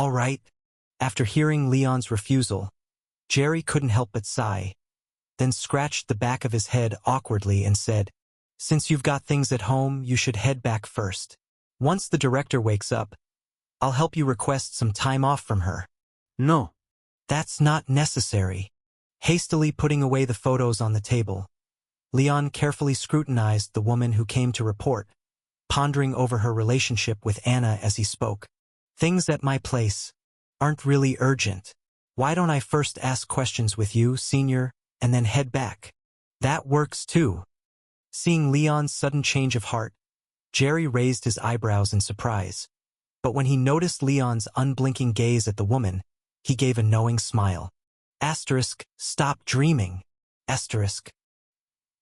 All right. After hearing Leon's refusal, Jerry couldn't help but sigh, then scratched the back of his head awkwardly and said, "Since you've got things at home, you should head back first. Once the director wakes up, I'll help you request some time off from her." No. "That's not necessary." Hastily putting away the photos on the table, Leon carefully scrutinized the woman who came to report, pondering over her relationship with Anna as he spoke. "Things at my place aren't really urgent. Why don't I first ask questions with you, Senior, and then head back?" "That works too." Seeing Leon's sudden change of heart, Jerry raised his eyebrows in surprise. But when he noticed Leon's unblinking gaze at the woman, he gave a knowing smile. Stop dreaming.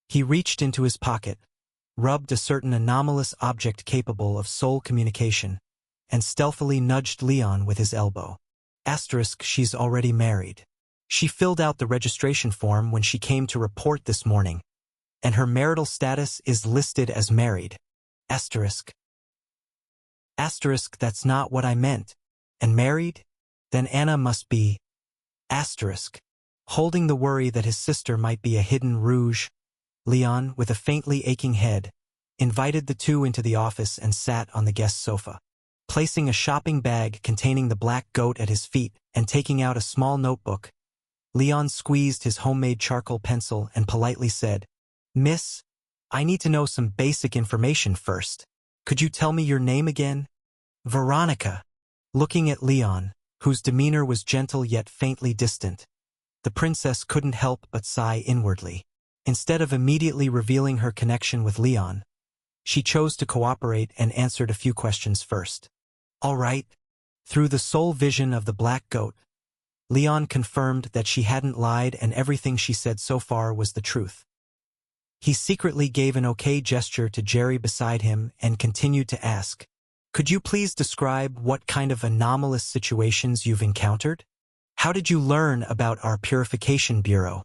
He reached into his pocket, rubbed a certain anomalous object capable of soul communication, and stealthily nudged Leon with his elbow. She's already married. She filled out the registration form when she came to report this morning, and her marital status is listed as married. That's not what I meant. And married? Then Anna must be... Holding the worry that his sister might be a hidden rouge, Leon, with a faintly aching head, invited the two into the office and sat on the guest sofa. Placing a shopping bag containing the black goat at his feet and taking out a small notebook, Leon squeezed his homemade charcoal pencil and politely said, "Miss, I need to know some basic information first. Could you tell me your name again?" "Veronica." Looking at Leon, whose demeanor was gentle yet faintly distant, the princess couldn't help but sigh inwardly. Instead of immediately revealing her connection with Leon, she chose to cooperate and answered a few questions first. "All right." Through the sole vision of the black goat, Leon confirmed that she hadn't lied and everything she said so far was the truth. He secretly gave an okay gesture to Jerry beside him and continued to ask, "Could you please describe what kind of anomalous situations you've encountered? How did you learn about our Purification Bureau?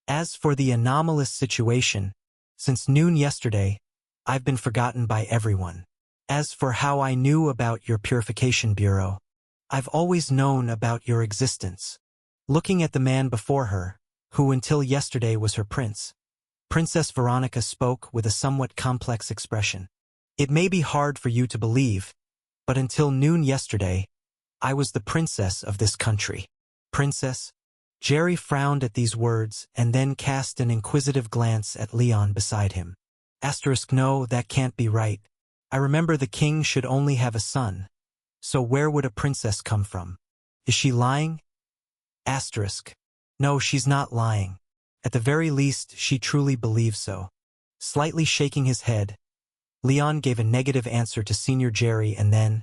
As for the anomalous situation, since noon yesterday, I've been forgotten by everyone. As for how I knew about your Purification Bureau, I've always known about your existence." Looking at the man before her, who until yesterday was her prince, Princess Veronica spoke with a somewhat complex expression. "It may be hard for you to believe, but until noon yesterday, I was the princess of this country." "Princess?" Jerry frowned at these words and then cast an inquisitive glance at Leon beside him. No, that can't be right. I remember the king should only have a son. So where would a princess come from? Is she lying? No, she's not lying. At the very least, she truly believes so. Slightly shaking his head, Leon gave a negative answer to Senior Jerry and then,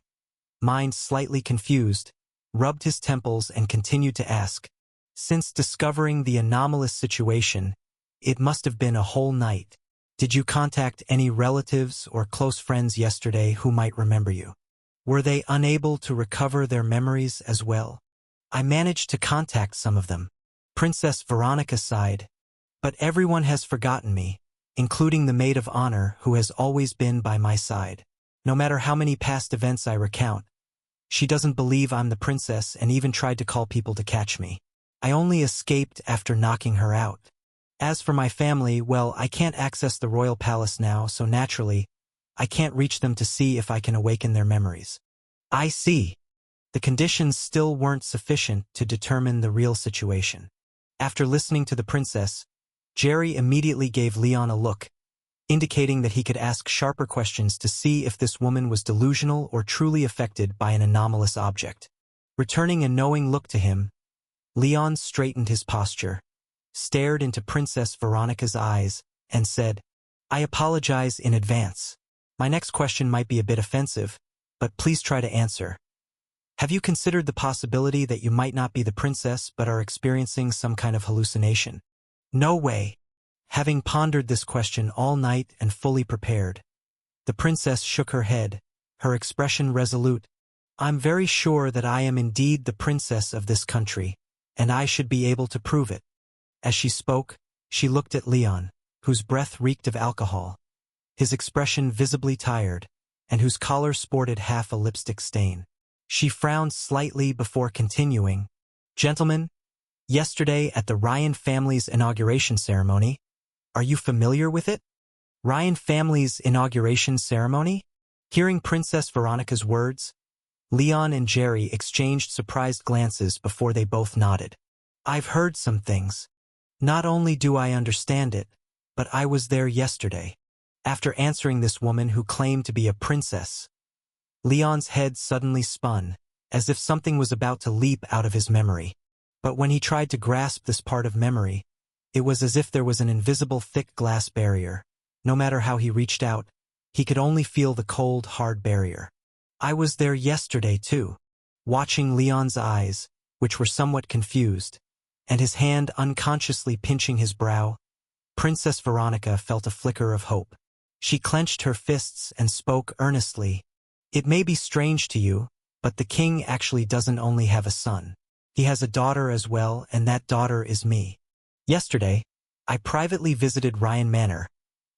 mind slightly confused, rubbed his temples and continued to ask, "Since discovering the anomalous situation, it must have been a whole night. Did you contact any relatives or close friends yesterday who might remember you? Were they unable to recover their memories as well?" "I managed to contact some of them." Princess Veronica sighed. "But everyone has forgotten me, including the maid of honor who has always been by my side. No matter how many past events I recount, she doesn't believe I'm the princess and even tried to call people to catch me. I only escaped after knocking her out. As for my family, well, I can't access the royal palace now, so naturally, I can't reach them to see if I can awaken their memories." "I see." The conditions still weren't sufficient to determine the real situation. After listening to the princess, Jerry immediately gave Leon a look, indicating that he could ask sharper questions to see if this woman was delusional or truly affected by an anomalous object. Returning a knowing look to him, Leon straightened his posture, stared into Princess Veronica's eyes, and said, "I apologize in advance. My next question might be a bit offensive, but please try to answer. Have you considered the possibility that you might not be the princess but are experiencing some kind of hallucination?" "No way." Having pondered this question all night and fully prepared, the princess shook her head, her expression resolute. "I'm very sure that I am indeed the princess of this country, and I should be able to prove it." As she spoke, she looked at Leon, whose breath reeked of alcohol, his expression visibly tired, and whose collar sported half a lipstick stain. She frowned slightly before continuing. Gentlemen, yesterday at the Ryan family's inauguration ceremony, are you familiar with it? Ryan family's inauguration ceremony? Hearing Princess Veronica's words, Leon and Jerry exchanged surprised glances before they both nodded. I've heard some things. Not only do I understand it, but I was there yesterday. After answering this woman who claimed to be a princess, Leon's head suddenly spun, as if something was about to leap out of his memory. But when he tried to grasp this part of memory, it was as if there was an invisible thick glass barrier. No matter how he reached out, he could only feel the cold, hard barrier. I was there yesterday too, watching Leon's eyes, which were somewhat confused, and his hand unconsciously pinching his brow. Princess Veronica felt a flicker of hope. She clenched her fists and spoke earnestly. It may be strange to you, but the king actually doesn't only have a son. He has a daughter as well, and that daughter is me. Yesterday, I privately visited Ryan Manor,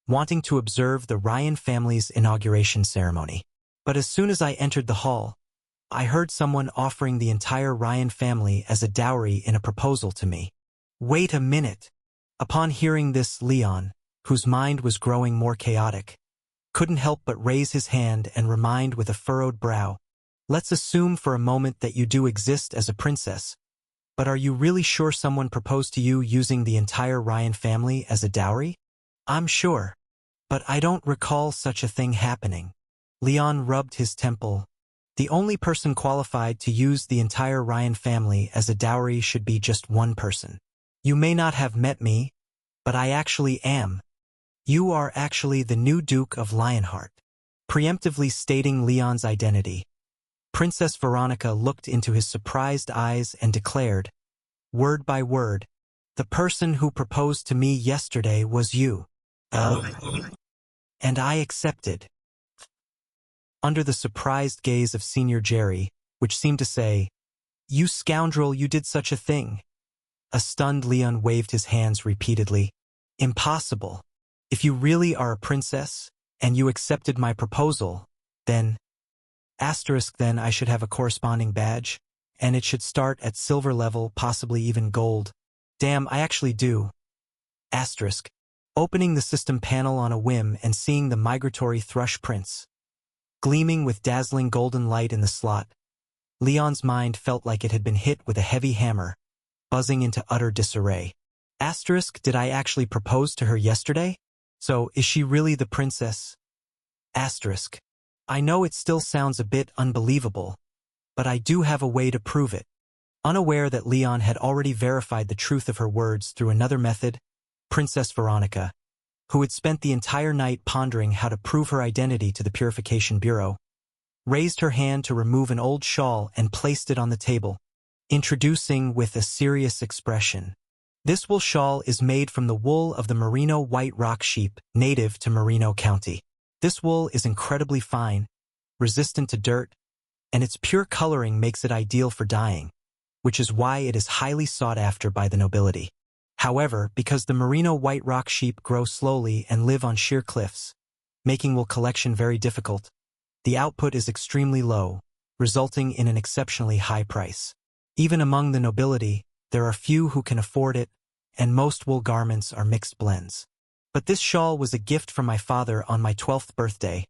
wanting to observe the Ryan family's inauguration ceremony. But as soon as I entered the hall, I heard someone offering the entire Ryan family as a dowry in a proposal to me. Wait a minute. Upon hearing this, Leon, whose mind was growing more chaotic, couldn't help but raise his hand and remind with a furrowed brow, let's assume for a moment that you do exist as a princess. But are you really sure someone proposed to you using the entire Ryan family as a dowry? I'm sure. But I don't recall such a thing happening. Leon rubbed his temple. The only person qualified to use the entire Ryan family as a dowry should be just one person. You may not have met me, but I actually am. You are actually the new Duke of Lionheart. Preemptively stating Leon's identity, Princess Veronica looked into his surprised eyes and declared, word by word, the person who proposed to me yesterday was you. And I accepted. Under the surprised gaze of Senior Jerry, which seemed to say, you scoundrel, you did such a thing. A stunned Leon waved his hands repeatedly. Impossible. If you really are a princess, and you accepted my proposal, then... then I should have a corresponding badge, and it should start at silver level, possibly even gold. Damn, I actually do. Opening the system panel on a whim and seeing the migratory thrush prince gleaming with dazzling golden light in the slot, Leon's mind felt like it had been hit with a heavy hammer, buzzing into utter disarray. Did I actually propose to her yesterday? So, is she really the princess? I know it still sounds a bit unbelievable, but I do have a way to prove it. Unaware that Leon had already verified the truth of her words through another method, Princess Veronica, who had spent the entire night pondering how to prove her identity to the Purification Bureau, raised her hand to remove an old shawl and placed it on the table, introducing with a serious expression. This wool shawl is made from the wool of the merino white rock sheep, native to Merino County. This wool is incredibly fine, resistant to dirt, and its pure coloring makes it ideal for dyeing, which is why it is highly sought after by the nobility. However, because the merino white rock sheep grow slowly and live on sheer cliffs, making wool collection very difficult, the output is extremely low, resulting in an exceptionally high price. Even among the nobility, there are few who can afford it, and most wool garments are mixed blends. But this shawl was a gift from my father on my 12th birthday,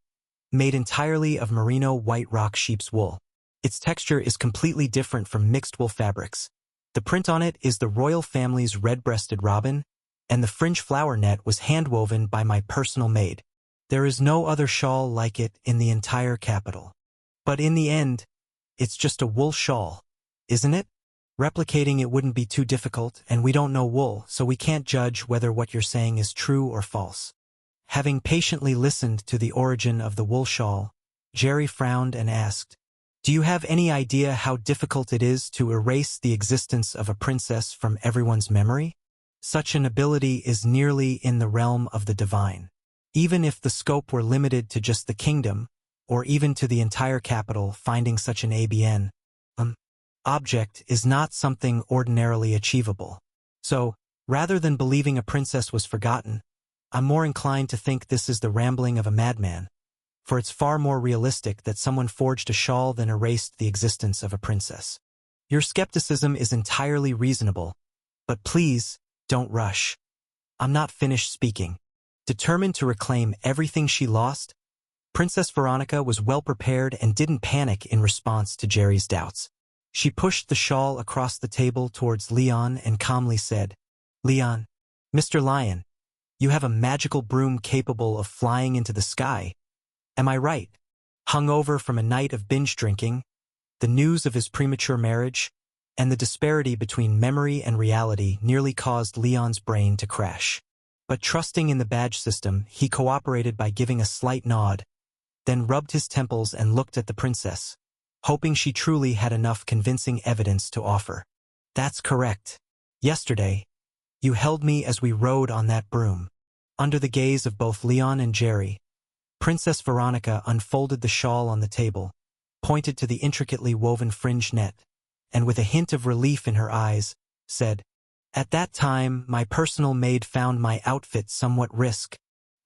made entirely of merino white rock sheep's wool. Its texture is completely different from mixed wool fabrics. The print on it is the royal family's red-breasted robin, and the fringe flower net was hand-woven by my personal maid. There is no other shawl like it in the entire capital. But in the end, it's just a wool shawl, isn't it? Replicating it wouldn't be too difficult, and we don't know wool, so we can't judge whether what you're saying is true or false. Having patiently listened to the origin of the wool shawl, Jerry frowned and asked, do you have any idea how difficult it is to erase the existence of a princess from everyone's memory? Such an ability is nearly in the realm of the divine. Even if the scope were limited to just the kingdom, or even to the entire capital, finding such an ABN object is not something ordinarily achievable. So, rather than believing a princess was forgotten, I'm more inclined to think this is the rambling of a madman. for it's far more realistic that someone forged a shawl than erased the existence of a princess. Your skepticism is entirely reasonable, but please, don't rush. I'm not finished speaking. Determined to reclaim everything she lost, Princess Veronica was well prepared and didn't panic in response to Jerry's doubts. She pushed the shawl across the table towards Leon and calmly said, "Leon, Mr. Lion, you have a magical broom capable of flying into the sky. Am I right?" Hungover from a night of binge drinking, the news of his premature marriage, and the disparity between memory and reality nearly caused Leon's brain to crash. But trusting in the badge system, he cooperated by giving a slight nod, then rubbed his temples and looked at the princess, hoping she truly had enough convincing evidence to offer. "That's correct. Yesterday, you held me as we rode on that broom." Under the gaze of both Leon and Jerry, Princess Veronica unfolded the shawl on the table, pointed to the intricately woven fringe net, and with a hint of relief in her eyes, said, "At that time, my personal maid found my outfit somewhat risky.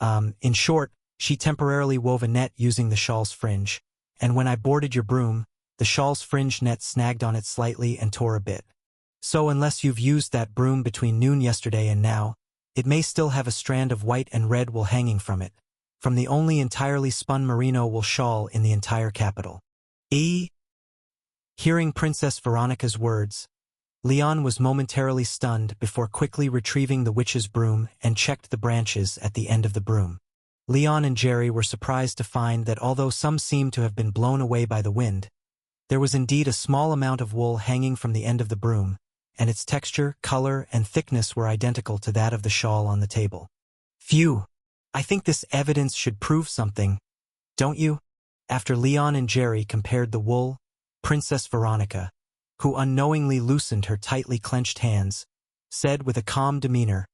In short, she temporarily wove a net using the shawl's fringe, and when I boarded your broom, the shawl's fringe net snagged on it slightly and tore a bit. So unless you've used that broom between noon yesterday and now, it may still have a strand of white and red wool hanging from it, from the only entirely spun merino wool shawl in the entire capital." Hearing Princess Veronica's words, Leon was momentarily stunned before quickly retrieving the witch's broom and checked the branches at the end of the broom. Leon and Jerry were surprised to find that although some seemed to have been blown away by the wind, there was indeed a small amount of wool hanging from the end of the broom, and its texture, color, and thickness were identical to that of the shawl on the table. "Phew! I think this evidence should prove something, don't you?" After Leon and Jerry compared the wool, Princess Veronica, who unknowingly loosened her tightly clenched hands, said with a calm demeanor,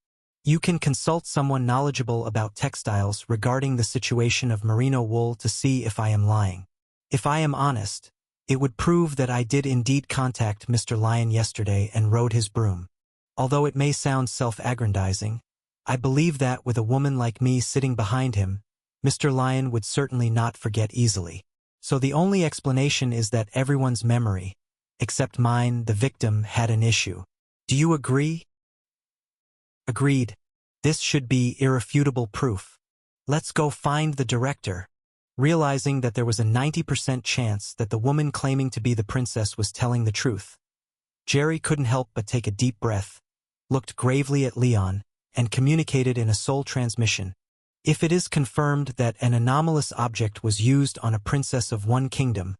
"You can consult someone knowledgeable about textiles regarding the situation of merino wool to see if I am lying. If I am honest, it would prove that I did indeed contact Mr. Lion yesterday and rode his broom. Although it may sound self-aggrandizing, I believe that with a woman like me sitting behind him, Mr. Lion would certainly not forget easily. So the only explanation is that everyone's memory, except mine, the victim, had an issue. Do you agree?" "Agreed. This should be irrefutable proof. Let's go find the director." Realizing that there was a 90% chance that the woman claiming to be the princess was telling the truth, Jerry couldn't help but take a deep breath, looked gravely at Leon, and communicated in a soul transmission. "If it is confirmed that an anomalous object was used on a princess of one kingdom,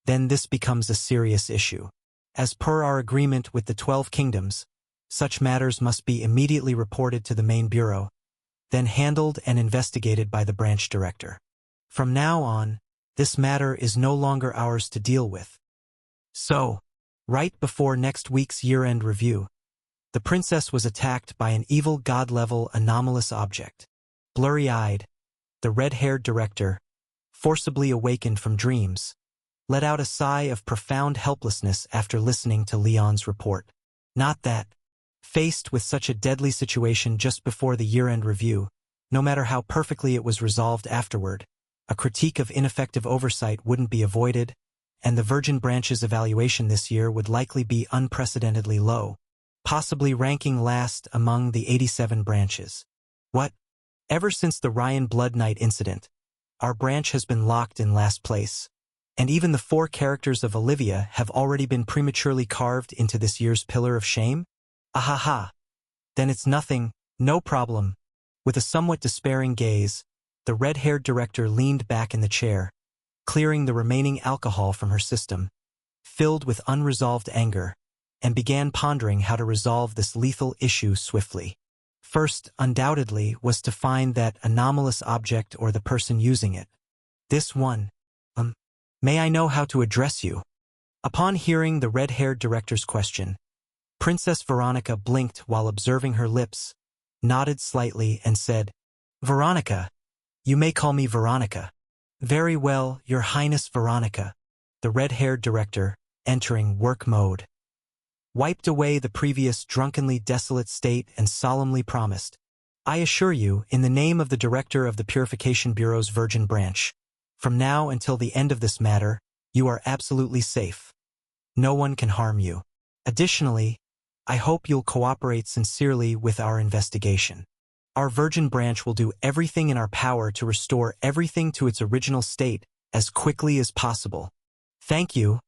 then this becomes a serious issue. As per our agreement with the 12 kingdoms, such matters must be immediately reported to the main bureau, then handled and investigated by the branch director. From now on, this matter is no longer ours to deal with." So, right before next week's year-end review, the princess was attacked by an evil god-level anomalous object. Blurry-eyed, the red-haired director, forcibly awakened from dreams, let out a sigh of profound helplessness after listening to Leon's report. Not that, faced with such a deadly situation just before the year-end review, no matter how perfectly it was resolved afterward, a critique of ineffective oversight wouldn't be avoided, and the Virgin Branch's evaluation this year would likely be unprecedentedly low, possibly ranking last among the 87 branches. What? Ever since the Ryan Blood Knight incident, our branch has been locked in last place, and even the 4 characters of Olivia have already been prematurely carved into this year's pillar of shame? Ahaha. Then it's nothing, no problem. With a somewhat despairing gaze, the red-haired director leaned back in the chair, clearing the remaining alcohol from her system, filled with unresolved anger, and began pondering how to resolve this lethal issue swiftly. First, undoubtedly, was to find that anomalous object or the person using it. This one. May I know how to address you?" Upon hearing the red-haired director's question, Princess Veronica blinked while observing her lips, nodded slightly, and said, "Veronica. You may call me Veronica." "Very well, Your Highness Veronica," the red-haired director, entering work mode, wiped away the previous drunkenly desolate state and solemnly promised, "I assure you, in the name of the director of the Purification Bureau's Virgin Branch, From now until the end of this matter, you are absolutely safe. No one can harm you. Additionally, I hope you'll cooperate sincerely with our investigation. Our Virgin Branch will do everything in our power to restore everything to its original state as quickly as possible. Thank you.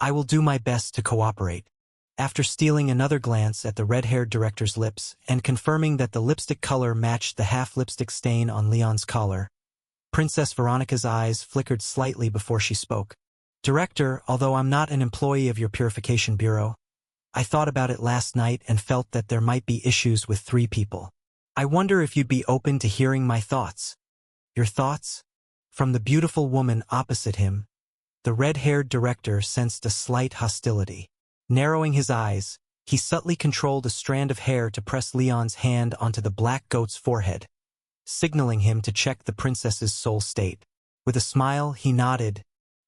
I will do my best to cooperate. After stealing another glance at the red-haired director's lips and confirming that the lipstick color matched the half-lipstick stain on Leon's collar, Princess Veronica's eyes flickered slightly before she spoke. Director, although I'm not an employee of your Purification Bureau, I thought about it last night and felt that there might be issues with 3 people. I wonder if you'd be open to hearing my thoughts. Your thoughts? From the beautiful woman opposite him, the red-haired director sensed a slight hostility. Narrowing his eyes, he subtly controlled a strand of hair to press Leon's hand onto the black goat's forehead, signaling him to check the princess's soul state. With a smile, he nodded.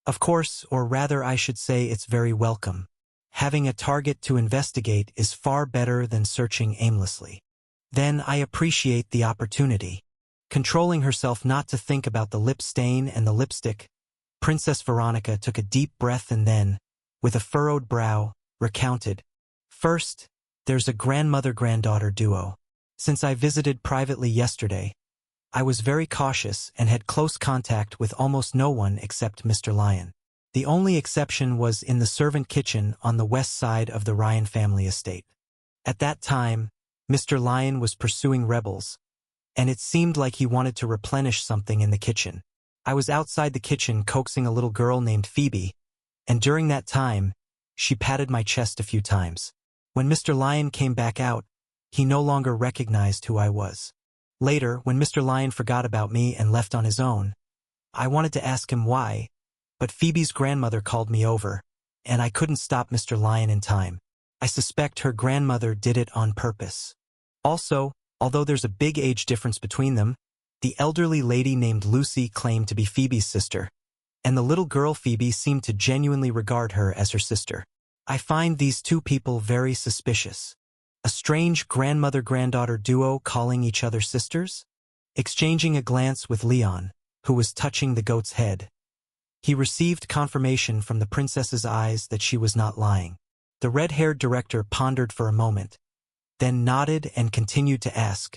Of course, or rather I should say it's very welcome. Having a target to investigate is far better than searching aimlessly. Then I appreciate the opportunity. Controlling herself not to think about the lip stain and the lipstick, Princess Veronica took a deep breath and then, with a furrowed brow, recounted. First, there's a grandmother-granddaughter duo. Since I visited privately yesterday, I was very cautious and had close contact with almost no one except Mr. Lyon. The only exception was in the servant kitchen on the west side of the Ryan family estate. At that time, Mr. Lyon was pursuing rebels, and it seemed like he wanted to replenish something in the kitchen. I was outside the kitchen coaxing a little girl named Phoebe, and during that time, she patted my chest a few times. When Mr. Lyon came back out, he no longer recognized who I was. Later, when Mr. Lyon forgot about me and left on his own, I wanted to ask him why, but Phoebe's grandmother called me over, and I couldn't stop Mr. Lyon in time. I suspect her grandmother did it on purpose. Also, although there's a big age difference between them, the elderly lady named Lucy claimed to be Phoebe's sister, and the little girl Phoebe seemed to genuinely regard her as her sister. I find these 2 people very suspicious. A strange grandmother-granddaughter duo calling each other sisters? Exchanging a glance with Leon, who was touching the goat's head, he received confirmation from the princess's eyes that she was not lying. The red-haired director pondered for a moment, then nodded and continued to ask,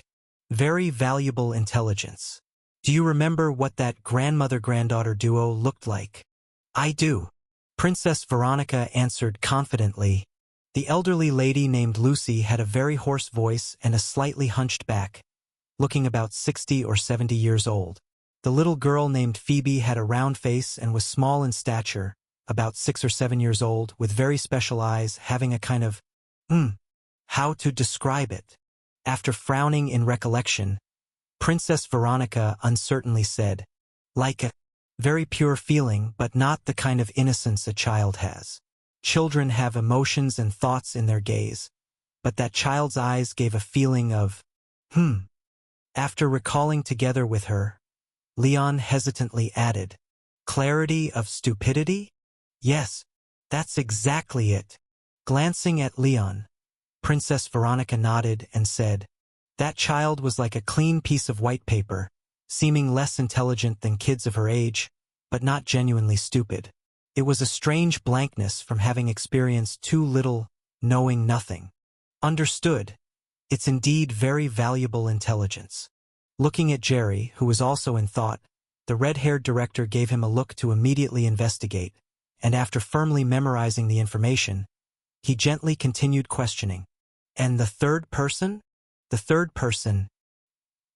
Very valuable intelligence. Do you remember what that grandmother-granddaughter duo looked like? I do. Princess Veronica answered confidently. The elderly lady named Lucy had a very hoarse voice and a slightly hunched back, looking about 60 or 70 years old. The little girl named Phoebe had a round face and was small in stature, about 6 or 7 years old, with very special eyes, having a kind of, how to describe it? After frowning in recollection, Princess Veronica uncertainly said, like a very pure feeling, but not the kind of innocence a child has. Children have emotions and thoughts in their gaze, but that child's eyes gave a feeling of, After recalling together with her, Leon hesitantly added, Clarity of stupidity? Yes, that's exactly it. Glancing at Leon, Princess Veronica nodded and said, That child was like a clean piece of white paper, seeming less intelligent than kids of her age, but not genuinely stupid. It was a strange blankness from having experienced too little, knowing nothing. Understood. It's indeed very valuable intelligence. Looking at Jerry, who was also in thought, the red-haired director gave him a look to immediately investigate, and after firmly memorizing the information, he gently continued questioning. And the third person? The third person.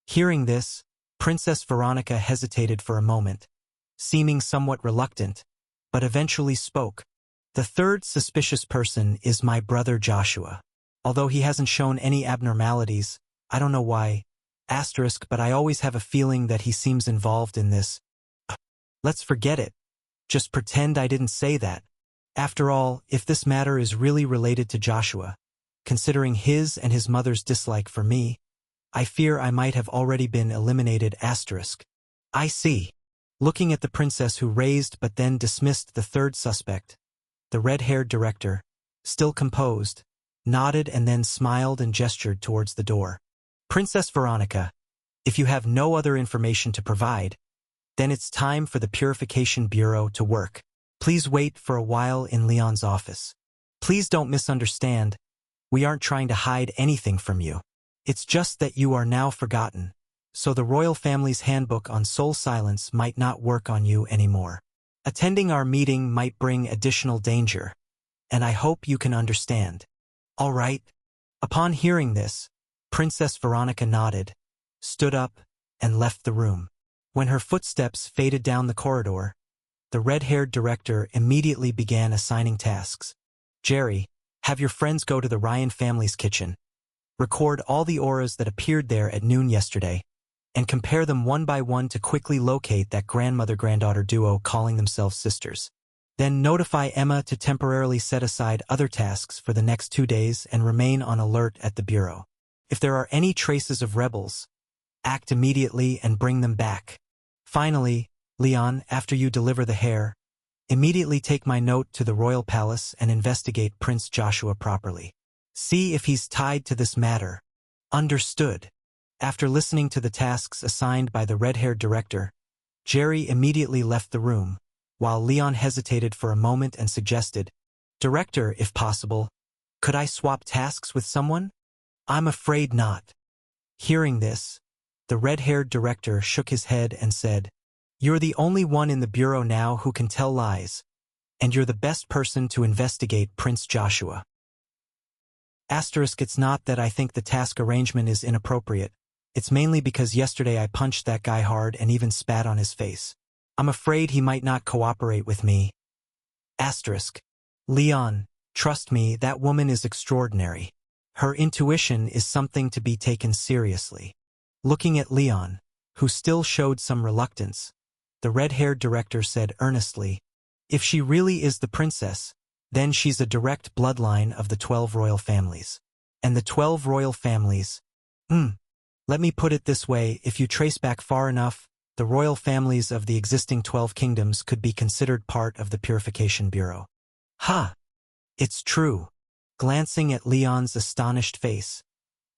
Hearing this, Princess Veronica hesitated for a moment, seeming somewhat reluctant, but eventually spoke. The third suspicious person is my brother Joshua. Although he hasn't shown any abnormalities, I don't know why, but I always have a feeling that he seems involved in this. Let's forget it. Just pretend I didn't say that. After all, if this matter is really related to Joshua, considering his and his mother's dislike for me, I fear I might have already been eliminated. I see. Looking at the princess who raised but then dismissed the third suspect, the red-haired director, still composed, nodded and then smiled and gestured towards the door. Princess Veronica, if you have no other information to provide, Then it's time for the Purification Bureau to work. Please wait for a while in Leon's office. Please don't misunderstand. We aren't trying to hide anything from you. It's just that you are now forgotten, so the royal family's handbook on soul silence might not work on you anymore. Attending our meeting might bring additional danger, and I hope you can understand. All right? Upon hearing this, Princess Veronica nodded, stood up, and left the room. When her footsteps faded down the corridor, the red-haired director immediately began assigning tasks. Jerry, have your friends go to the Ryan family's kitchen. Record all the auras that appeared there at noon yesterday, and compare them one by one to quickly locate that grandmother-granddaughter duo calling themselves sisters. Then notify Emma to temporarily set aside other tasks for the next 2 days and remain on alert at the Bureau. If there are any traces of rebels, act immediately and bring them back. Finally, Leon, after you deliver the hair, immediately take my note to the royal palace and investigate Prince Joshua properly. See if he's tied to this matter. Understood. After listening to the tasks assigned by the red-haired director, Jerry immediately left the room, while Leon hesitated for a moment and suggested, Director, if possible, could I swap tasks with someone? I'm afraid not. Hearing this, the red-haired director shook his head and said, You're the only one in the Bureau now who can tell lies, and you're the best person to investigate Prince Joshua. Asterisk, it's not that I think the task arrangement is inappropriate. It's mainly because yesterday I punched that guy hard and even spat on his face. I'm afraid he might not cooperate with me. Asterisk. Leon, trust me, that woman is extraordinary. Her intuition is something to be taken seriously. Looking at Leon, who still showed some reluctance, the red-haired director said earnestly, If she really is the princess, then she's a direct bloodline of the 12 royal families. And the 12 royal families, let me put it this way, if you trace back far enough, the royal families of the existing 12 kingdoms could be considered part of the Purification Bureau. Ha! It's true. Glancing at Leon's astonished face,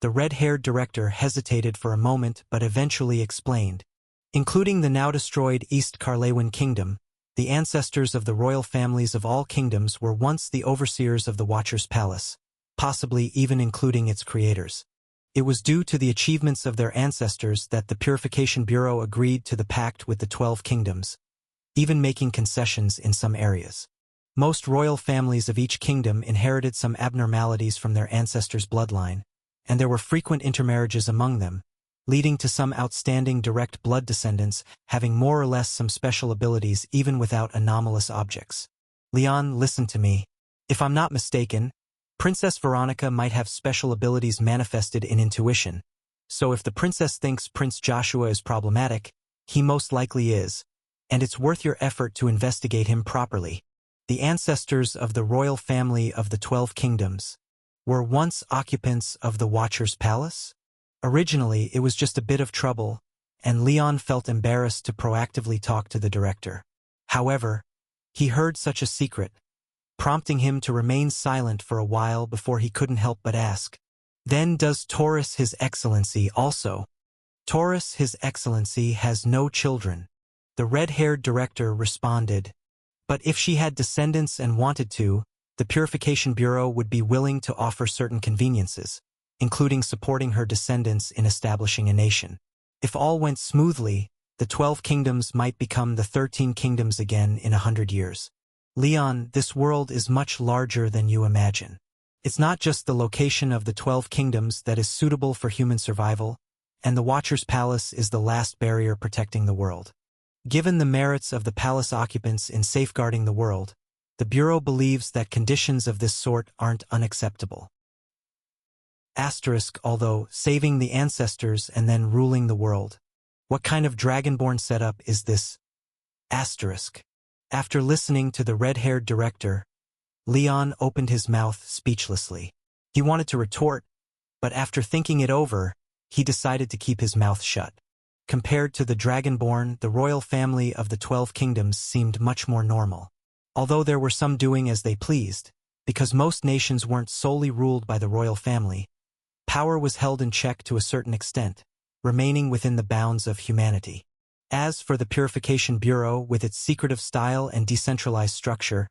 the red-haired director hesitated for a moment but eventually explained. Including the now-destroyed East Carlewin Kingdom, the ancestors of the royal families of all kingdoms were once the overseers of the Watcher's Palace, possibly even including its creators. It was due to the achievements of their ancestors that the Purification Bureau agreed to the pact with the 12 kingdoms, even making concessions in some areas. Most royal families of each kingdom inherited some abnormalities from their ancestors' bloodline, and there were frequent intermarriages among them, leading to some outstanding direct blood descendants having more or less some special abilities even without anomalous objects. Leon, listen to me. If I'm not mistaken, Princess Veronica might have special abilities manifested in intuition, so if the princess thinks Prince Joshua is problematic, he most likely is, and it's worth your effort to investigate him properly. The ancestors of the royal family of the 12 kingdoms were once occupants of the Watcher's Palace? Originally, it was just a bit of trouble, and Leon felt embarrassed to proactively talk to the director. However, he heard such a secret, prompting him to remain silent for a while before he couldn't help but ask, Then does Taurus His Excellency also? Taurus His Excellency has no children. The red-haired director responded, But if she had descendants and wanted to, the Purification Bureau would be willing to offer certain conveniences, including supporting her descendants in establishing a nation. If all went smoothly, the 12 kingdoms might become the 13 kingdoms again in 100 years. Leon, this world is much larger than you imagine. It's not just the location of the 12 kingdoms that is suitable for human survival, and the Watcher's Palace is the last barrier protecting the world. Given the merits of the palace occupants in safeguarding the world, the Bureau believes that conditions of this sort aren't unacceptable. Asterisk, although saving the ancestors and then ruling the world. What kind of dragonborn setup is this? Asterisk. After listening to the red-haired director, Leon opened his mouth speechlessly. He wanted to retort, but after thinking it over, he decided to keep his mouth shut. Compared to the dragonborn, the royal family of the 12 kingdoms seemed much more normal. Although there were some doing as they pleased, because most nations weren't solely ruled by the royal family, power was held in check to a certain extent, remaining within the bounds of humanity. As for the Purification Bureau, with its secretive style and decentralized structure,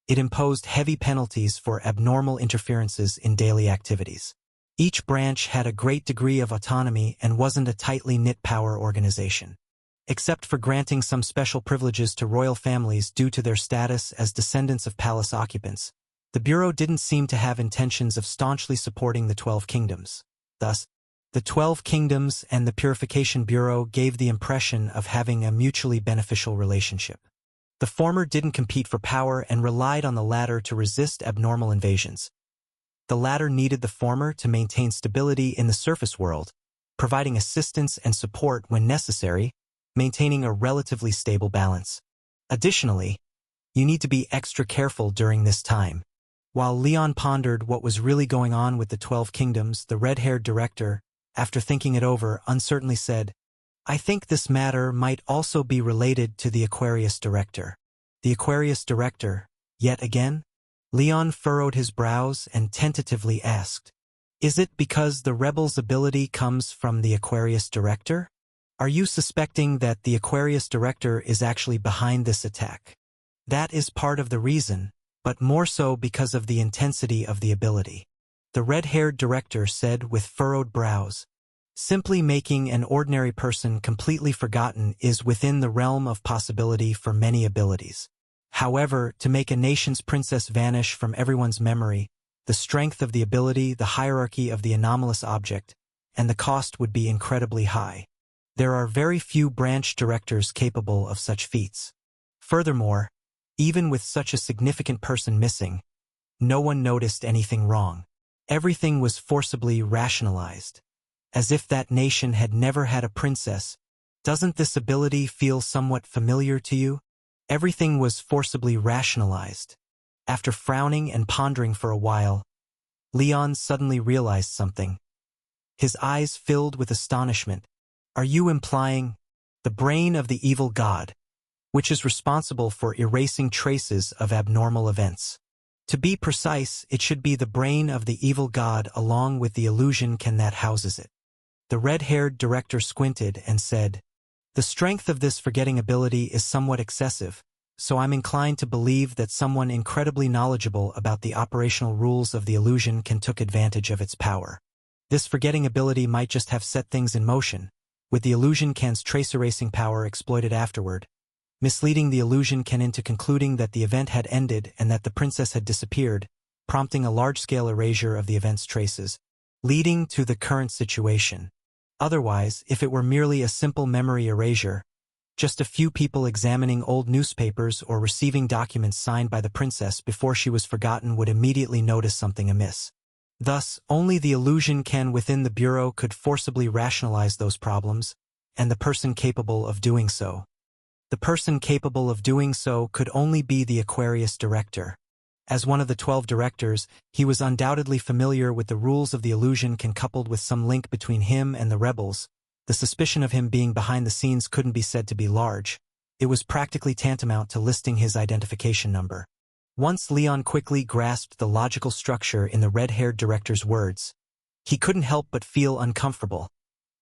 it imposed heavy penalties for abnormal interferences in daily activities. Each branch had a great degree of autonomy and wasn't a tightly knit power organization. Except for granting some special privileges to royal families due to their status as descendants of palace occupants, the Bureau didn't seem to have intentions of staunchly supporting the 12 kingdoms. Thus, the 12 kingdoms and the Purification Bureau gave the impression of having a mutually beneficial relationship. The former didn't compete for power and relied on the latter to resist abnormal invasions. The latter needed the former to maintain stability in the surface world, providing assistance and support when necessary, maintaining a relatively stable balance. Additionally, you need to be extra careful during this time. While Leon pondered what was really going on with the 12 kingdoms, the red-haired director, after thinking it over, uncertainly said, "I think this matter might also be related to the Aquarius director." The Aquarius director, yet again? Leon furrowed his brows and tentatively asked, "Is it because the rebels' ability comes from the Aquarius director? Are you suspecting that the Aquarius director is actually behind this attack?" "That is part of the reason, but more so because of the intensity of the ability," the red-haired director said with furrowed brows. "Simply making an ordinary person completely forgotten is within the realm of possibility for many abilities. However, to make a nation's princess vanish from everyone's memory, the strength of the ability, the hierarchy of the anomalous object, and the cost would be incredibly high. There are very few branch directors capable of such feats. Furthermore, even with such a significant person missing, no one noticed anything wrong. Everything was forcibly rationalized, as if that nation had never had a princess. Doesn't this ability feel somewhat familiar to you? Everything was forcibly rationalized. After frowning and pondering for a while, Leon suddenly realized something. His eyes filled with astonishment. "Are you implying the brain of the evil god, which is responsible for erasing traces of abnormal events? To be precise, it should be the brain of the evil god along with the illusion can that houses it." The red-haired director squinted and said, "The strength of this forgetting ability is somewhat excessive, so I'm inclined to believe that someone incredibly knowledgeable about the operational rules of the illusion can took advantage of its power. This forgetting ability might just have set things in motion, with the illusion can's trace erasing power exploited afterward, misleading the illusion can into concluding that the event had ended and that the princess had disappeared, prompting a large-scale erasure of the event's traces, leading to the current situation. Otherwise, if it were merely a simple memory erasure, just a few people examining old newspapers or receiving documents signed by the princess before she was forgotten would immediately notice something amiss. Thus, only the illusion can within the Bureau could forcibly rationalize those problems, and the person capable of doing so. The person capable of doing so could only be the Aquarius director. As one of the 12 directors, he was undoubtedly familiar with the rules of the illusion can coupled with some link between him and the rebels. The suspicion of him being behind the scenes couldn't be said to be large. It was practically tantamount to listing his identification number. Once Leon quickly grasped the logical structure in the red-haired director's words, he couldn't help but feel uncomfortable,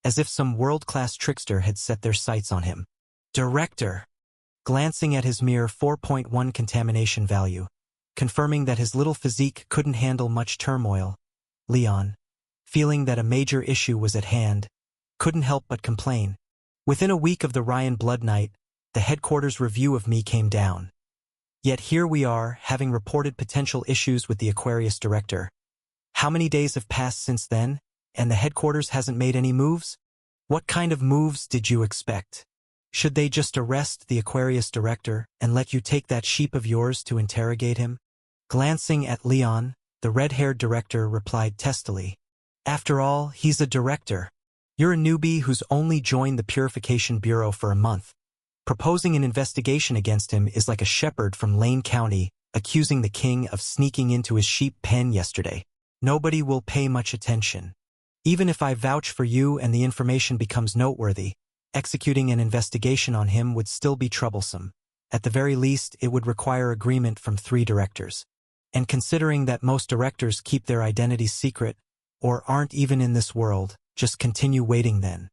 as if some world-class trickster had set their sights on him. "Director," glancing at his mere 4.1 contamination value, confirming that his little physique couldn't handle much turmoil, Leon, feeling that a major issue was at hand, couldn't help but complain. "Within a week of the Ryan Blood Night, the headquarters review of me came down. Yet here we are, having reported potential issues with the Aquarius director. How many days have passed since then, and the headquarters hasn't made any moves? What kind of moves did you expect? Should they just arrest the Aquarius director and let you take that sheep of yours to interrogate him?" Glancing at Leon, the red-haired director replied testily, "After all, he's a director. You're a newbie who's only joined the Purification Bureau for a month. Proposing an investigation against him is like a shepherd from Lane County accusing the king of sneaking into his sheep pen yesterday. Nobody will pay much attention. Even if I vouch for you and the information becomes noteworthy, executing an investigation on him would still be troublesome. At the very least, it would require agreement from 3 directors. And considering that most directors keep their identities secret, or aren't even in this world, just continue waiting then."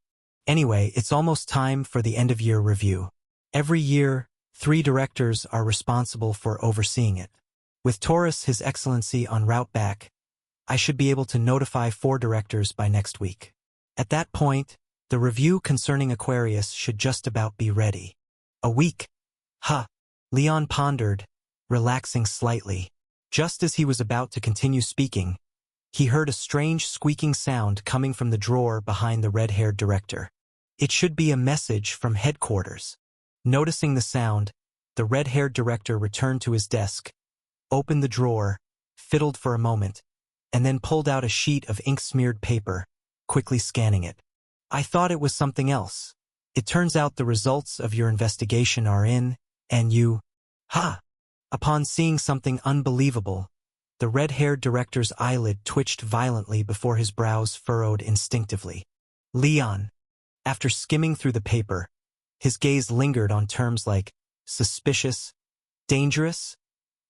Anyway, it's almost time for the end-of-year review. Every year, 3 directors are responsible for overseeing it. With Taurus, His Excellency, en route back, I should be able to notify 4 directors by next week. At that point, the review concerning Aquarius should just about be ready. A week? Huh. Leon pondered, relaxing slightly. Just as he was about to continue speaking, he heard a strange squeaking sound coming from the drawer behind the red-haired director. It should be a message from headquarters. Noticing the sound, the red-haired director returned to his desk, opened the drawer, fiddled for a moment, and then pulled out a sheet of ink-smeared paper, quickly scanning it. I thought it was something else. It turns out the results of your investigation are in, and you... Ha! Upon seeing something unbelievable, the red-haired director's eyelid twitched violently before his brows furrowed instinctively. Leon. After skimming through the paper, his gaze lingered on terms like suspicious, dangerous,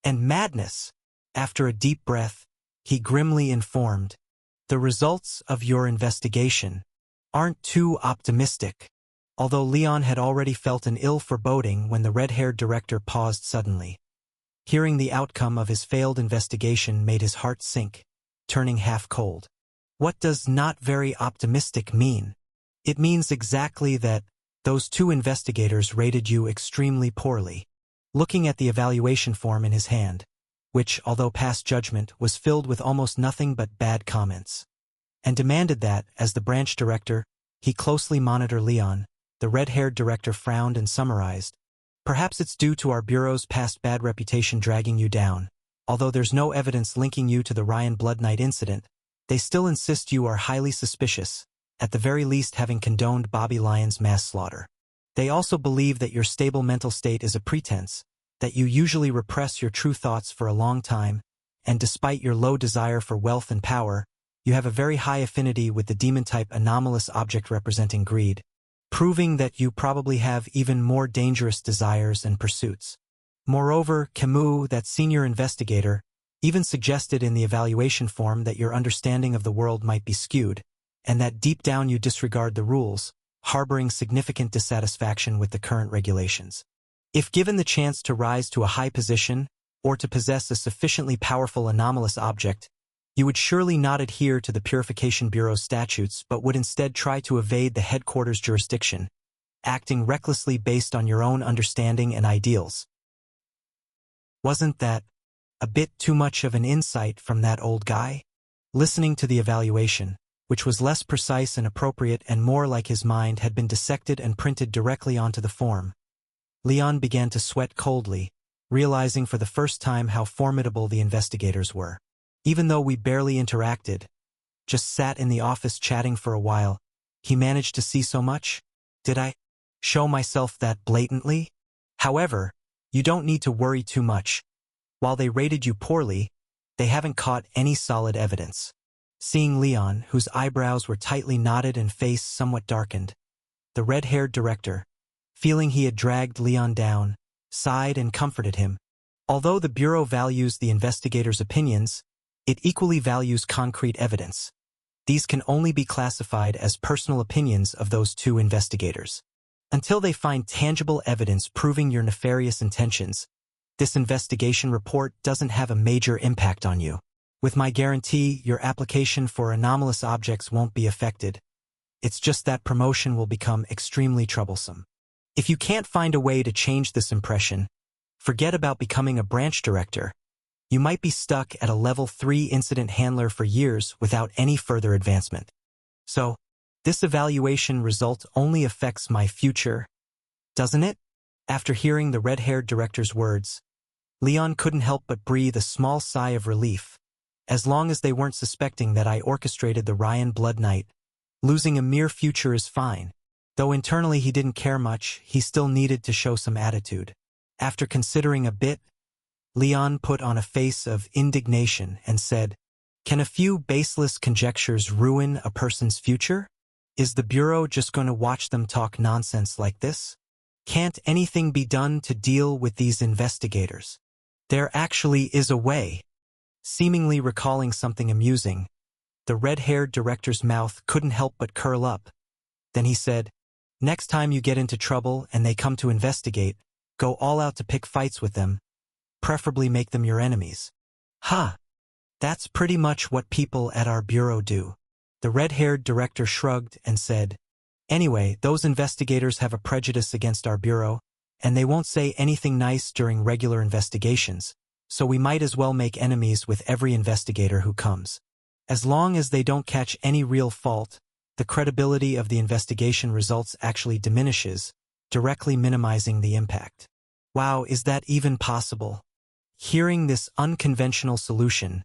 and madness. After a deep breath, he grimly informed, "The results of your investigation aren't too optimistic." Although Leon had already felt an ill foreboding when the red-haired director paused suddenly. Hearing the outcome of his failed investigation made his heart sink, turning half cold. What does not very optimistic mean? It means exactly that those 2 investigators rated you extremely poorly. Looking at the evaluation form in his hand, which, although past judgment, was filled with almost nothing but bad comments, and demanded that, as the branch director, he closely monitor Leon, the red-haired director frowned and summarized, "Perhaps it's due to our bureau's past bad reputation dragging you down. Although there's no evidence linking you to the Ryan Blood Knight incident, they still insist you are highly suspicious, at the very least having condoned Bobby Lyons' mass slaughter. They also believe that your stable mental state is a pretense, that you usually repress your true thoughts for a long time, and despite your low desire for wealth and power, you have a very high affinity with the demon-type anomalous object representing greed, proving that you probably have even more dangerous desires and pursuits. Moreover, Camus, that senior investigator, even suggested in the evaluation form that your understanding of the world might be skewed, and that deep down you disregard the rules, harboring significant dissatisfaction with the current regulations. If given the chance to rise to a high position, or to possess a sufficiently powerful anomalous object, you would surely not adhere to the Purification Bureau's statutes but would instead try to evade the headquarters' jurisdiction, acting recklessly based on your own understanding and ideals. Wasn't that a bit too much of an insight from that old guy? Listening to the evaluation, which was less precise and appropriate and more like his mind had been dissected and printed directly onto the form, Leon began to sweat coldly, realizing for the first time how formidable the investigators were. Even though we barely interacted, just sat in the office chatting for a while, he managed to see so much? Did I show myself that blatantly? However, you don't need to worry too much. While they rated you poorly, they haven't caught any solid evidence. Seeing Leon, whose eyebrows were tightly knotted and face somewhat darkened, the red-haired director, feeling he had dragged Leon down, sighed and comforted him. Although the Bureau values the investigators' opinions, it equally values concrete evidence. These can only be classified as personal opinions of those 2 investigators. Until they find tangible evidence proving your nefarious intentions, this investigation report doesn't have a major impact on you. With my guarantee, your application for anomalous objects won't be affected. It's just that promotion will become extremely troublesome. If you can't find a way to change this impression, forget about becoming a branch director. You might be stuck at a level 3 incident handler for years without any further advancement. So, this evaluation result only affects my future, doesn't it? After hearing the red-haired director's words, Leon couldn't help but breathe a small sigh of relief. As long as they weren't suspecting that I orchestrated the Ryan Blood Knight, losing a mere future is fine. Though internally he didn't care much, he still needed to show some attitude. After considering a bit, Leon put on a face of indignation and said, "Can a few baseless conjectures ruin a person's future? Is the Bureau just going to watch them talk nonsense like this? Can't anything be done to deal with these investigators? There actually is a way." Seemingly recalling something amusing, the red-haired director's mouth couldn't help but curl up, Then he said, "Next time you get into trouble and they come to investigate, go all out to pick fights with them, preferably make them your enemies." "Huh. That's pretty much what people at our bureau do." The red-haired director shrugged and said, "Anyway, those investigators have a prejudice against our bureau, and they won't say anything nice during regular investigations, so we might as well make enemies with every investigator who comes. As long as they don't catch any real fault, the credibility of the investigation results actually diminishes, directly minimizing the impact." Wow, is that even possible? Hearing this unconventional solution,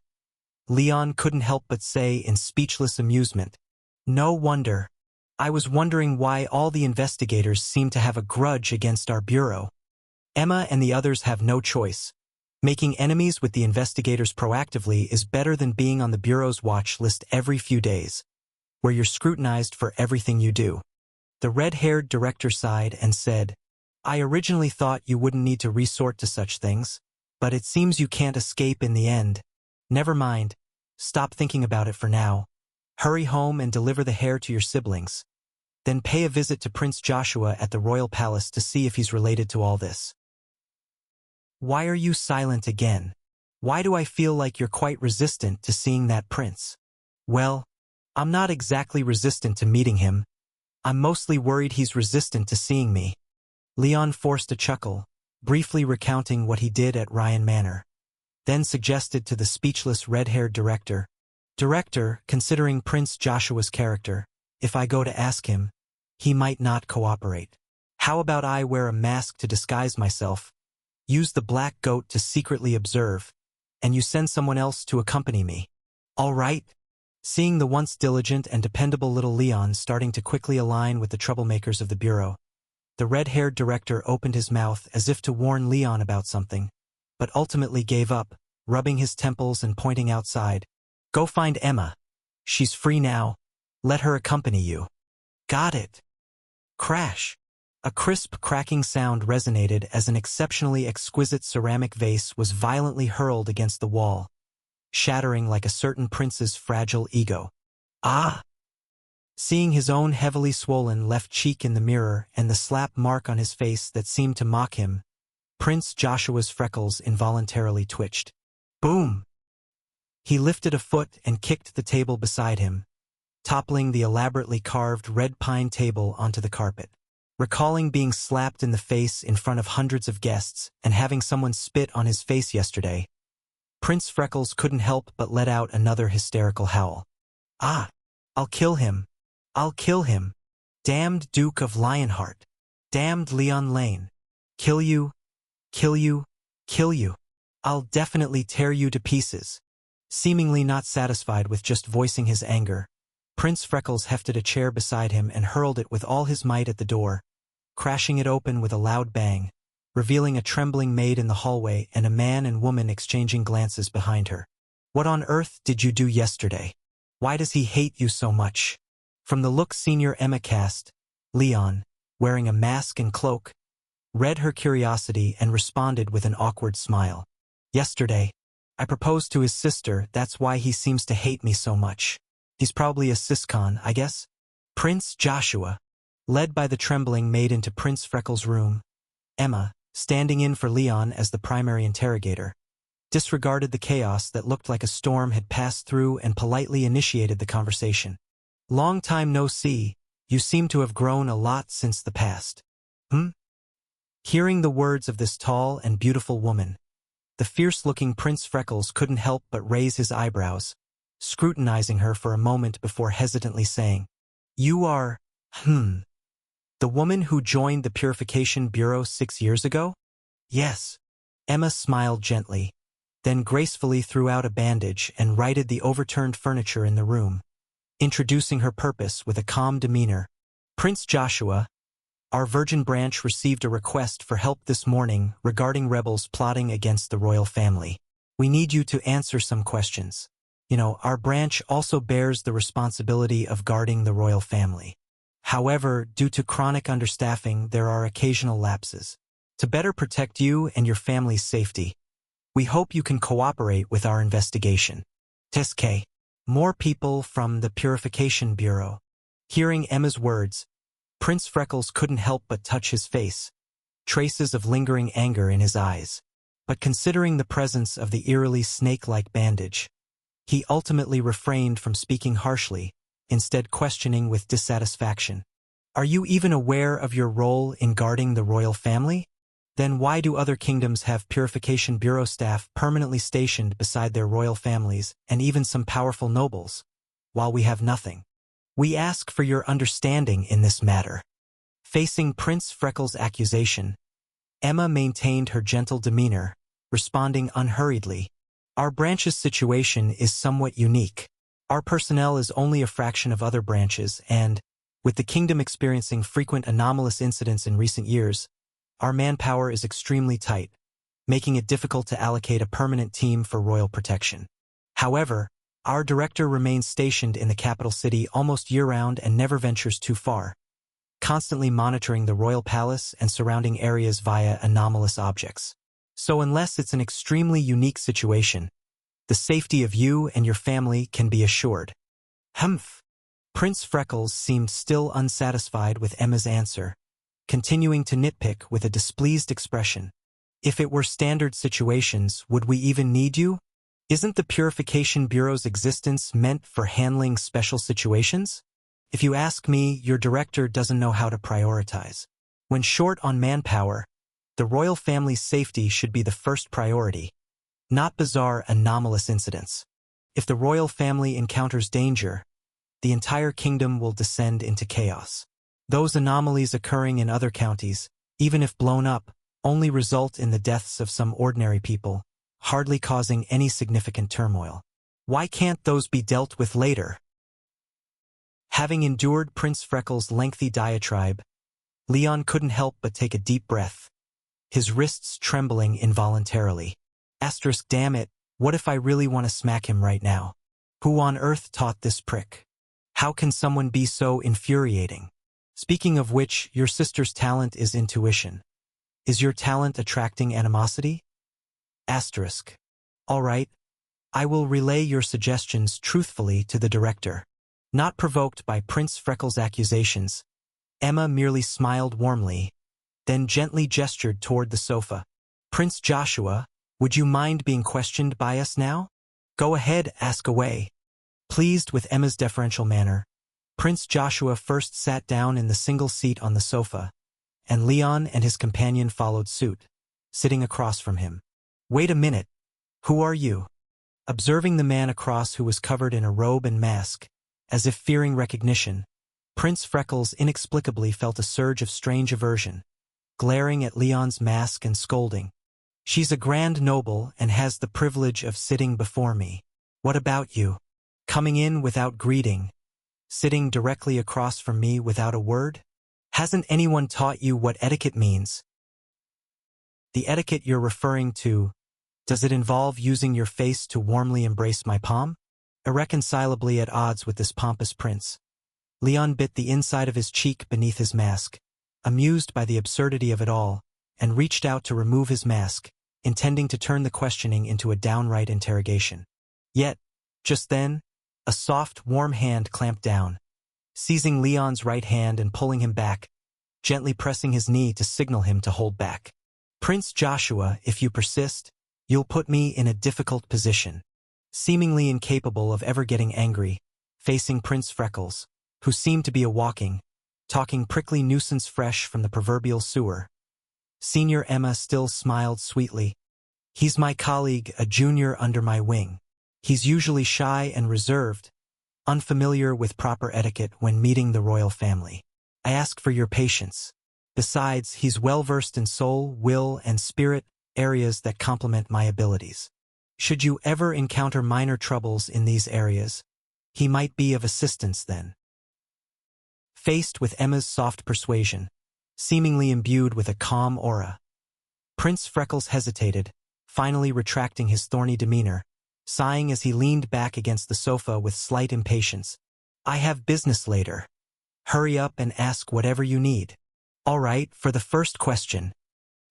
Leon couldn't help but say in speechless amusement, "No wonder. I was wondering why all the investigators seem to have a grudge against our bureau. Emma and the others have no choice. Making enemies with the investigators proactively is better than being on the bureau's watch list every few days, where you're scrutinized for everything you do." The red-haired director sighed and said, "I originally thought you wouldn't need to resort to such things, but it seems you can't escape in the end. Never mind. Stop thinking about it for now. Hurry home and deliver the hair to your siblings. Then pay a visit to Prince Joshua at the royal palace to see if he's related to all this." "Why are you silent again? Why do I feel like you're quite resistant to seeing that prince?" "Well, I'm not exactly resistant to meeting him. I'm mostly worried he's resistant to seeing me." Leon forced a chuckle, briefly recounting what he did at Ryan Manor, then suggested to the speechless red-haired director, "Director, considering Prince Joshua's character, if I go to ask him, he might not cooperate. How about I wear a mask to disguise myself, use the black goat to secretly observe, and you send someone else to accompany me? All right?" Seeing the once diligent and dependable little Leon starting to quickly align with the troublemakers of the bureau, the red-haired director opened his mouth as if to warn Leon about something, but ultimately gave up, rubbing his temples and pointing outside. "Go find Emma. She's free now. Let her accompany you." "Got it." Crash! A crisp cracking sound resonated as an exceptionally exquisite ceramic vase was violently hurled against the wall, shattering like a certain prince's fragile ego. "Ah!" Seeing his own heavily swollen left cheek in the mirror and the slap mark on his face that seemed to mock him, Prince Joshua's freckles involuntarily twitched. Boom! He lifted a foot and kicked the table beside him, toppling the elaborately carved red pine table onto the carpet. Recalling being slapped in the face in front of hundreds of guests and having someone spit on his face yesterday, Prince Freckles couldn't help but let out another hysterical howl. "Ah! I'll kill him! I'll kill him! Damned Duke of Lionheart! Damned Leon Lane! Kill you! Kill you! Kill you! I'll definitely tear you to pieces!" Seemingly not satisfied with just voicing his anger, Prince Freckles hefted a chair beside him and hurled it with all his might at the door, crashing it open with a loud bang, revealing a trembling maid in the hallway and a man and woman exchanging glances behind her. "What on earth did you do yesterday? Why does he hate you so much?" From the look Senior Emma cast, Leon, wearing a mask and cloak, read her curiosity and responded with an awkward smile. "Yesterday, I proposed to his sister, that's why he seems to hate me so much. He's probably a siscon, I guess." Prince Joshua, led by the trembling maid into Prince Freckles' room, Emma, standing in for Leon as the primary interrogator, disregarded the chaos that looked like a storm had passed through and politely initiated the conversation. "Long time no see, you seem to have grown a lot since the past." Hearing the words of this tall and beautiful woman, the fierce-looking Prince Freckles couldn't help but raise his eyebrows, scrutinizing her for a moment before hesitantly saying, "You are, the woman who joined the Purification Bureau 6 years ago?" "Yes." Emma smiled gently, then gracefully threw out a bandage and righted the overturned furniture in the room, introducing her purpose with a calm demeanor. "Prince Joshua, our Virgin Branch received a request for help this morning regarding rebels plotting against the royal family. We need you to answer some questions. Our branch also bears the responsibility of guarding the royal family. However, due to chronic understaffing, there are occasional lapses. To better protect you and your family's safety, we hope you can cooperate with our investigation. Teske. More people from the Purification Bureau." Hearing Emma's words, Prince Freckles couldn't help but touch his face, traces of lingering anger in his eyes. But considering the presence of the eerily snake-like bandage, he ultimately refrained from speaking harshly, instead questioning with dissatisfaction. Are you even aware of your role in guarding the royal family? Then why do other kingdoms have Purification Bureau staff permanently stationed beside their royal families and even some powerful nobles, while we have nothing? We ask for your understanding in this matter. Facing Prince Freckles' accusation, Emma maintained her gentle demeanor, responding unhurriedly. Our branch's situation is somewhat unique. Our personnel is only a fraction of other branches and, with the kingdom experiencing frequent anomalous incidents in recent years, our manpower is extremely tight, making it difficult to allocate a permanent team for royal protection. However, our director remains stationed in the capital city almost year-round and never ventures too far, constantly monitoring the royal palace and surrounding areas via anomalous objects. So unless it's an extremely unique situation, the safety of you and your family can be assured. Humph! Prince Freckles seemed still unsatisfied with Emma's answer, continuing to nitpick with a displeased expression. If it were standard situations, would we even need you? Isn't the Purification Bureau's existence meant for handling special situations? If you ask me, your director doesn't know how to prioritize. When short on manpower, the royal family's safety should be the first priority, not bizarre anomalous incidents. If the royal family encounters danger, the entire kingdom will descend into chaos. Those anomalies occurring in other counties, even if blown up, only result in the deaths of some ordinary people, hardly causing any significant turmoil. Why can't those be dealt with later? Having endured Prince Freckles' lengthy diatribe, Leon couldn't help but take a deep breath, his wrists trembling involuntarily. Damn it, what if I really want to smack him right now? Who on earth taught this prick? How can someone be so infuriating? Speaking of which, your sister's talent is intuition. Is your talent attracting animosity? All right, I will relay your suggestions truthfully to the director. Not provoked by Prince Freckles' accusations, Emma merely smiled warmly, then gently gestured toward the sofa. Prince Joshua, would you mind being questioned by us now? Go ahead, ask away. Pleased with Emma's deferential manner, Prince Joshua first sat down in the single seat on the sofa, and Leon and his companion followed suit, sitting across from him. Wait a minute. Who are you? Observing the man across who was covered in a robe and mask, as if fearing recognition, Prince Freckles inexplicably felt a surge of strange aversion, glaring at Leon's mask and scolding. She's a grand noble and has the privilege of sitting before me. What about you? Coming in without greeting, sitting directly across from me without a word? Hasn't anyone taught you what etiquette means? The etiquette you're referring to, does it involve using your face to warmly embrace my palm? Irreconcilably at odds with this pompous prince, Leon bit the inside of his cheek beneath his mask, amused by the absurdity of it all, and reached out to remove his mask, intending to turn the questioning into a downright interrogation. Yet, just then, a soft, warm hand clamped down, seizing Leon's right hand and pulling him back, gently pressing his knee to signal him to hold back. Prince Joshua, if you persist, you'll put me in a difficult position. Seemingly incapable of ever getting angry, facing Prince Freckles, who seemed to be a walking, talking prickly nuisance fresh from the proverbial sewer. Senior Emma still smiled sweetly. He's my colleague, a junior under my wing. He's usually shy and reserved, unfamiliar with proper etiquette when meeting the royal family. I ask for your patience. Besides, he's well-versed in soul, will, and spirit, areas that complement my abilities. Should you ever encounter minor troubles in these areas, he might be of assistance then. Faced with Emma's soft persuasion, seemingly imbued with a calm aura, Prince Freckles hesitated, finally retracting his thorny demeanor, sighing as he leaned back against the sofa with slight impatience. I have business later. Hurry up and ask whatever you need. All right, for the first question.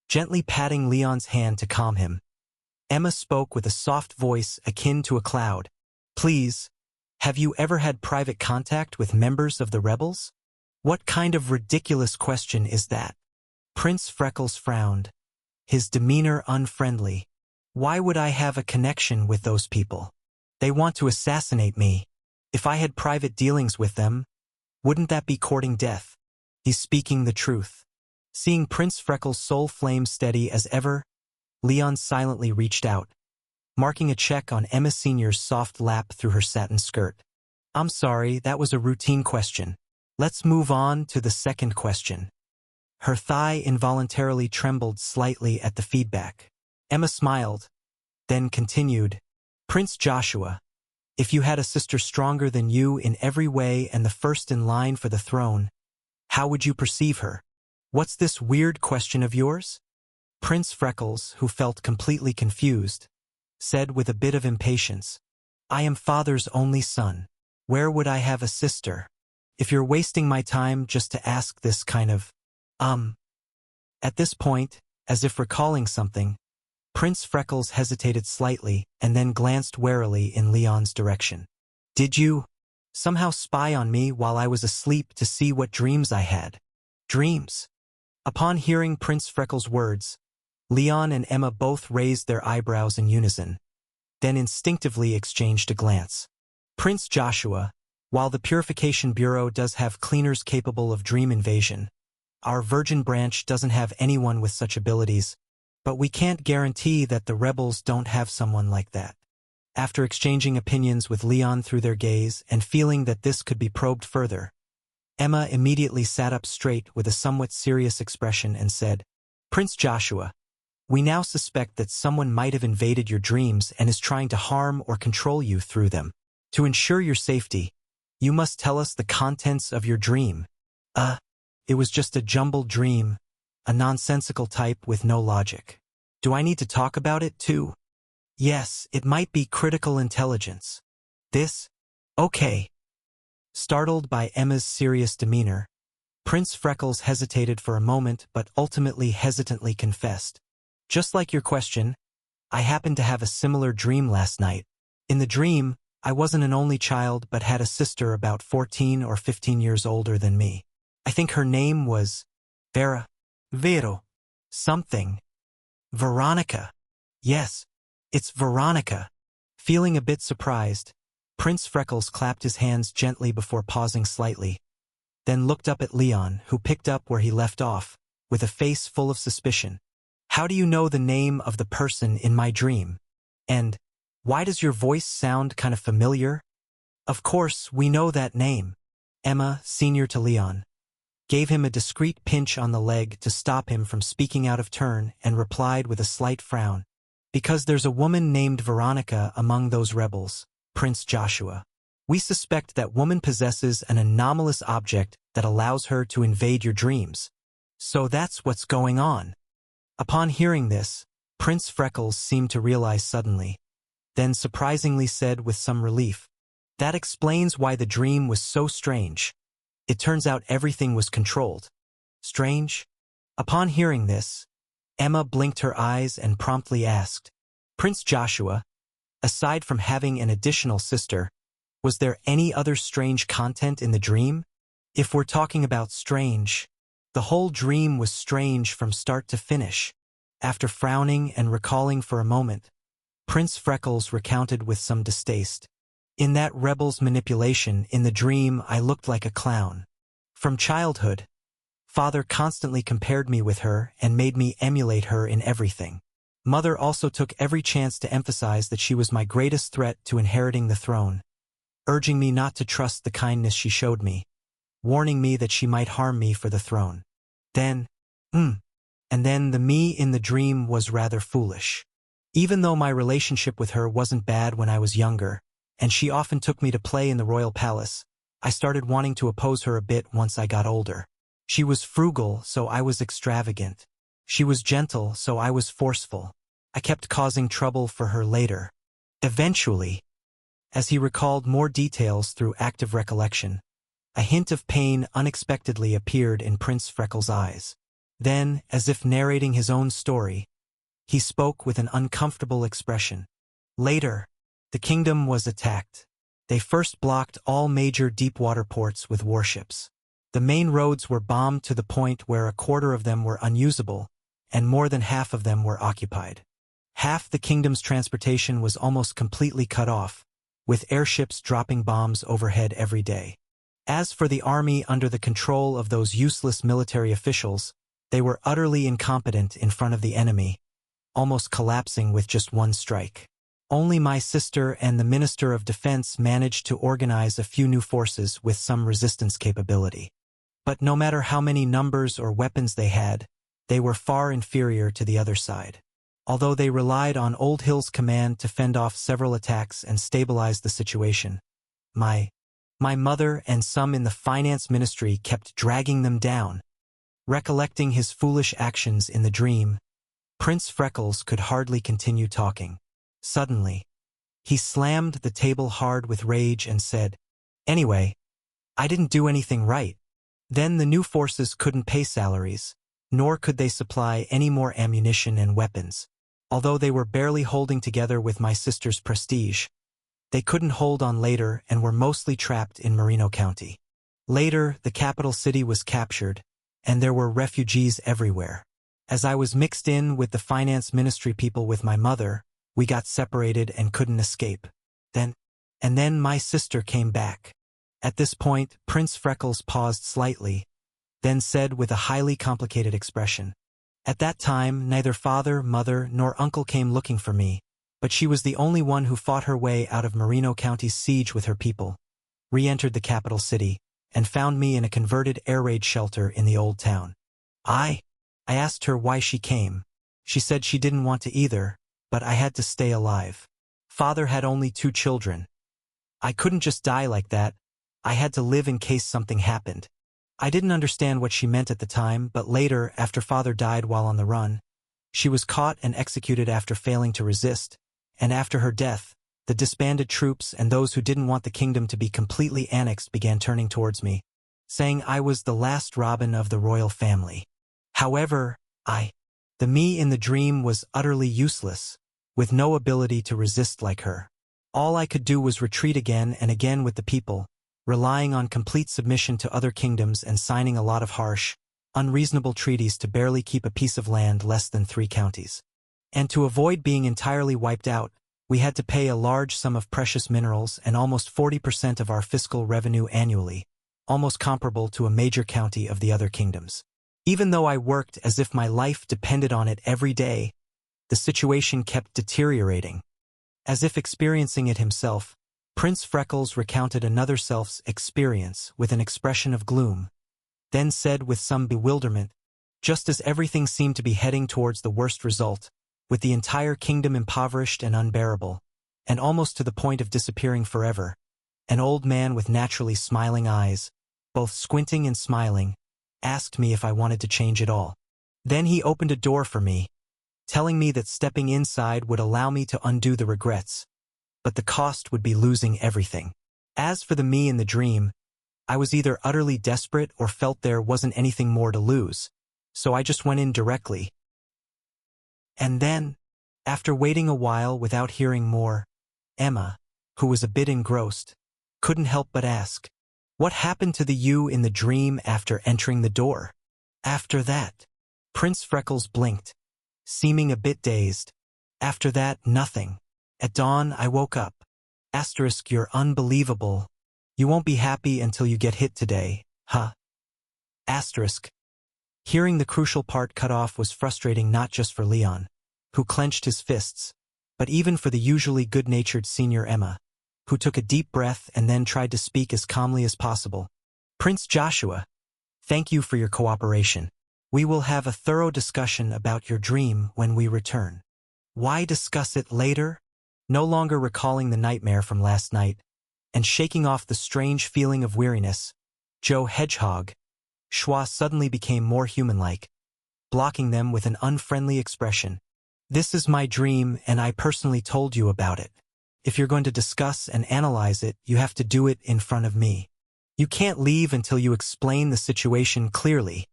Gently patting Leon's hand to calm him, Emma spoke with a soft voice akin to a cloud. Please, have you ever had private contact with members of the rebels? What kind of ridiculous question is that? Prince Freckles frowned, his demeanor unfriendly. Why would I have a connection with those people? They want to assassinate me. If I had private dealings with them, wouldn't that be courting death? He's speaking the truth. Seeing Prince Freckles' soul flame steady as ever, Leon silently reached out, marking a check on Emma Sr.'s soft lap through her satin skirt. I'm sorry, that was a routine question. Let's move on to the second question. Her thigh involuntarily trembled slightly at the feedback. Emma smiled, then continued, Prince Joshua, if you had a sister stronger than you in every way and the first in line for the throne, how would you perceive her? What's this weird question of yours? Prince Freckles, who felt completely confused, said with a bit of impatience, I am father's only son. Where would I have a sister? If you're wasting my time just to ask this kind of, At this point, as if recalling something, Prince Freckles hesitated slightly and then glanced warily in Leon's direction. Did you somehow spy on me while I was asleep to see what dreams I had? Dreams? Upon hearing Prince Freckles' words, Leon and Emma both raised their eyebrows in unison, then instinctively exchanged a glance. Prince Joshua, while the Purification Bureau does have cleaners capable of dream invasion, our Virgin Branch doesn't have anyone with such abilities, but we can't guarantee that the rebels don't have someone like that. After exchanging opinions with Leon through their gaze and feeling that this could be probed further, Emma immediately sat up straight with a somewhat serious expression and said, Prince Joshua, we now suspect that someone might have invaded your dreams and is trying to harm or control you through them. To ensure your safety, you must tell us the contents of your dream. It was just a jumbled dream, a nonsensical type with no logic. Do I need to talk about it too? Yes, it might be critical intelligence. This? Okay. Startled by Emma's serious demeanor, Prince Freckles hesitated for a moment but ultimately hesitantly confessed. Just like your question, I happened to have a similar dream last night. In the dream, I wasn't an only child but had a sister about 14 or 15 years older than me. I think her name was Vero. Something. Veronica. Yes, it's Veronica. Feeling a bit surprised, Prince Freckles clapped his hands gently before pausing slightly, then looked up at Leon, who picked up where he left off, with a face full of suspicion. How do you know the name of the person in my dream? And why does your voice sound kind of familiar? Of course, we know that name. Emma, senior to Leon, gave him a discreet pinch on the leg to stop him from speaking out of turn and replied with a slight frown. Because there's a woman named Veronica among those rebels, Prince Joshua. We suspect that woman possesses an anomalous object that allows her to invade your dreams. So that's what's going on. Upon hearing this, Prince Freckles seemed to realize suddenly, then surprisingly said with some relief, that explains why the dream was so strange. It turns out everything was controlled. Strange? Upon hearing this, Emma blinked her eyes and promptly asked, Prince Joshua, aside from having an additional sister, was there any other strange content in the dream? If we're talking about strange, the whole dream was strange from start to finish. After frowning and recalling for a moment, Prince Freckles recounted with some distaste. In that rebel's manipulation in the dream, I looked like a clown. From childhood, Father constantly compared me with her and made me emulate her in everything. Mother also took every chance to emphasize that she was my greatest threat to inheriting the throne, urging me not to trust the kindness she showed me, warning me that she might harm me for the throne. Then the me in the dream was rather foolish. Even though my relationship with her wasn't bad when I was younger, and she often took me to play in the royal palace, I started wanting to oppose her a bit once I got older. She was frugal, so I was extravagant. She was gentle, so I was forceful. I kept causing trouble for her later. Eventually, as he recalled more details through active recollection, a hint of pain unexpectedly appeared in Prince Freckles' eyes. Then, as if narrating his own story, he spoke with an uncomfortable expression. Later, the kingdom was attacked. They first blocked all major deep-water ports with warships. The main roads were bombed to the point where a quarter of them were unusable, and more than half of them were occupied. Half the kingdom's transportation was almost completely cut off, with airships dropping bombs overhead every day. As for the army under the control of those useless military officials, they were utterly incompetent in front of the enemy, almost collapsing with just one strike. Only my sister and the Minister of Defense managed to organize a few new forces with some resistance capability. But no matter how many numbers or weapons they were far inferior to the other side. Although they relied on Old Hill's command to fend off several attacks and stabilize the situation, my mother and some in the finance ministry kept dragging them down. Recollecting his foolish actions in the dream, Prince Freckles could hardly continue talking. Suddenly, he slammed the table hard with rage and said, "Anyway, I didn't do anything right." Then the new forces couldn't pay salaries, nor could they supply any more ammunition and weapons. Although they were barely holding together with my sister's prestige, they couldn't hold on later and were mostly trapped in Merino County. Later, the capital city was captured, and there were refugees everywhere. As I was mixed in with the finance ministry people with my mother, we got separated and couldn't escape. Then my sister came back. At this point, Prince Freckles paused slightly, then said with a highly complicated expression, "At that time, neither father, mother, nor uncle came looking for me, but she was the only one who fought her way out of Merino County's siege with her people, re-entered the capital city, and found me in a converted air raid shelter in the old town. I asked her why she came. She said she didn't want to either, but I had to stay alive. Father had only 2 children. I couldn't just die like that. I had to live in case something happened." I didn't understand what she meant at the time, but later, after father died while on the run, she was caught and executed after failing to resist, and after her death, the disbanded troops and those who didn't want the kingdom to be completely annexed began turning towards me, saying I was the last Robin of the royal family. However, the me in the dream was utterly useless, with no ability to resist like her. All I could do was retreat again and again with the people, relying on complete submission to other kingdoms and signing a lot of harsh, unreasonable treaties to barely keep a piece of land less than 3 counties. And to avoid being entirely wiped out, we had to pay a large sum of precious minerals and almost 40% of our fiscal revenue annually, almost comparable to a major county of the other kingdoms. Even though I worked as if my life depended on it every day, the situation kept deteriorating. As if experiencing it himself, Prince Freckles recounted another self's experience with an expression of gloom, then said with some bewilderment, just as everything seemed to be heading towards the worst result, with the entire kingdom impoverished and unbearable, and almost to the point of disappearing forever, an old man with naturally smiling eyes, both squinting and smiling, asked me if I wanted to change it all. Then he opened a door for me, telling me that stepping inside would allow me to undo the regrets, but the cost would be losing everything. As for the me in the dream, I was either utterly desperate or felt there wasn't anything more to lose, so I just went in directly. And then, after waiting a while without hearing more, Emma, who was a bit engrossed, couldn't help but ask, "What happened to the you in the dream after entering the door?" After that, Prince Freckles blinked, seeming a bit dazed. After that, nothing. At dawn, I woke up. Asterisk, you're unbelievable. You won't be happy until you get hit today, huh? Asterisk. Hearing the crucial part cut off was frustrating not just for Leon, who clenched his fists, but even for the usually good-natured senior Emma, who took a deep breath and then tried to speak as calmly as possible. "Prince Joshua, thank you for your cooperation. We will have a thorough discussion about your dream when we return." Why discuss it later? No longer recalling the nightmare from last night, and shaking off the strange feeling of weariness, Joe Hedgehog, Schwa suddenly became more human-like, blocking them with an unfriendly expression. "This is my dream, and I personally told you about it. If you're going to discuss and analyze it, you have to do it in front of me. You can't leave until you explain the situation clearly.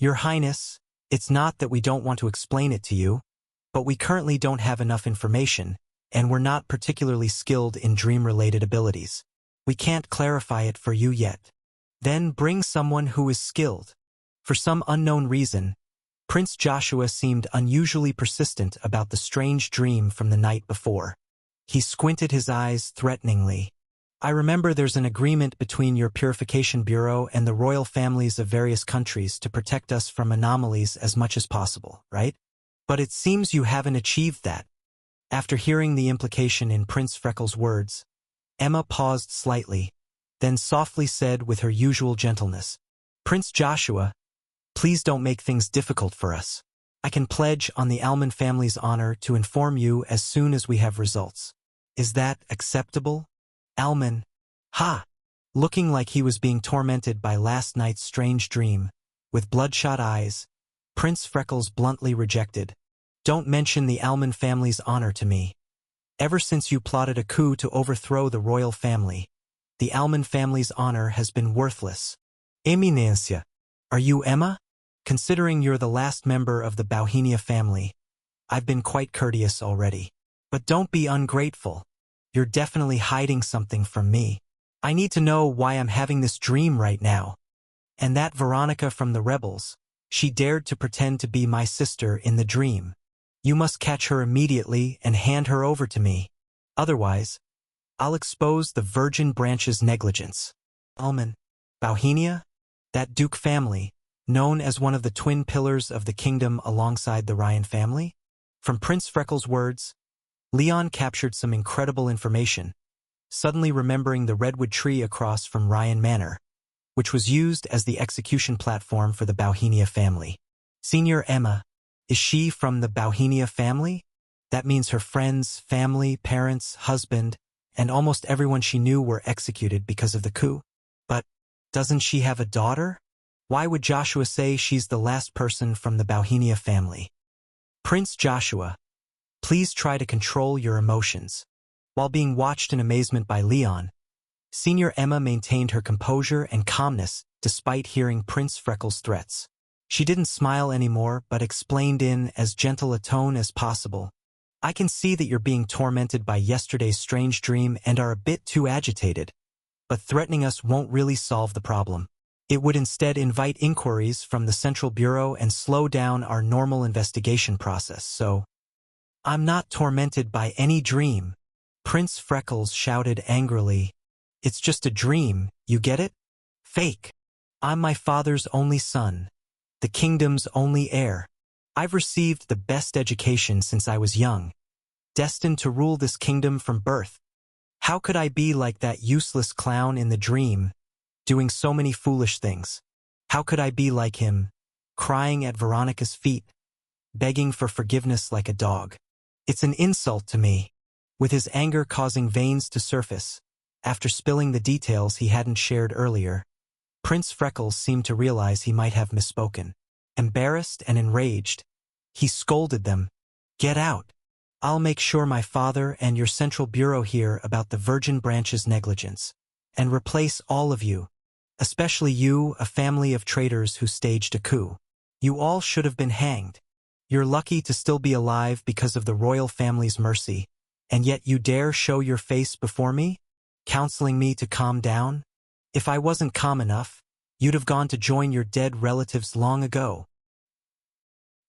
Your Highness, it's not that we don't want to explain it to you, but we currently don't have enough information, and we're not particularly skilled in dream-related abilities. We can't clarify it for you yet." Then bring someone who is skilled. For some unknown reason, Prince Joshua seemed unusually persistent about the strange dream from the night before. He squinted his eyes threateningly. I remember there's an agreement between your Purification Bureau and the royal families of various countries to protect us from anomalies as much as possible, right? But it seems you haven't achieved that. After hearing the implication in Prince Freckles' words, Emma paused slightly, then softly said with her usual gentleness, Prince Joshua, please don't make things difficult for us. I can pledge on the Alman family's honor to inform you as soon as we have results. Is that acceptable? Alman, ha! Looking like he was being tormented by last night's strange dream, with bloodshot eyes, Prince Freckles bluntly rejected. Don't mention the Alman family's honor to me. Ever since you plotted a coup to overthrow the royal family, the Alman family's honor has been worthless. Eminencia, are you Emma? Considering you're the last member of the Bauhinia family, I've been quite courteous already. But don't be ungrateful. You're definitely hiding something from me. I need to know why I'm having this dream right now. And that Veronica from the rebels, she dared to pretend to be my sister in the dream. You must catch her immediately and hand her over to me. Otherwise, I'll expose the Virgin Branch's negligence. Alman, Bauhinia, that Duke family, known as one of the twin pillars of the kingdom alongside the Ryan family? From Prince Freckles' words, Leon captured some incredible information, suddenly remembering the redwood tree across from Ryan Manor, which was used as the execution platform for the Bauhinia family. Senior Emma, is she from the Bauhinia family? That means her friends, family, parents, husband, and almost everyone she knew were executed because of the coup. But doesn't she have a daughter? Why would Joshua say she's the last person from the Bauhinia family? Prince Joshua, please try to control your emotions. While being watched in amazement by Leon, Senior Emma maintained her composure and calmness despite hearing Prince Freckles' threats. She didn't smile anymore but explained in as gentle a tone as possible. I can see that you're being tormented by yesterday's strange dream and are a bit too agitated, but threatening us won't really solve the problem. It would instead invite inquiries from the Central Bureau and slow down our normal investigation process, so… I'm not tormented by any dream, Prince Freckles shouted angrily. It's just a dream, you get it? Fake. I'm my father's only son, the kingdom's only heir. I've received the best education since I was young, destined to rule this kingdom from birth. How could I be like that useless clown in the dream, doing so many foolish things? How could I be like him, crying at Veronica's feet, begging for forgiveness like a dog? It's an insult to me. With his anger causing veins to surface, after spilling the details he hadn't shared earlier, Prince Freckles seemed to realize he might have misspoken. Embarrassed and enraged, he scolded them. Get out. I'll make sure my father and your Central Bureau hear about the Virgin Branch's negligence, and replace all of you, especially you, a family of traitors who staged a coup. You all should have been hanged. You're lucky to still be alive because of the royal family's mercy, and yet you dare show your face before me, counseling me to calm down? If I wasn't calm enough, you'd have gone to join your dead relatives long ago.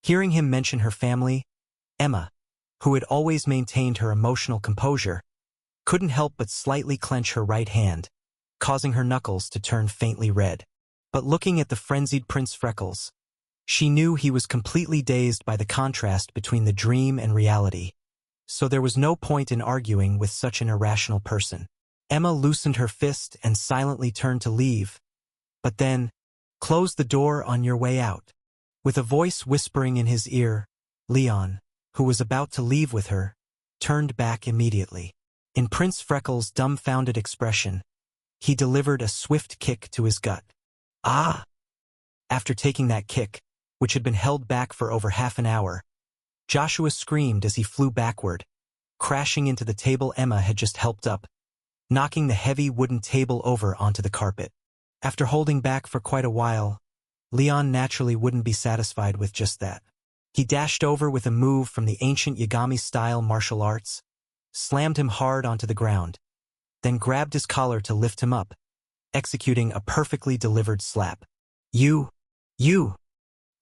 Hearing him mention her family, Emma, who had always maintained her emotional composure, couldn't help but slightly clench her right hand, causing her knuckles to turn faintly red. But looking at the frenzied Prince Freckles, she knew he was completely dazed by the contrast between the dream and reality, so there was no point in arguing with such an irrational person. Emma loosened her fist and silently turned to leave, but then, close the door on your way out. With a voice whispering in his ear, Leon, who was about to leave with her, turned back immediately. In Prince Freckles' dumbfounded expression, he delivered a swift kick to his gut. Ah! After taking that kick, which had been held back for over half an hour, Joshua screamed as he flew backward, crashing into the table Emma had just helped up, knocking the heavy wooden table over onto the carpet. After holding back for quite a while, Leon naturally wouldn't be satisfied with just that. He dashed over with a move from the ancient Yagami-style martial arts, slammed him hard onto the ground, then grabbed his collar to lift him up, executing a perfectly delivered slap. You!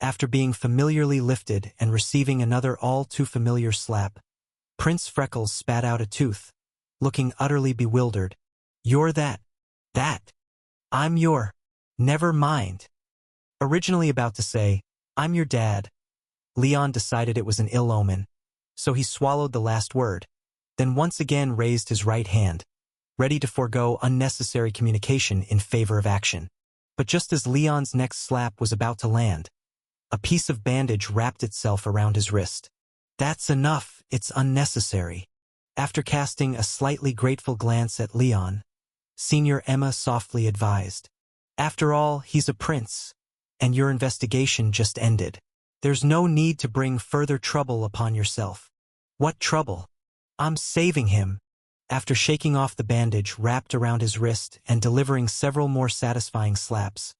After being familiarly lifted and receiving another all-too-familiar slap, Prince Freckles spat out a tooth, looking utterly bewildered. You're that. I'm your. Never mind. Originally about to say, I'm your dad, Leon decided it was an ill omen, so he swallowed the last word, then once again raised his right hand, ready to forego unnecessary communication in favor of action. But just as Leon's next slap was about to land, a piece of bandage wrapped itself around his wrist. That's enough, it's unnecessary. After casting a slightly grateful glance at Leon, Senior Emma softly advised. After all, he's a prince, and your investigation just ended. There's no need to bring further trouble upon yourself. What trouble? I'm saving him. After shaking off the bandage wrapped around his wrist and delivering several more satisfying slaps,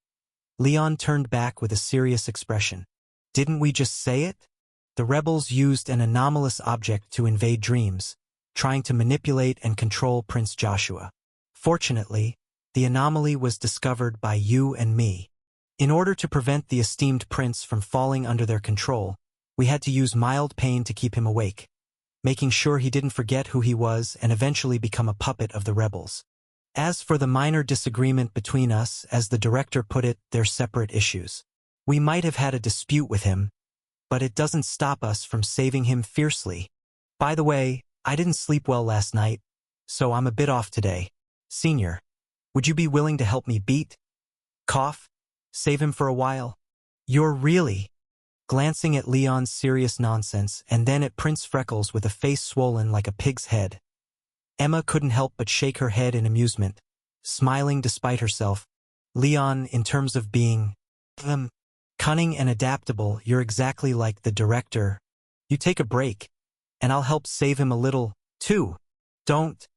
Leon turned back with a serious expression. Didn't we just say it? The rebels used an anomalous object to invade dreams, trying to manipulate and control Prince Joshua. Fortunately, the anomaly was discovered by you and me. In order to prevent the esteemed prince from falling under their control, we had to use mild pain to keep him awake, making sure he didn't forget who he was and eventually become a puppet of the rebels. As for the minor disagreement between us, as the director put it, they're separate issues. We might have had a dispute with him, but it doesn't stop us from saving him fiercely. By the way, I didn't sleep well last night, so I'm a bit off today. Senior, would you be willing to help me save him for a while? You're really... Glancing at Leon's serious nonsense and then at Prince Freckles with a face swollen like a pig's head, Emma couldn't help but shake her head in amusement, smiling despite herself. Leon, in terms of being cunning and adaptable, you're exactly like the director. You take a break, and I'll help save him a little, too. Don't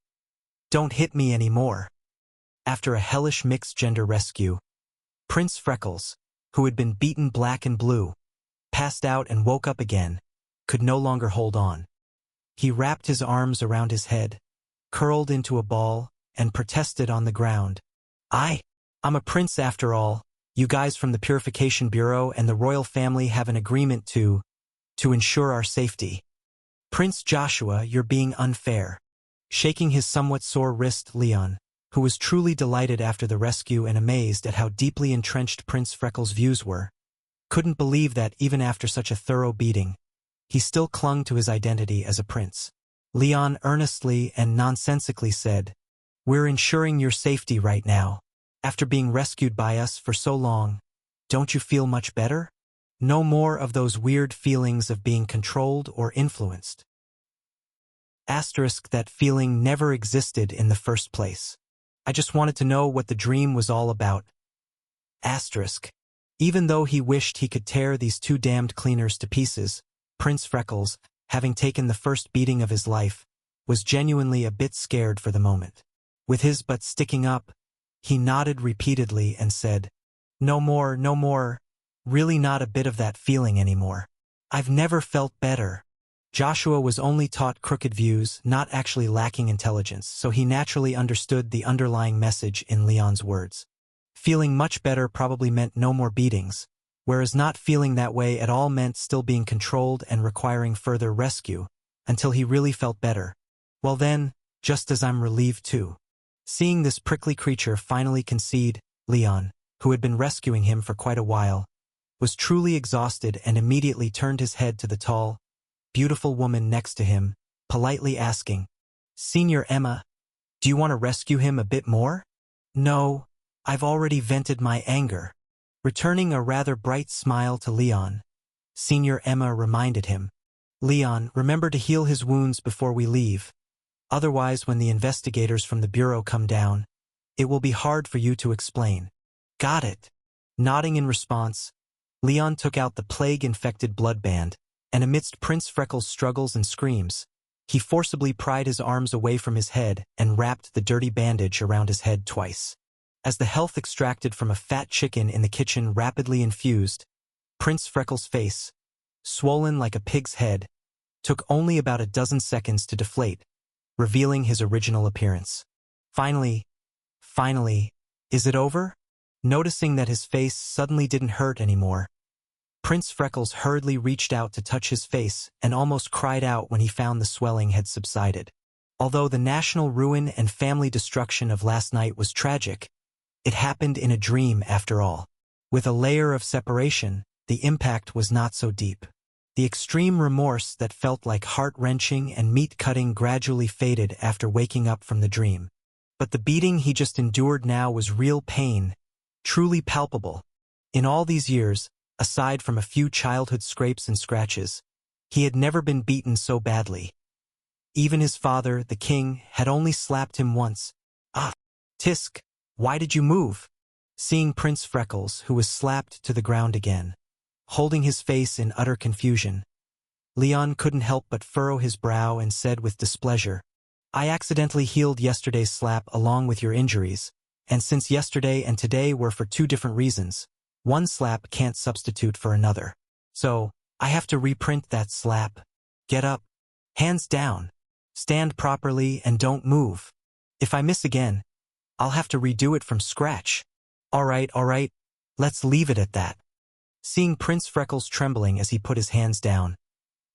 hit me anymore. After a hellish mixed-gender rescue, Prince Freckles, who had been beaten black and blue, passed out and woke up again, could no longer hold on. He wrapped his arms around his head, curled into a ball, and protested on the ground. I'm a prince after all. You guys from the Purification Bureau and the royal family have an agreement to ensure our safety. Prince Joshua, you're being unfair. Shaking his somewhat sore wrist, Leon, who was truly delighted after the rescue and amazed at how deeply entrenched Prince Freckles' views were, couldn't believe that even after such a thorough beating, he still clung to his identity as a prince. Leon earnestly and nonsensically said, We're ensuring your safety right now. After being rescued by us for so long, don't you feel much better? No more of those weird feelings of being controlled or influenced. Asterisk, that feeling never existed in the first place. I just wanted to know what the dream was all about. Asterisk. Even though he wished he could tear these two damned cleaners to pieces, Prince Freckles, having taken the first beating of his life, was genuinely a bit scared for the moment. With his butt sticking up, he nodded repeatedly and said, No more, really not a bit of that feeling anymore. I've never felt better. Joshua was only taught crooked views, not actually lacking intelligence, so he naturally understood the underlying message in Leon's words. Feeling much better probably meant no more beatings, whereas not feeling that way at all meant still being controlled and requiring further rescue, until he really felt better. Well then, just as I'm relieved too. Seeing this prickly creature finally concede, Leon, who had been rescuing him for quite a while, was truly exhausted and immediately turned his head to the tall, beautiful woman next to him, politely asking, Senior Emma, do you want to rescue him a bit more? No, I've already vented my anger. Returning a rather bright smile to Leon, Senior Emma reminded him, Leon, remember to heal his wounds before we leave. Otherwise, when the investigators from the Bureau come down, it will be hard for you to explain. Got it. Nodding in response, Leon took out the plague-infected blood band, and amidst Prince Freckles' struggles and screams, he forcibly pried his arms away from his head and wrapped the dirty bandage around his head twice. As the health extracted from a fat chicken in the kitchen rapidly infused, Prince Freckles' face, swollen like a pig's head, took only about a dozen seconds to deflate, revealing his original appearance. Finally, Is it over? Noticing that his face suddenly didn't hurt anymore, Prince Freckles hurriedly reached out to touch his face and almost cried out when he found the swelling had subsided. Although the national ruin and family destruction of last night was tragic, it happened in a dream after all. With a layer of separation, the impact was not so deep. The extreme remorse that felt like heart-wrenching and meat-cutting gradually faded after waking up from the dream. But the beating he just endured now was real pain, truly palpable. In all these years, aside from a few childhood scrapes and scratches, he had never been beaten so badly. Even his father, the king, had only slapped him once. Ah, Tisk, why did you move? Seeing Prince Freckles, who was slapped to the ground again, holding his face in utter confusion, Leon couldn't help but furrow his brow and said with displeasure, I accidentally healed yesterday's slap along with your injuries, and since yesterday and today were for two different reasons, one slap can't substitute for another. So, I have to reprint that slap. Get up. Hands down. Stand properly and don't move. If I miss again, I'll have to redo it from scratch. All right, let's leave it at that. Seeing Prince Freckles trembling as he put his hands down,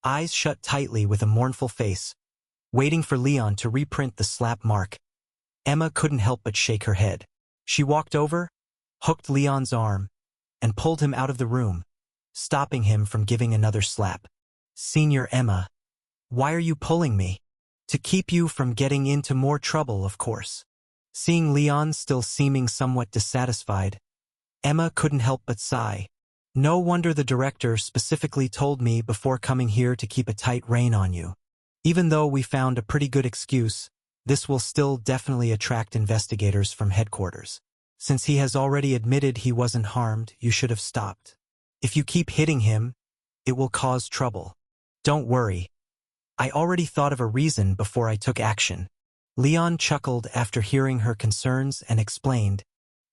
eyes shut tightly with a mournful face, waiting for Leon to reprint the slap mark, Emma couldn't help but shake her head. She walked over, hooked Leon's arm, and pulled him out of the room, stopping him from giving another slap. Senior Emma, why are you pulling me? To keep you from getting into more trouble, of course. Seeing Leon still seeming somewhat dissatisfied, Emma couldn't help but sigh. No wonder the director specifically told me before coming here to keep a tight rein on you. Even though we found a pretty good excuse, this will still definitely attract investigators from headquarters. Since he has already admitted he wasn't harmed, you should have stopped. If you keep hitting him, it will cause trouble. Don't worry. I already thought of a reason before I took action. Leon chuckled after hearing her concerns and explained,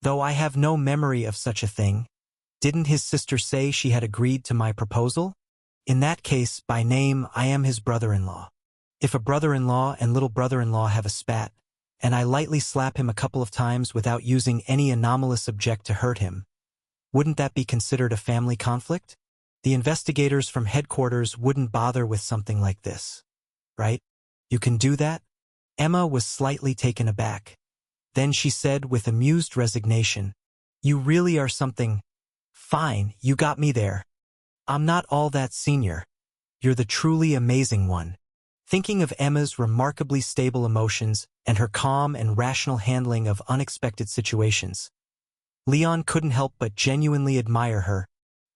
though I have no memory of such a thing. Didn't his sister say she had agreed to my proposal? In that case, by name, I am his brother-in-law. If a brother-in-law and little brother-in-law have a spat, and I lightly slap him a couple of times without using any anomalous object to hurt him, wouldn't that be considered a family conflict? The investigators from headquarters wouldn't bother with something like this, right? You can do that? Emma was slightly taken aback. Then she said with amused resignation, You really are something. Fine, you got me there. I'm not all that senior. You're the truly amazing one. Thinking of Emma's remarkably stable emotions and her calm and rational handling of unexpected situations, Leon couldn't help but genuinely admire her.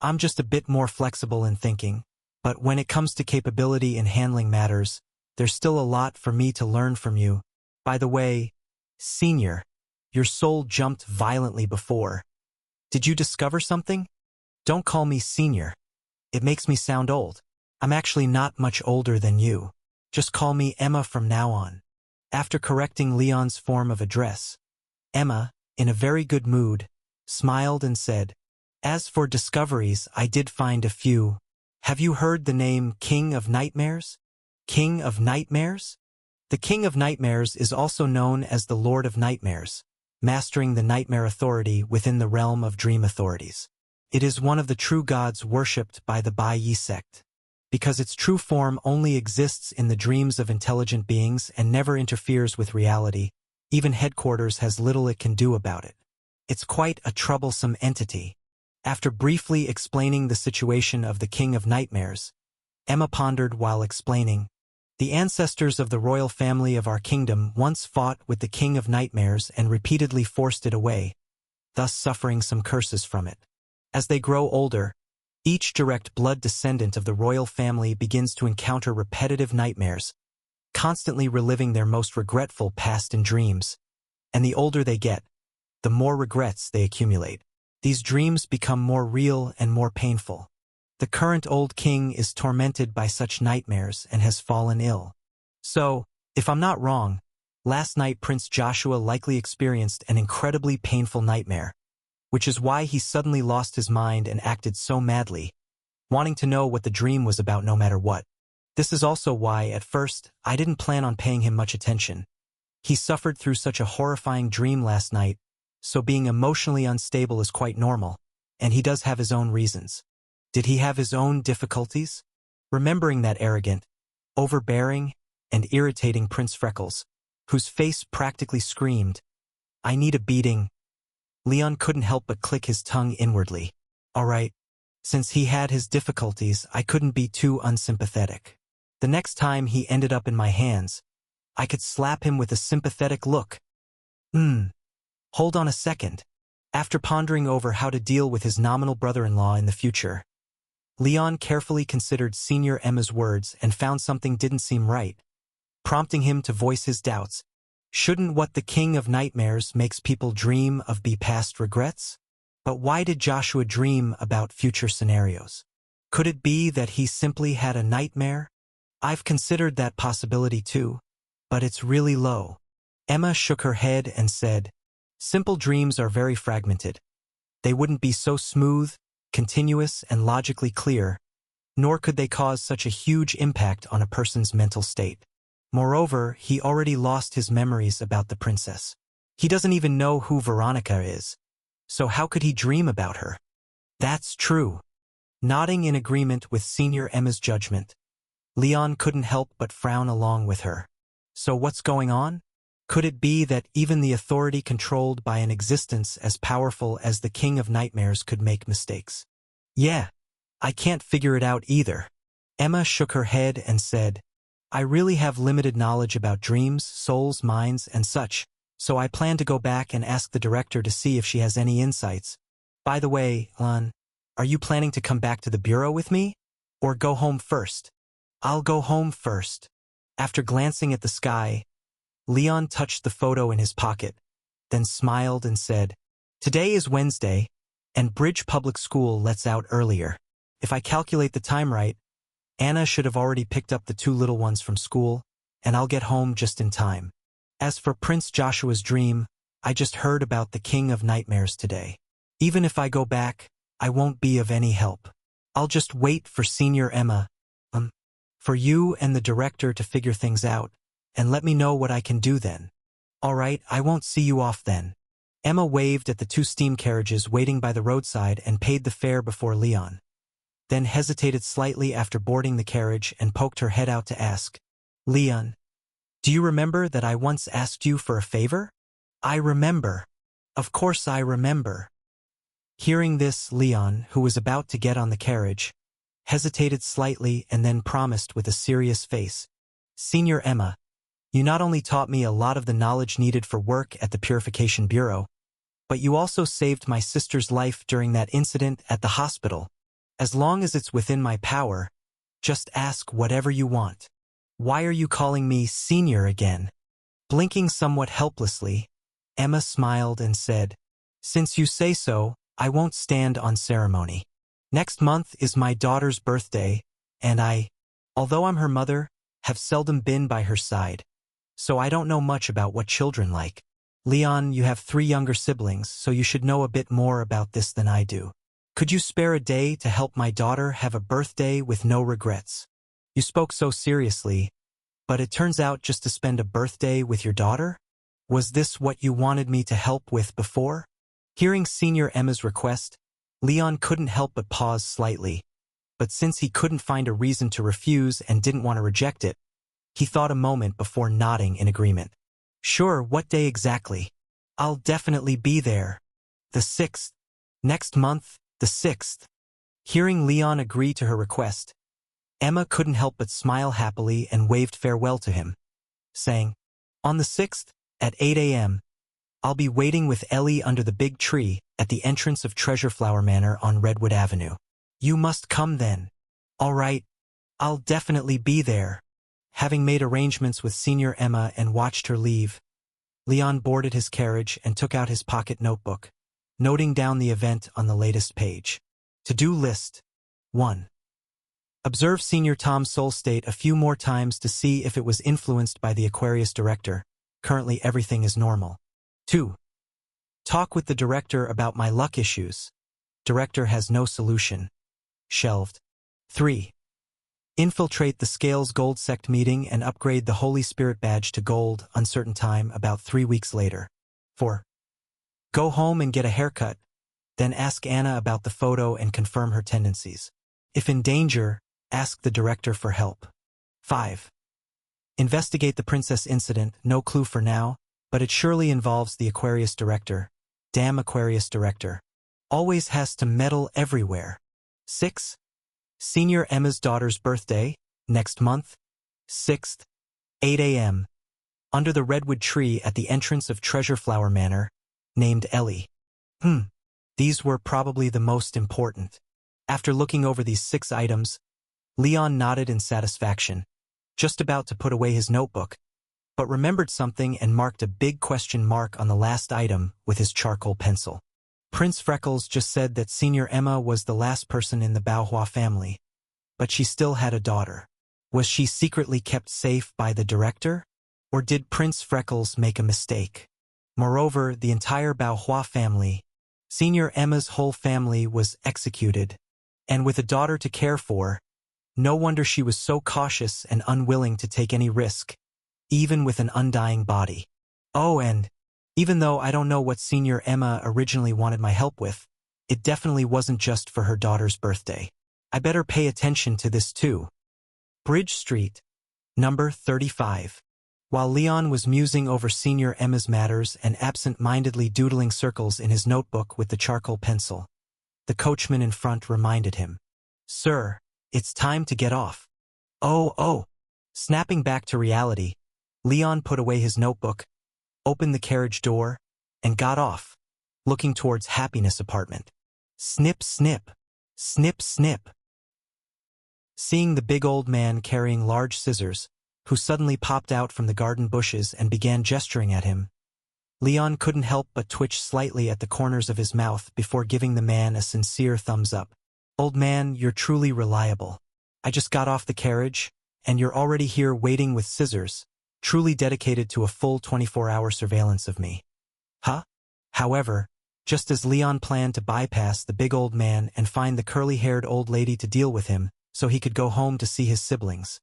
I'm just a bit more flexible in thinking, but when it comes to capability in handling matters, there's still a lot for me to learn from you. By the way, Senior, your soul jumped violently before. Did you discover something? Don't call me Senior. It makes me sound old. I'm actually not much older than you. Just call me Emma from now on. After correcting Leon's form of address, Emma, in a very good mood, smiled and said, As for discoveries, I did find a few. Have you heard the name King of Nightmares? King of Nightmares? The King of Nightmares is also known as the Lord of Nightmares, mastering the nightmare authority within the realm of dream authorities. It is one of the true gods worshipped by the Bai Yi sect, because its true form only exists in the dreams of intelligent beings and never interferes with reality. Even headquarters has little it can do about it. It's quite a troublesome entity. After briefly explaining the situation of the King of Nightmares, Emma pondered while explaining, The ancestors of the royal family of our kingdom once fought with the King of Nightmares and repeatedly forced it away, thus suffering some curses from it. As they grow older, each direct blood descendant of the royal family begins to encounter repetitive nightmares, constantly reliving their most regretful past in dreams. And the older they get, the more regrets they accumulate. These dreams become more real and more painful. The current old king is tormented by such nightmares and has fallen ill. So, if I'm not wrong, last night Prince Joshua likely experienced an incredibly painful nightmare, which is why he suddenly lost his mind and acted so madly, wanting to know what the dream was about no matter what. This is also why, at first, I didn't plan on paying him much attention. He suffered through such a horrifying dream last night so being emotionally unstable is quite normal, and he does have his own reasons. Did he have his own difficulties? Remembering that arrogant, overbearing, and irritating Prince Freckles, whose face practically screamed, "I need a beating," Leon couldn't help but click his tongue inwardly. All right, since he had his difficulties, I couldn't be too unsympathetic. The next time he ended up in my hands, I could slap him with a sympathetic look. Hold on a second. After pondering over how to deal with his nominal brother-in-law in the future, Leon carefully considered Senior Emma's words and found something didn't seem right, prompting him to voice his doubts. Shouldn't what the King of Nightmares makes people dream of be past regrets? But why did Joshua dream about future scenarios? Could it be that he simply had a nightmare? I've considered that possibility too, but it's really low. Emma shook her head and said, "Simple dreams are very fragmented. They wouldn't be so smooth, continuous, and logically clear, nor could they cause such a huge impact on a person's mental state. Moreover, he already lost his memories about the princess. He doesn't even know who Veronica is, so how could he dream about her?" That's true. Nodding in agreement with Senior Emma's judgment, Leon couldn't help but frown along with her. So what's going on? Could it be that even the authority controlled by an existence as powerful as the King of Nightmares could make mistakes? Yeah, I can't figure it out either. Emma shook her head and said, "I really have limited knowledge about dreams, souls, minds, and such, so I plan to go back and ask the director to see if she has any insights. By the way, Lon, are you planning to come back to the bureau with me? Or go home first?" "I'll go home first." After glancing at the sky, Leon touched the photo in his pocket, then smiled and said, "Today is Wednesday, and Bridge Public School lets out earlier. If I calculate the time right, Anna should have already picked up the two little ones from school, and I'll get home just in time. As for Prince Joshua's dream, I just heard about the King of Nightmares today. Even if I go back, I won't be of any help. I'll just wait for Senior Emma, for you and the director to figure things out, and let me know what I can do then." "All right, I won't see you off then." Emma waved at the two steam carriages waiting by the roadside and paid the fare before Leon, then hesitated slightly after boarding the carriage and poked her head out to ask, "Leon, do you remember that I once asked you for a favor?" "I remember. Of course I remember." Hearing this, Leon, who was about to get on the carriage, hesitated slightly and then promised with a serious face, "Senior Emma, you not only taught me a lot of the knowledge needed for work at the Purification Bureau, but you also saved my sister's life during that incident at the hospital. As long as it's within my power, just ask whatever you want." "Why are you calling me Senior again?" Blinking somewhat helplessly, Emma smiled and said, "Since you say so, I won't stand on ceremony. Next month is my daughter's birthday, and although I'm her mother, have seldom been by her side, so I don't know much about what children like. Leon, you have 3 younger siblings, so you should know a bit more about this than I do. Could you spare a day to help my daughter have a birthday with no regrets?" "You spoke so seriously, but it turns out just to spend a birthday with your daughter? Was this what you wanted me to help with before?" Hearing Senior Emma's request, Leon couldn't help but pause slightly, but since he couldn't find a reason to refuse and didn't want to reject it, he thought a moment before nodding in agreement. "Sure, what day exactly?" "I'll definitely be there. The 6th. Next month, the 6th. Hearing Leon agree to her request, Emma couldn't help but smile happily and waved farewell to him, saying, "On the 6th, at 8 a.m., I'll be waiting with Ellie under the big tree at the entrance of Treasureflower Manor on Redwood Avenue. You must come then." "All right, I'll definitely be there." Having made arrangements with Senior Emma and watched her leave, Leon boarded his carriage and took out his pocket notebook, noting down the event on the latest page. To-do list. 1. Observe Senior Tom Solstate a few more times to see if it was influenced by the Aquarius director. Currently everything is normal. 2. Talk with the director about my luck issues. Director has no solution. Shelved. 3. Infiltrate the Scales Gold Sect meeting and upgrade the Holy Spirit badge to gold, uncertain time, about 3 weeks later. 4. Go home and get a haircut, then ask Anna about the photo and confirm her tendencies. If in danger, ask the director for help. 5. Investigate the princess incident, no clue for now, but it surely involves the Aquarius director. Damn Aquarius director. Always has to meddle everywhere. 6. Senior Emma's daughter's birthday, next month, 6th, 8 a.m. Under the redwood tree at the entrance of Treasure Flower Manor, named Ellie. These were probably the most important. After looking over these 6 items, Leon nodded in satisfaction, just about to put away his notebook, but remembered something and marked a big question mark on the last item with his charcoal pencil. Prince Freckles just said that Senior Emma was the last person in the Baohua family, but she still had a daughter. Was she secretly kept safe by the director? Or did Prince Freckles make a mistake? Moreover, the entire Baohua family, Senior Emma's whole family, was executed, and with a daughter to care for, no wonder she was so cautious and unwilling to take any risk, even with an undying body. Oh, and even though I don't know what Senior Emma originally wanted my help with, it definitely wasn't just for her daughter's birthday. I better pay attention to this too. Bridge Street, number 35. While Leon was musing over Senior Emma's matters and absent-mindedly doodling circles in his notebook with the charcoal pencil, the coachman in front reminded him, "Sir, it's time to get off." Oh. Snapping back to reality, Leon put away his notebook, opened the carriage door, and got off, looking towards Happiness Apartment. Snip, snip. Snip, snip. Seeing the big old man carrying large scissors, who suddenly popped out from the garden bushes and began gesturing at him, Leon couldn't help but twitch slightly at the corners of his mouth before giving the man a sincere thumbs up. "Old man, you're truly reliable. I just got off the carriage, and you're already here waiting with scissors, truly dedicated to a full 24-hour surveillance of me." Huh? However, just as Leon planned to bypass the big old man and find the curly-haired old lady to deal with him so he could go home to see his siblings,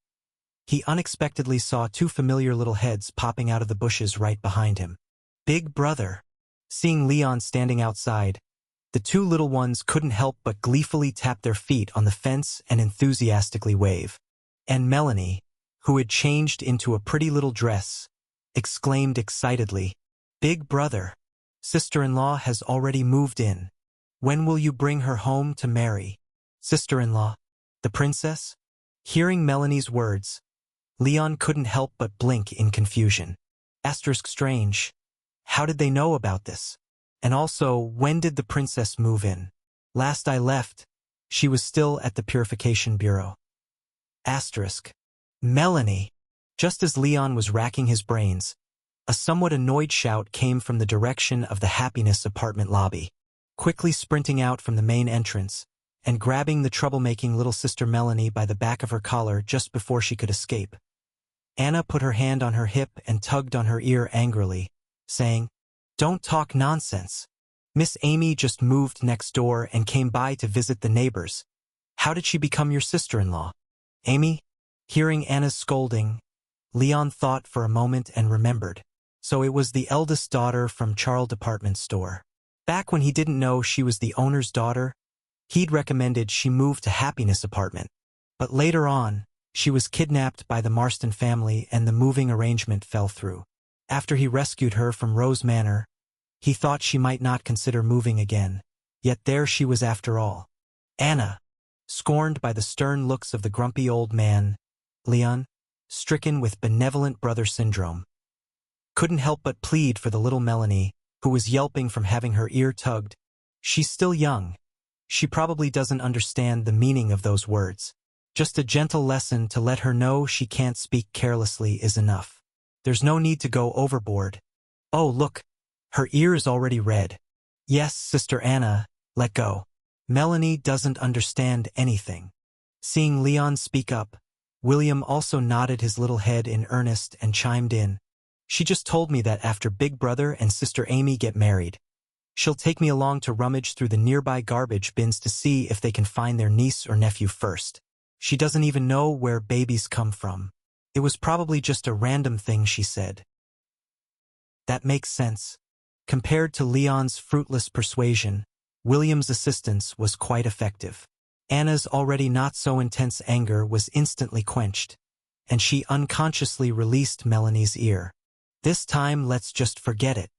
he unexpectedly saw 2 familiar little heads popping out of the bushes right behind him. Big brother. Seeing Leon standing outside, the 2 little ones couldn't help but gleefully tap their feet on the fence and enthusiastically wave. And Melanie, who had changed into a pretty little dress, exclaimed excitedly, "Big brother, sister-in-law has already moved in. When will you bring her home to marry?" "Sister-in-law? The princess?" Hearing Melanie's words, Leon couldn't help but blink in confusion. Strange. How did they know about this? And also, when did the princess move in? Last I left, she was still at the Purification Bureau. Melanie. Just as Leon was racking his brains, a somewhat annoyed shout came from the direction of the Happiness Apartment lobby. Quickly sprinting out from the main entrance, and grabbing the troublemaking little sister Melanie by the back of her collar just before she could escape, Anna put her hand on her hip and tugged on her ear angrily, saying, "Don't talk nonsense. Miss Amy just moved next door and came by to visit the neighbors. How did she become your sister-in-law?" Amy? Hearing Anna's scolding, Leon thought for a moment and remembered. So it was the eldest daughter from Charles Department Store. Back when he didn't know she was the owner's daughter, he'd recommended she move to Happiness Apartment. But later on, she was kidnapped by the Marston family and the moving arrangement fell through. After he rescued her from Rose Manor, he thought she might not consider moving again. Yet there she was after all. Anna, scorned by the stern looks of the grumpy old man, Leon, stricken with benevolent brother syndrome, couldn't help but plead for the little Melanie, who was yelping from having her ear tugged. She's still young. She probably doesn't understand the meaning of those words. Just a gentle lesson to let her know she can't speak carelessly is enough. There's no need to go overboard. Oh, look, her ear is already red. Yes, Sister Anna, let go. Melanie doesn't understand anything. Seeing Leon speak up, William also nodded his little head in earnest and chimed in. She just told me that after Big Brother and Sister Amy get married, she'll take me along to rummage through the nearby garbage bins to see if they can find their niece or nephew first. She doesn't even know where babies come from. It was probably just a random thing she said. That makes sense. Compared to Leon's fruitless persuasion, William's assistance was quite effective. Anna's already not-so-intense anger was instantly quenched, and she unconsciously released Melanie's ear. "This time let's just forget it."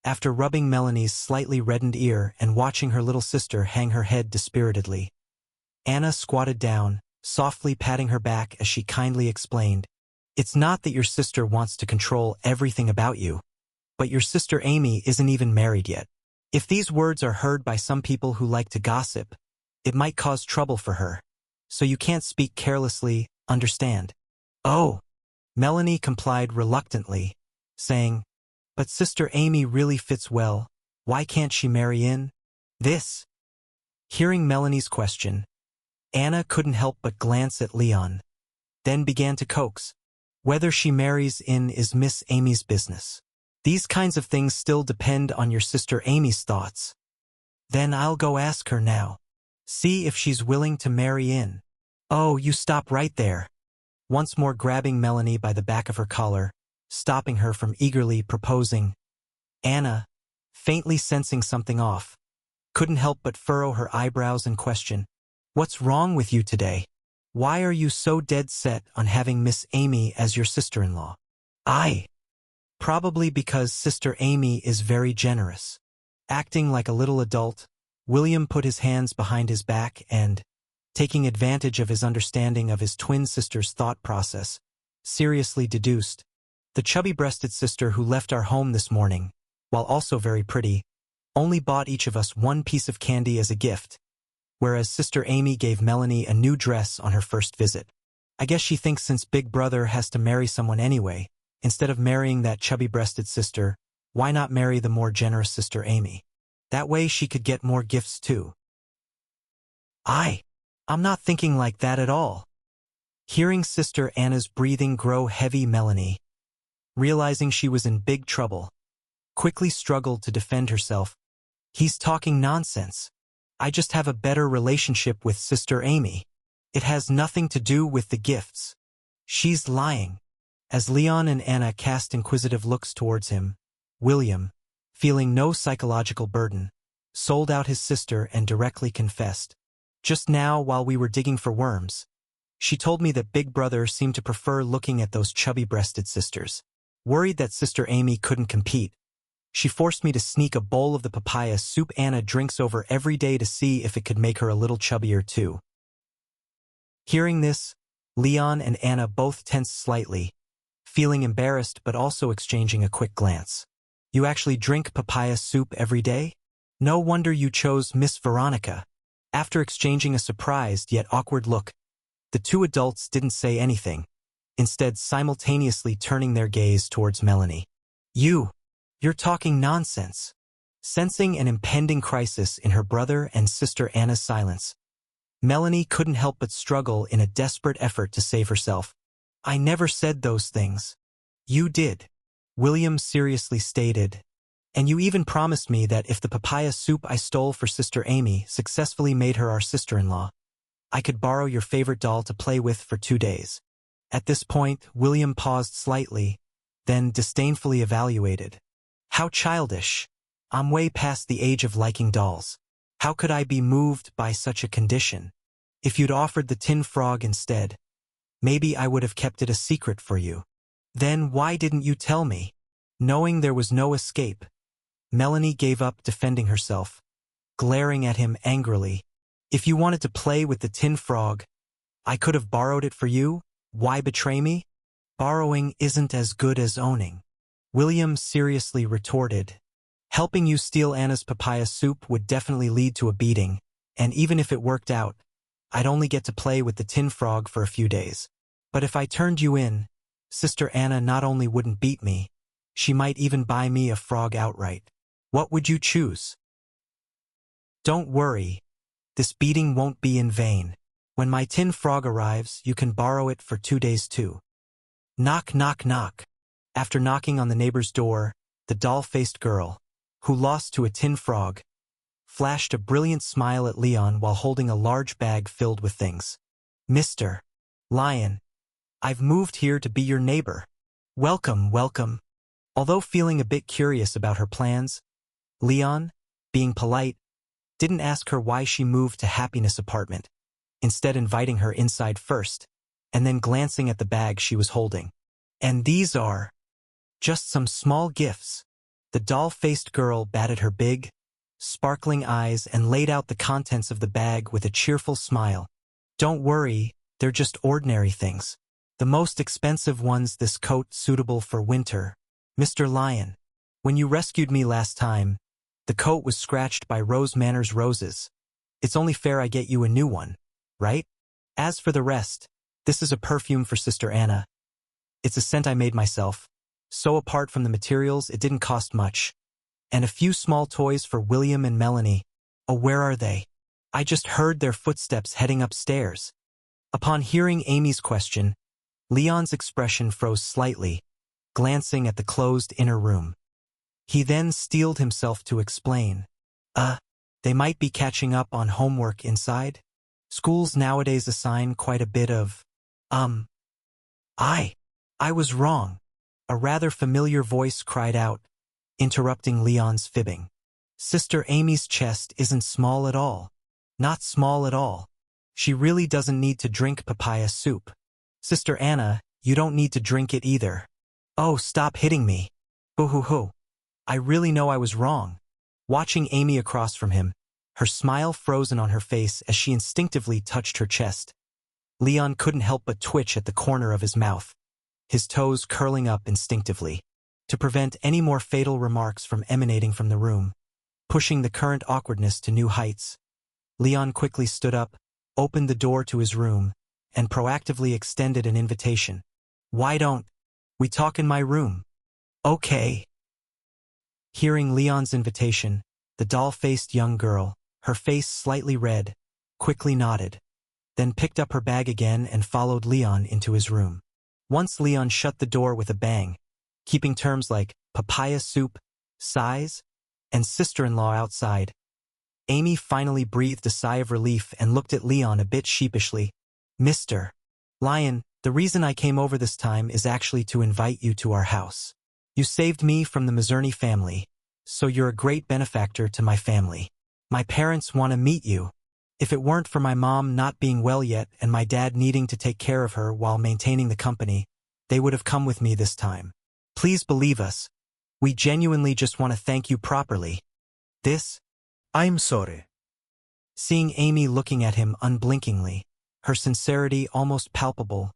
After rubbing Melanie's slightly reddened ear and watching her little sister hang her head dispiritedly, Anna squatted down, softly patting her back as she kindly explained, "It's not that your sister wants to control everything about you, but your sister Amy isn't even married yet. If these words are heard by some people who like to gossip, it might cause trouble for her. So you can't speak carelessly, understand?" "Oh." Melanie complied reluctantly, saying, "But Sister Amy really fits well. Why can't she marry in this?" Hearing Melanie's question, Anna couldn't help but glance at Leon, then began to coax. "Whether she marries in is Miss Amy's business. These kinds of things still depend on your sister Amy's thoughts." "Then I'll go ask her now. See if she's willing to marry in." "Oh, you stop right there." Once more grabbing Melanie by the back of her collar, stopping her from eagerly proposing. Anna, faintly sensing something off, couldn't help but furrow her eyebrows and question, "What's wrong with you today? Why are you so dead set on having Miss Amy as your sister-in-law?" Probably because Sister Amy is very generous." Acting like a little adult, William put his hands behind his back and, taking advantage of his understanding of his twin sister's thought process, seriously deduced, "The chubby-breasted sister who left our home this morning, while also very pretty, only bought each of us one piece of candy as a gift, whereas Sister Amy gave Melanie a new dress on her first visit. I guess she thinks since Big Brother has to marry someone anyway, instead of marrying that chubby-breasted sister, why not marry the more generous Sister Amy? That way she could get more gifts too." I'm not thinking like that at all." Hearing Sister Anna's breathing grow heavy, Melanie, realizing she was in big trouble, quickly struggled to defend herself. "He's talking nonsense. I just have a better relationship with Sister Amy. It has nothing to do with the gifts. She's lying." As Leon and Anna cast inquisitive looks towards him, William, feeling no psychological burden, sold out his sister and directly confessed, "Just now while we were digging for worms, she told me that Big Brother seemed to prefer looking at those chubby-breasted sisters. Worried that Sister Amy couldn't compete, she forced me to sneak a bowl of the papaya soup Anna drinks over every day to see if it could make her a little chubbier too." Hearing this, Leon and Anna both tensed slightly, feeling embarrassed but also exchanging a quick glance. "You actually drink papaya soup every day? No wonder you chose Miss Veronica." After exchanging a surprised yet awkward look, the two adults didn't say anything, instead simultaneously turning their gaze towards Melanie. You're talking nonsense." Sensing an impending crisis in her brother and sister Anna's silence, Melanie couldn't help but struggle in a desperate effort to save herself. "I never said those things." "You did," William seriously stated. "And you even promised me that if the papaya soup I stole for Sister Amy successfully made her our sister-in-law, I could borrow your favorite doll to play with for 2 days. At this point, William paused slightly, then disdainfully evaluated. "How childish. I'm way past the age of liking dolls. How could I be moved by such a condition? If you'd offered the tin frog instead, maybe I would have kept it a secret for you." "Then why didn't you tell me?" Knowing there was no escape, Melanie gave up defending herself, glaring at him angrily. "If you wanted to play with the tin frog, I could have borrowed it for you. Why betray me? Borrowing isn't as good as owning," William seriously retorted. "Helping you steal Anna's papaya soup would definitely lead to a beating, and even if it worked out, I'd only get to play with the tin frog for a few days. But if I turned you in, Sister Anna not only wouldn't beat me, she might even buy me a frog outright. What would you choose?" "Don't worry, this beating won't be in vain. When my tin frog arrives, you can borrow it for 2 days too." Knock, knock, knock. After knocking on the neighbor's door, the doll-faced girl, who lost to a tin frog, flashed a brilliant smile at Leon while holding a large bag filled with things. "Mr. Lion, I've moved here to be your neighbor. Welcome, welcome." Although feeling a bit curious about her plans, Leon, being polite, didn't ask her why she moved to Happiness Apartment, instead inviting her inside first, and then glancing at the bag she was holding. And these are just some small gifts. The doll-faced girl batted her big, sparkling eyes and laid out the contents of the bag with a cheerful smile. Don't worry, they're just ordinary things. The most expensive one's this coat suitable for winter. Mr. Lion, when you rescued me last time, the coat was scratched by Rose Manor's roses. It's only fair I get you a new one, right? As for the rest, this is a perfume for Sister Anna. It's a scent I made myself. So apart from the materials, it didn't cost much. And a few small toys for William and Melanie. Oh, where are they? I just heard their footsteps heading upstairs. Upon hearing Amy's question, Leon's expression froze slightly, glancing at the closed inner room. He then steeled himself to explain. They might be catching up on homework inside? Schools nowadays assign quite a bit of, I was wrong. A rather familiar voice cried out, interrupting Leon's fibbing. Sister Amy's chest isn't small at all. Not small at all. She really doesn't need to drink papaya soup. Sister Anna, you don't need to drink it either. Oh, stop hitting me. Boo-hoo-hoo. I really know I was wrong. Watching Amy across from him, her smile frozen on her face as she instinctively touched her chest. Leon couldn't help but twitch at the corner of his mouth, his toes curling up instinctively, to prevent any more fatal remarks from emanating from the room, pushing the current awkwardness to new heights. Leon quickly stood up, opened the door to his room, and proactively extended an invitation. Why don't we talk in my room? Okay. Hearing Leon's invitation, the doll-faced young girl, her face slightly red, quickly nodded, then picked up her bag again and followed Leon into his room. Once Leon shut the door with a bang, keeping terms like papaya soup, size, and sister-in-law outside, Amy finally breathed a sigh of relief and looked at Leon a bit sheepishly. Mr. Lion, the reason I came over this time is actually to invite you to our house. You saved me from the Mazzurni family, so you're a great benefactor to my family. My parents want to meet you. If it weren't for my mom not being well yet and my dad needing to take care of her while maintaining the company, they would have come with me this time. Please believe us. We genuinely just want to thank you properly. I'm sorry. Seeing Amy looking at him unblinkingly, her sincerity almost palpable,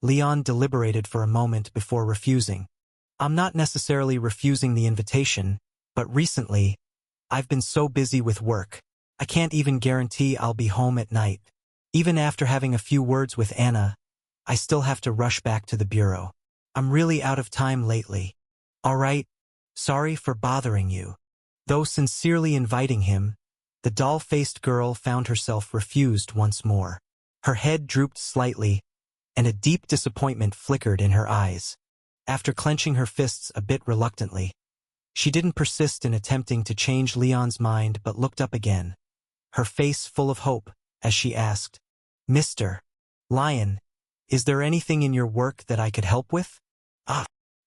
Leon deliberated for a moment before refusing. I'm not necessarily refusing the invitation, but recently, I've been so busy with work, I can't even guarantee I'll be home at night. Even after having a few words with Anna, I still have to rush back to the bureau. I'm really out of time lately. All right, sorry for bothering you. Though sincerely inviting him, the doll-faced girl found herself refused once more. Her head drooped slightly, and a deep disappointment flickered in her eyes. After clenching her fists a bit reluctantly, she didn't persist in attempting to change Leon's mind but looked up again, her face full of hope, as she asked, Mr. Lion, is there anything in your work that I could help with?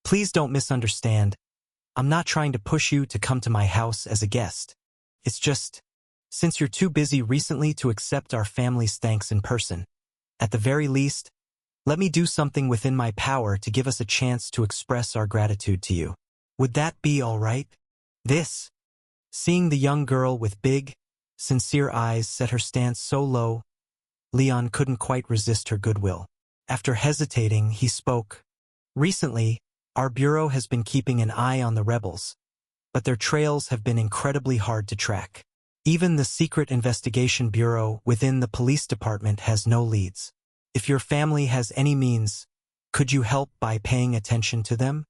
Please don't misunderstand. I'm not trying to push you to come to my house as a guest. It's just, since you're too busy recently to accept our family's thanks in person, at the very least, let me do something within my power to give us a chance to express our gratitude to you. Would that be all right? Seeing the young girl with big, sincere eyes set her stance so low, Leon couldn't quite resist her goodwill. After hesitating, he spoke. Recently, our bureau has been keeping an eye on the rebels, but their trails have been incredibly hard to track. Even the secret investigation bureau within the police department has no leads. If your family has any means, could you help by paying attention to them?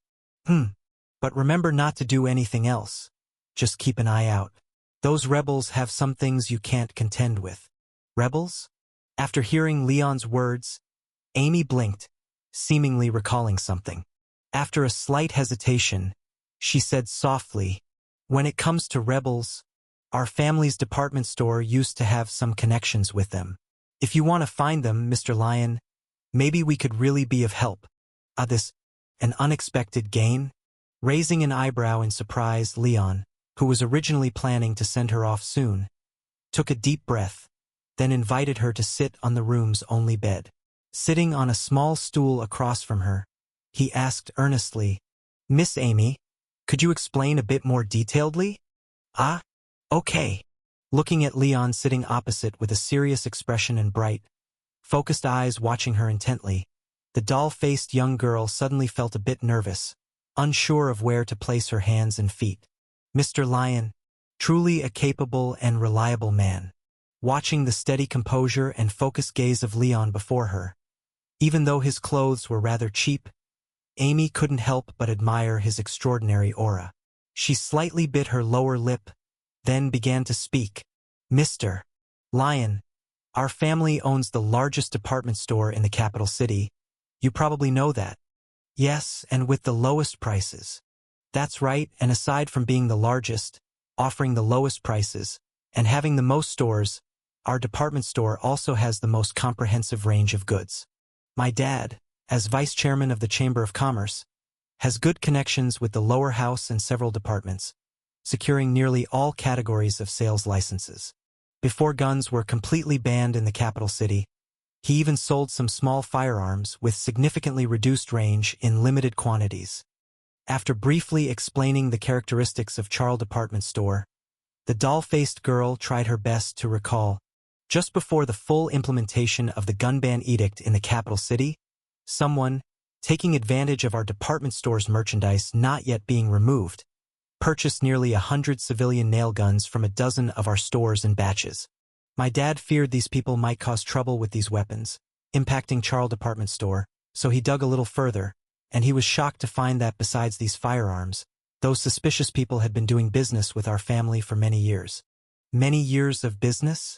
But remember not to do anything else. Just keep an eye out. Those rebels have some things you can't contend with. Rebels? After hearing Leon's words, Amy blinked, seemingly recalling something. After a slight hesitation, she said softly, when it comes to rebels, our family's department store used to have some connections with them. If you want to find them, Mr. Lion, maybe we could really be of help. An unexpected gain? Raising an eyebrow in surprise, Leon, who was originally planning to send her off soon, took a deep breath, then invited her to sit on the room's only bed. Sitting on a small stool across from her, he asked earnestly, "Miss Amy, could you explain a bit more detailedly?" "Ah, okay." Looking at Leon sitting opposite with a serious expression and bright, focused eyes watching her intently, the doll-faced young girl suddenly felt a bit nervous, unsure of where to place her hands and feet. Mr. Lyon, truly a capable and reliable man. Watching the steady composure and focused gaze of Leon before her, even though his clothes were rather cheap, Amy couldn't help but admire his extraordinary aura. She slightly bit her lower lip, then began to speak. "Mr. Lyon, our family owns the largest department store in the capital city. You probably know that." "Yes, and with the lowest prices." "That's right, and aside from being the largest, offering the lowest prices, and having the most stores, our department store also has the most comprehensive range of goods. My dad, as vice chairman of the Chamber of Commerce, has good connections with the lower house and several departments, securing nearly all categories of sales licenses. Before guns were completely banned in the capital city, he even sold some small firearms with significantly reduced range in limited quantities." After briefly explaining the characteristics of Charles Department Store, the doll-faced girl tried her best to recall. Just before the full implementation of the gun ban edict in the capital city, someone, taking advantage of our department store's merchandise not yet being removed, purchased nearly 100 civilian nail guns from a dozen of our stores in batches. My dad feared these people might cause trouble with these weapons, impacting Charles Department Store, so he dug a little further, and he was shocked to find that besides these firearms, those suspicious people had been doing business with our family for many years. Many years of business?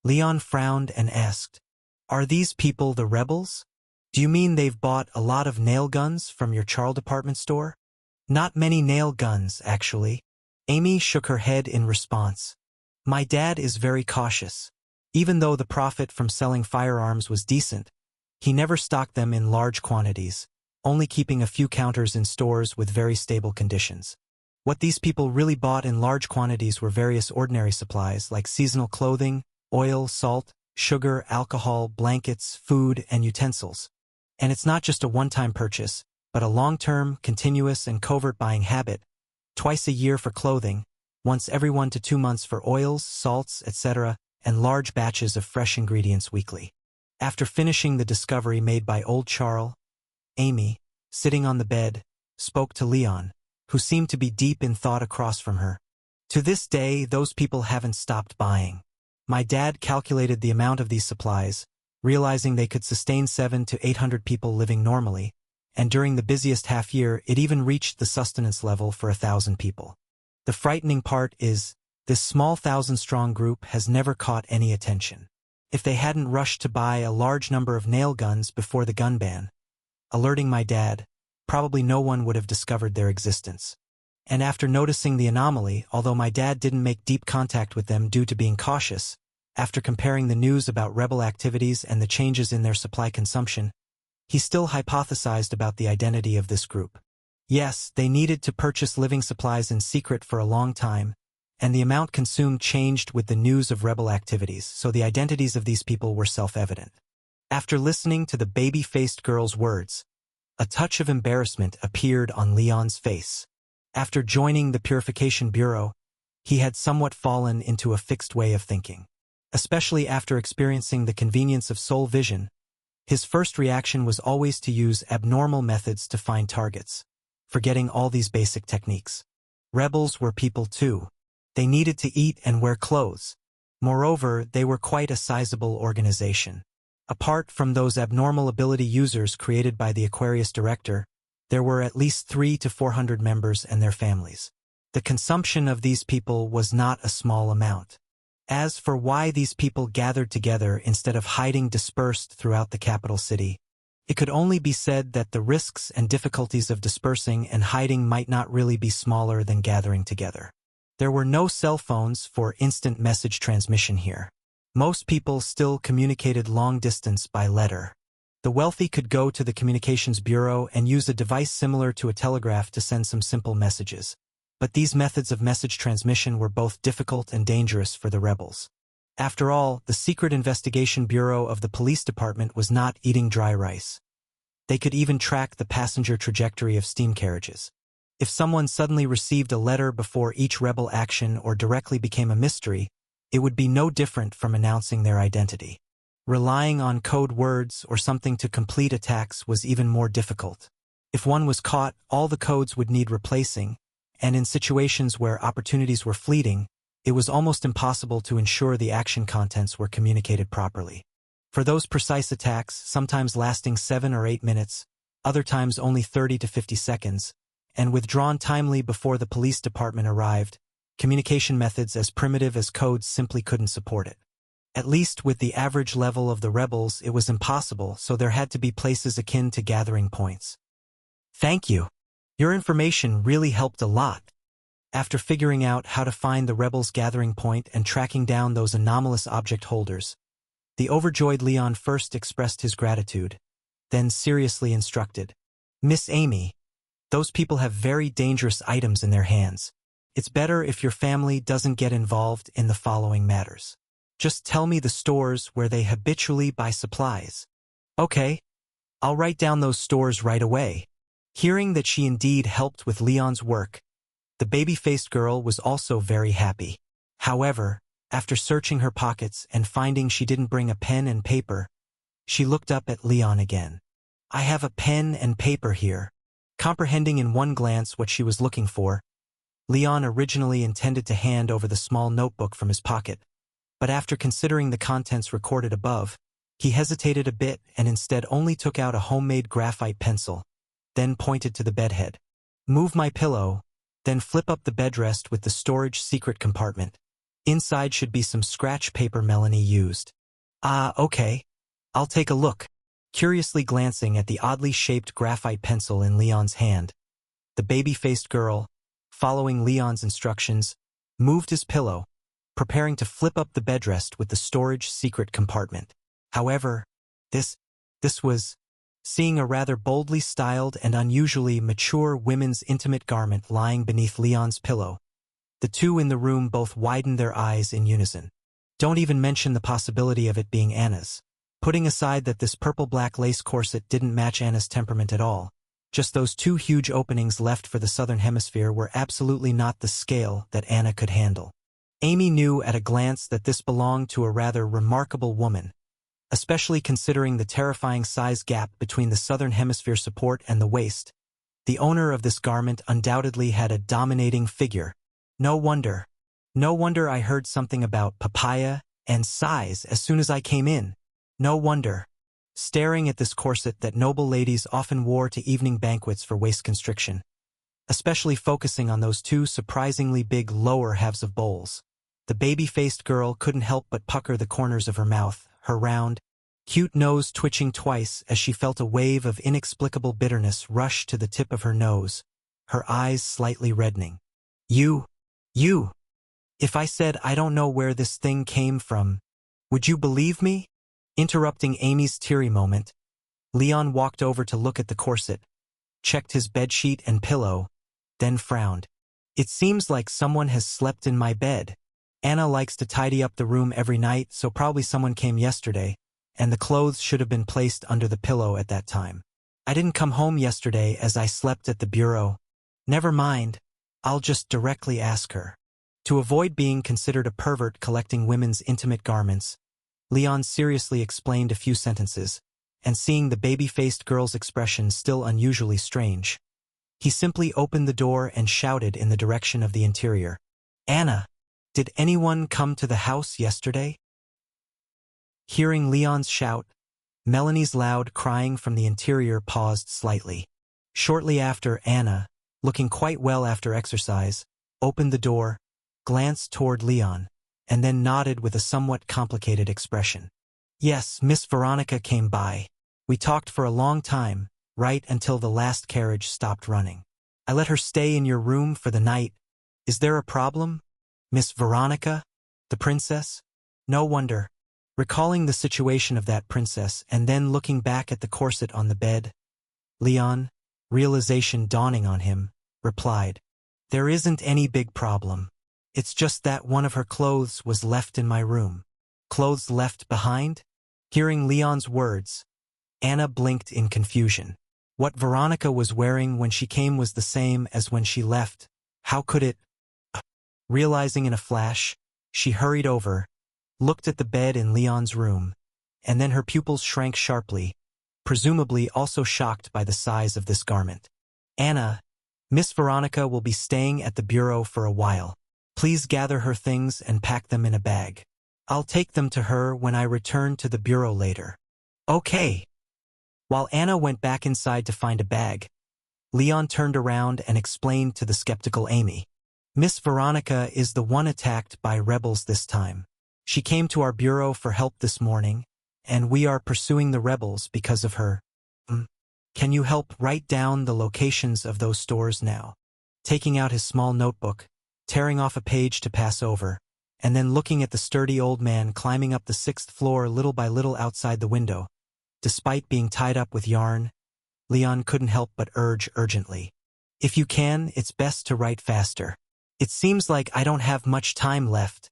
Leon frowned and asked, "Are these people the rebels? Do you mean they've bought a lot of nail guns from your Charles Department Store?" "Not many nail guns, actually." Amy shook her head in response. "My dad is very cautious. Even though the profit from selling firearms was decent, he never stocked them in large quantities, only keeping a few counters in stores with very stable conditions. What these people really bought in large quantities were various ordinary supplies like seasonal clothing, oil, salt, sugar, alcohol, blankets, food, and utensils. And it's not just a one-time purchase, but a long-term, continuous, and covert buying habit, twice a year for clothing, once every 1 to 2 months for oils, salts, etc., and large batches of fresh ingredients weekly." After finishing the discovery made by old Charles, Amy, sitting on the bed, spoke to Leon, who seemed to be deep in thought across from her. "To this day, those people haven't stopped buying. My dad calculated the amount of these supplies, realizing they could sustain 700 to 800 people living normally, and during the busiest half-year it even reached the sustenance level for 1,000 people. The frightening part is, this small 1,000-strong group has never caught any attention. If they hadn't rushed to buy a large number of nail guns before the gun ban, alerting my dad, probably no one would have discovered their existence. And after noticing the anomaly, although my dad didn't make deep contact with them due to being cautious, after comparing the news about rebel activities and the changes in their supply consumption, he still hypothesized about the identity of this group. Yes, they needed to purchase living supplies in secret for a long time, and the amount consumed changed with the news of rebel activities, so the identities of these people were self-evident." After listening to the baby-faced girl's words, a touch of embarrassment appeared on Leon's face. After joining the Purification Bureau, he had somewhat fallen into a fixed way of thinking. Especially after experiencing the convenience of soul vision, his first reaction was always to use abnormal methods to find targets, forgetting all these basic techniques. Rebels were people too. They needed to eat and wear clothes. Moreover, they were quite a sizable organization. Apart from those abnormal ability users created by the Aquarius director, there were at least 300 to 400 members and their families. The consumption of these people was not a small amount. As for why these people gathered together instead of hiding dispersed throughout the capital city, it could only be said that the risks and difficulties of dispersing and hiding might not really be smaller than gathering together. There were no cell phones for instant message transmission here. Most people still communicated long distance by letter. The wealthy could go to the communications bureau and use a device similar to a telegraph to send some simple messages. But these methods of message transmission were both difficult and dangerous for the rebels. After all, the Secret Investigation Bureau of the police department was not eating dry rice. They could even track the passenger trajectory of steam carriages. If someone suddenly received a letter before each rebel action or directly became a mystery, it would be no different from announcing their identity. Relying on code words or something to complete attacks was even more difficult. If one was caught, all the codes would need replacing, and in situations where opportunities were fleeting, it was almost impossible to ensure the action contents were communicated properly. For those precise attacks, sometimes lasting 7 or 8 minutes, other times only 30 to 50 seconds, and withdrawn timely before the police department arrived, communication methods as primitive as codes simply couldn't support it. At least with the average level of the rebels, it was impossible, so there had to be places akin to gathering points. Thank you. Your information really helped a lot. After figuring out how to find the rebels' gathering point and tracking down those anomalous object holders, the overjoyed Leon first expressed his gratitude, then seriously instructed, "Miss Amy, those people have very dangerous items in their hands. It's better if your family doesn't get involved in the following matters. Just tell me the stores where they habitually buy supplies." "Okay. I'll write down those stores right away." Hearing that she indeed helped with Leon's work, the baby-faced girl was also very happy. However, after searching her pockets and finding she didn't bring a pen and paper, she looked up at Leon again. "I have a pen and paper here." Comprehending in one glance what she was looking for, Leon originally intended to hand over the small notebook from his pocket, but after considering the contents recorded above, he hesitated a bit and instead only took out a homemade graphite pencil, then pointed to the bedhead. "Move my pillow, then flip up the bedrest with the storage secret compartment. Inside should be some scratch paper Melanie used." "Ah, okay. I'll take a look." Curiously glancing at the oddly shaped graphite pencil in Leon's hand, the baby-faced girl, following Leon's instructions, moved his pillow, preparing to flip up the bedrest with the storage secret compartment. However, this was seeing a rather boldly styled and unusually mature women's intimate garment lying beneath Leon's pillow. The two in the room both widened their eyes in unison. Don't even mention the possibility of it being Anna's. Putting aside that this purple-black lace corset didn't match Anna's temperament at all, just those two huge openings left for the southern hemisphere were absolutely not the scale that Anna could handle. Amy knew at a glance that this belonged to a rather remarkable woman, especially considering the terrifying size gap between the southern hemisphere support and the waist. The owner of this garment undoubtedly had a dominating figure. No wonder I heard something about papaya and size as soon as I came in. No wonder. Staring at this corset that noble ladies often wore to evening banquets for waist constriction, especially focusing on those two surprisingly big lower halves of bowls, the baby-faced girl couldn't help but pucker the corners of her mouth, her round, cute nose twitching twice as she felt a wave of inexplicable bitterness rush to the tip of her nose, her eyes slightly reddening. You. If I said I don't know where this thing came from, would you believe me?" Interrupting Amy's teary moment, Leon walked over to look at the corset, checked his bedsheet and pillow, then frowned. "It seems like someone has slept in my bed. Anna likes to tidy up the room every night, so probably someone came yesterday, and the clothes should have been placed under the pillow at that time. I didn't come home yesterday as I slept at the bureau. Never mind, I'll just directly ask her." To avoid being considered a pervert collecting women's intimate garments, Leon seriously explained a few sentences, and seeing the baby-faced girl's expression still unusually strange, he simply opened the door and shouted in the direction of the interior, "Anna, did anyone come to the house yesterday?" Hearing Leon's shout, Melanie's loud crying from the interior paused slightly. Shortly after, Anna, looking quite well after exercise, opened the door, glanced toward Leon, and then nodded with a somewhat complicated expression. "Yes, Miss Veronica came by. We talked for a long time, right until the last carriage stopped running. I let her stay in your room for the night. Is there a problem? Miss Veronica? The princess? No wonder." Recalling the situation of that princess and then looking back at the corset on the bed, Leon, realization dawning on him, replied, There isn't any big problem. It's just that one of her clothes was left in my room. Clothes left behind? Hearing Leon's words, Anna blinked in confusion. What Veronica was wearing when she came was the same as when she left. How could it? Realizing in a flash, she hurried over, looked at the bed in Leon's room, and then her pupils shrank sharply, presumably also shocked by the size of this garment. Anna, Miss Veronica will be staying at the bureau for a while. Please gather her things and pack them in a bag. I'll take them to her when I return to the bureau later. Okay. While Anna went back inside to find a bag, Leon turned around and explained to the skeptical Amy. Miss Veronica is the one attacked by rebels this time. She came to our bureau for help this morning, and we are pursuing the rebels because of her. Can you help write down the locations of those stores now? Taking out his small notebook, tearing off a page to pass over, and then looking at the sturdy old man climbing up the 6th floor little by little outside the window. Despite being tied up with yarn, Leon couldn't help but urge urgently. If you can, it's best to write faster. It seems like I don't have much time left.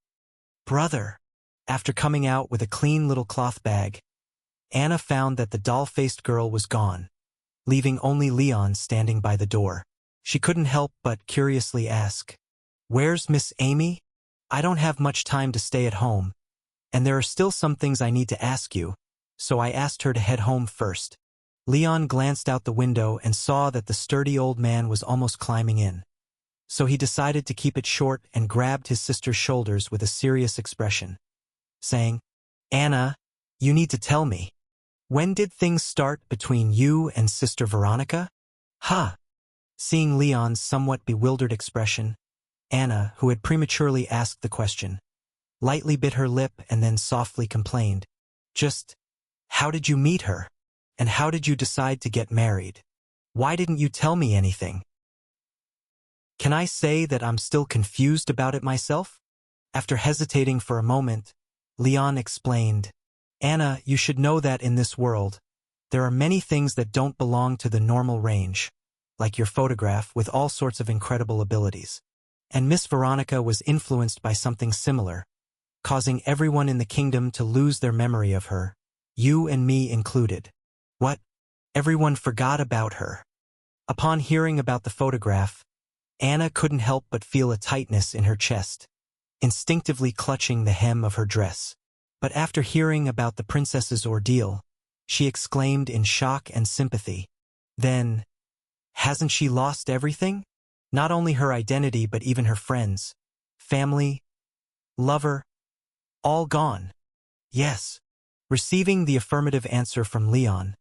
Brother. After coming out with a clean little cloth bag, Anna found that the doll-faced girl was gone, leaving only Leon standing by the door. She couldn't help but curiously ask, "Where's Miss Amy? I don't have much time to stay at home, and there are still some things I need to ask you, so I asked her to head home first." Leon glanced out the window and saw that the sturdy old man was almost climbing in. So he decided to keep it short and grabbed his sister's shoulders with a serious expression, saying, "Anna, you need to tell me. When did things start between you and Sister Veronica?" "Huh?" Seeing Leon's somewhat bewildered expression, Anna, who had prematurely asked the question, lightly bit her lip and then softly complained, "Just, how did you meet her? And how did you decide to get married? Why didn't you tell me anything?" Can I say that I'm still confused about it myself? After hesitating for a moment, Leon explained, "Anna, you should know that in this world, there are many things that don't belong to the normal range, like your photograph with all sorts of incredible abilities. And Miss Veronica was influenced by something similar, causing everyone in the kingdom to lose their memory of her, you and me included." "What? Everyone forgot about her?" Upon hearing about the photograph, Anna couldn't help but feel a tightness in her chest, instinctively clutching the hem of her dress. But after hearing about the princess's ordeal, she exclaimed in shock and sympathy, "Then, hasn't she lost everything? Not only her identity but even her friends, family, lover, all gone?" "Yes." Receiving the affirmative answer from Leon,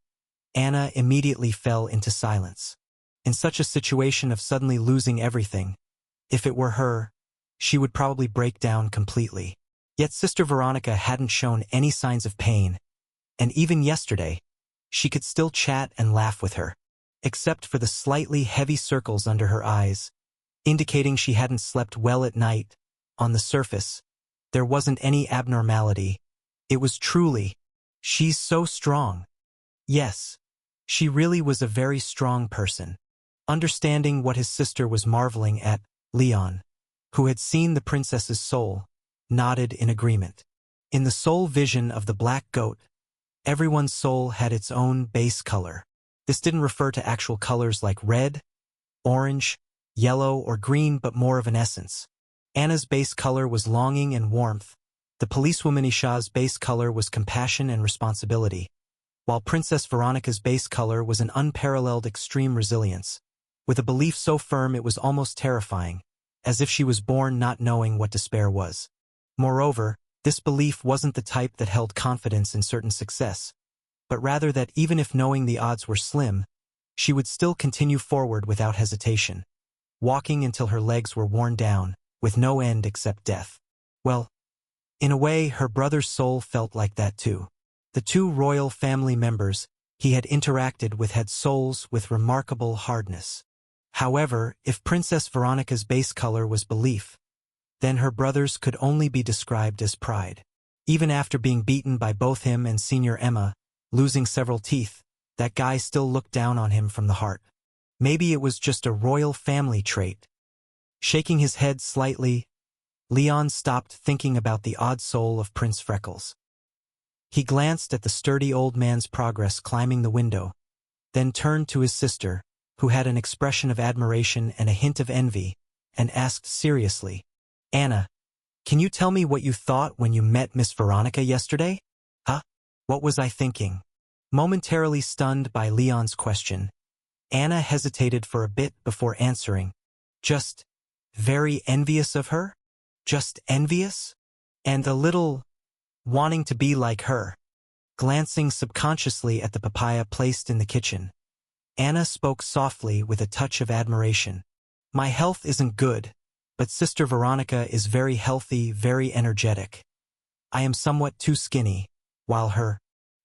Anna immediately fell into silence. In such a situation of suddenly losing everything, if it were her, she would probably break down completely. Yet Sister Veronica hadn't shown any signs of pain, and even yesterday, she could still chat and laugh with her, except for the slightly heavy circles under her eyes, indicating she hadn't slept well at night. On the surface, there wasn't any abnormality. It was truly, she's so strong. Yes, she really was a very strong person. Understanding what his sister was marveling at, Leon, who had seen the princess's soul, nodded in agreement. In the soul vision of the black goat, everyone's soul had its own base color. This didn't refer to actual colors like red, orange, yellow, or green, but more of an essence. Anna's base color was longing and warmth. The policewoman Isha's base color was compassion and responsibility, while Princess Veronica's base color was an unparalleled extreme resilience, with a belief so firm it was almost terrifying, as if she was born not knowing what despair was. Moreover, this belief wasn't the type that held confidence in certain success, but rather that even if knowing the odds were slim, she would still continue forward without hesitation, walking until her legs were worn down, with no end except death. Well, in a way, her brother's soul felt like that too. The two royal family members he had interacted with had souls with remarkable hardness. However, if Princess Veronica's base color was belief, then her brother's could only be described as pride. Even after being beaten by both him and Senior Emma, losing several teeth, that guy still looked down on him from the heart. Maybe it was just a royal family trait. Shaking his head slightly, Leon stopped thinking about the odd soul of Prince Freckles. He glanced at the sturdy old man's progress climbing the window, then turned to his sister, who had an expression of admiration and a hint of envy, and asked seriously, "Anna, can you tell me what you thought when you met Miss Veronica yesterday?" "Huh? What was I thinking?" Momentarily stunned by Leon's question, Anna hesitated for a bit before answering. "Just very envious of her? Just envious? And a little wanting to be like her." Glancing subconsciously at the papaya placed in the kitchen, Anna spoke softly with a touch of admiration. "My health isn't good, but Sister Veronica is very healthy, very energetic. I am somewhat too skinny, while her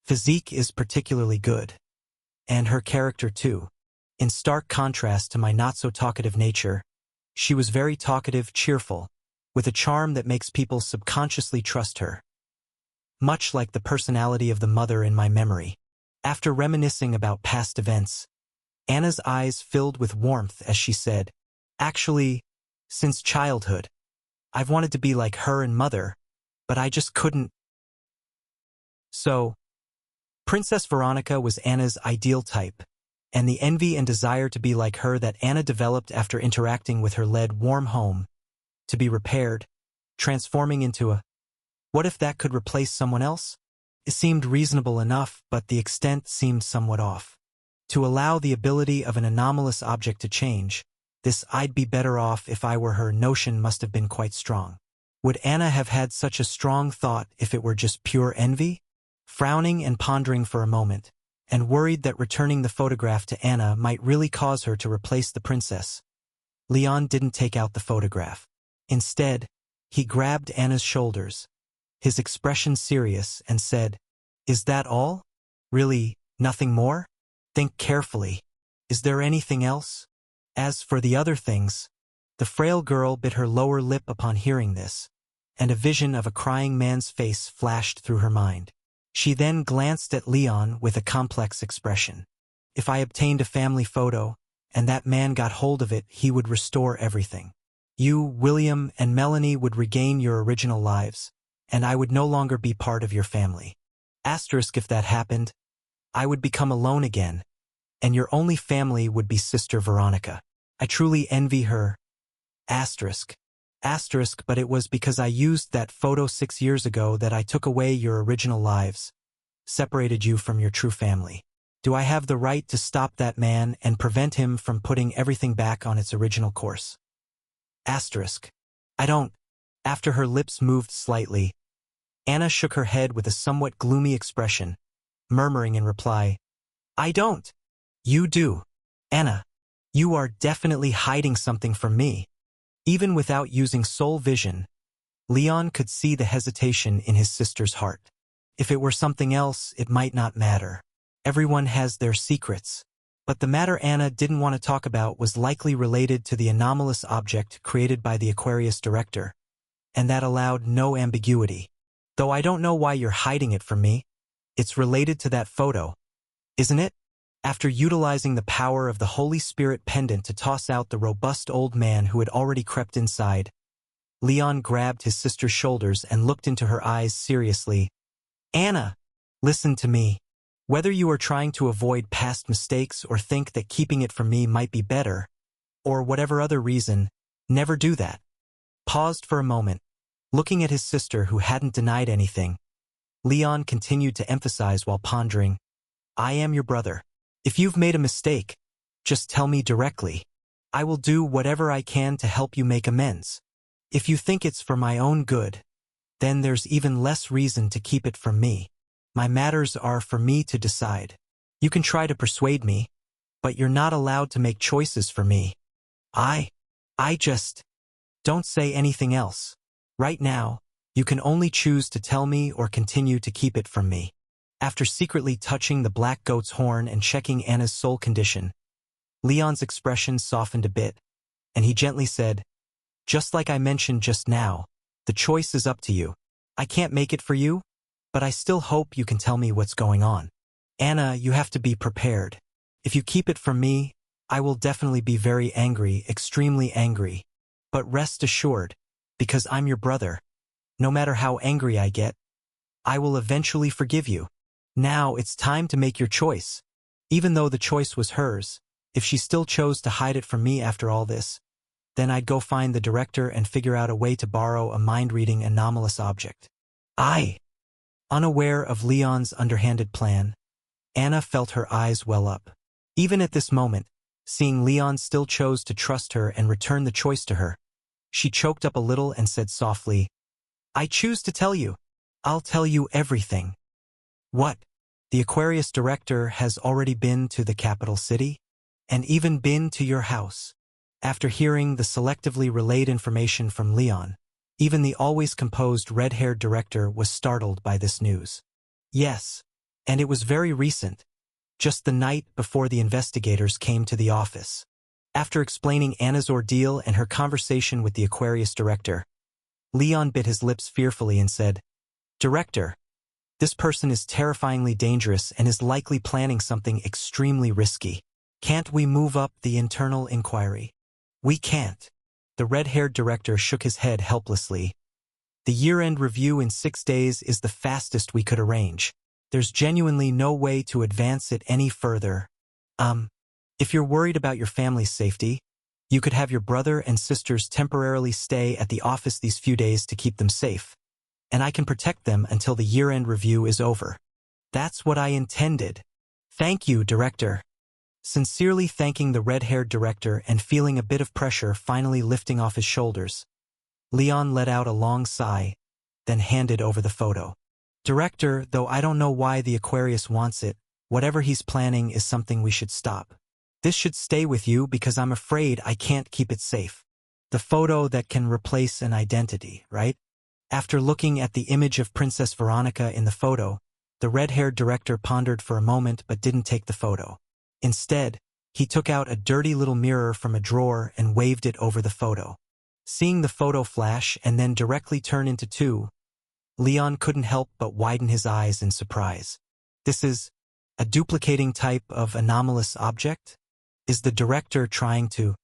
physique is particularly good. And her character too. In stark contrast to my not-so-talkative nature, she was very talkative, cheerful, with a charm that makes people subconsciously trust her. Much like the personality of the mother in my memory." After reminiscing about past events, Anna's eyes filled with warmth as she said, "Actually, since childhood, I've wanted to be like her and Mother, but I just couldn't." So, Princess Veronica was Anna's ideal type, and the envy and desire to be like her that Anna developed after interacting with her led warm home to be repaired, transforming into a what if that could replace someone else? It seemed reasonable enough, but the extent seemed somewhat off. To allow the ability of an anomalous object to change, this "I'd be better off if I were her" notion must have been quite strong. Would Anna have had such a strong thought if it were just pure envy? Frowning and pondering for a moment, and worried that returning the photograph to Anna might really cause her to replace the princess, Leon didn't take out the photograph. Instead, he grabbed Anna's shoulders, his expression serious, and said, "Is that all? Really, nothing more? Think carefully. Is there anything else?" As for the other things, the frail girl bit her lower lip upon hearing this, and a vision of a crying man's face flashed through her mind. She then glanced at Leon with a complex expression. If I obtained a family photo, and that man got hold of it, he would restore everything. You, William, and Melanie would regain your original lives, and I would no longer be part of your family. Asterisk, if that happened, I would become alone again, and your only family would be Sister Veronica. I truly envy her. Asterisk. Asterisk, but it was because I used that photo 6 years ago that I took away your original lives, separated you from your true family. Do I have the right to stop that man and prevent him from putting everything back on its original course? Asterisk. I don't. After her lips moved slightly, Anna shook her head with a somewhat gloomy expression, murmuring in reply, "I don't." "You do. Anna, you are definitely hiding something from me." Even without using soul vision, Leon could see the hesitation in his sister's heart. If it were something else, it might not matter. Everyone has their secrets. But the matter Anna didn't want to talk about was likely related to the anomalous object created by the Aquarius director, and that allowed no ambiguity. "Though I don't know why you're hiding it from me. It's related to that photo, isn't it?" After utilizing the power of the Holy Spirit pendant to toss out the robust old man who had already crept inside, Leon grabbed his sister's shoulders and looked into her eyes seriously. "Anna, listen to me. Whether you are trying to avoid past mistakes or think that keeping it from me might be better, or whatever other reason, never do that." Paused for a moment, looking at his sister who hadn't denied anything. Leon continued to emphasize while pondering, "I am your brother. If you've made a mistake, just tell me directly. I will do whatever I can to help you make amends. If you think it's for my own good, then there's even less reason to keep it from me. My matters are for me to decide. You can try to persuade me, but you're not allowed to make choices for me. I just don't say anything else. Right now, you can only choose to tell me or continue to keep it from me." After secretly touching the black goat's horn and checking Anna's soul condition, Leon's expression softened a bit, and he gently said, "Just like I mentioned just now, the choice is up to you. I can't make it for you, but I still hope you can tell me what's going on. Anna, you have to be prepared. If you keep it from me, I will definitely be very angry, extremely angry. But rest assured, because I'm your brother, no matter how angry I get, I will eventually forgive you. Now it's time to make your choice. Even though the choice was hers, if she still chose to hide it from me after all this, then I'd go find the director and figure out a way to borrow a mind-reading anomalous object. Unaware of Leon's underhanded plan, Anna felt her eyes well up. Even at this moment, seeing Leon still chose to trust her and return the choice to her, she choked up a little and said softly, I choose to tell you. I'll tell you everything. What? The Aquarius director has already been to the capital city? And even been to your house? After hearing the selectively relayed information from Leon, even the always composed red-haired director was startled by this news. Yes, and it was very recent, just the night before the investigators came to the office. After explaining Anna's ordeal and her conversation with the Aquarius director, Leon bit his lips fearfully and said, Director, this person is terrifyingly dangerous and is likely planning something extremely risky. Can't we move up the internal inquiry? We can't. The red-haired director shook his head helplessly. The year-end review in 6 days is the fastest we could arrange. There's genuinely no way to advance it any further. If you're worried about your family's safety, you could have your brother and sisters temporarily stay at the office these few days to keep them safe, and I can protect them until the year-end review is over. That's what I intended. Thank you, Director. Sincerely thanking the red-haired director and feeling a bit of pressure finally lifting off his shoulders, Leon let out a long sigh, then handed over the photo. Director, though I don't know why the Aquarius wants it, whatever he's planning is something we should stop. This should stay with you because I'm afraid I can't keep it safe. The photo that can replace an identity, right? After looking at the image of Princess Veronica in the photo, the red-haired director pondered for a moment but didn't take the photo. Instead, he took out a dirty little mirror from a drawer and waved it over the photo. Seeing the photo flash and then directly turn into two, Leon couldn't help but widen his eyes in surprise. This is a duplicating type of anomalous object? Is the director trying to?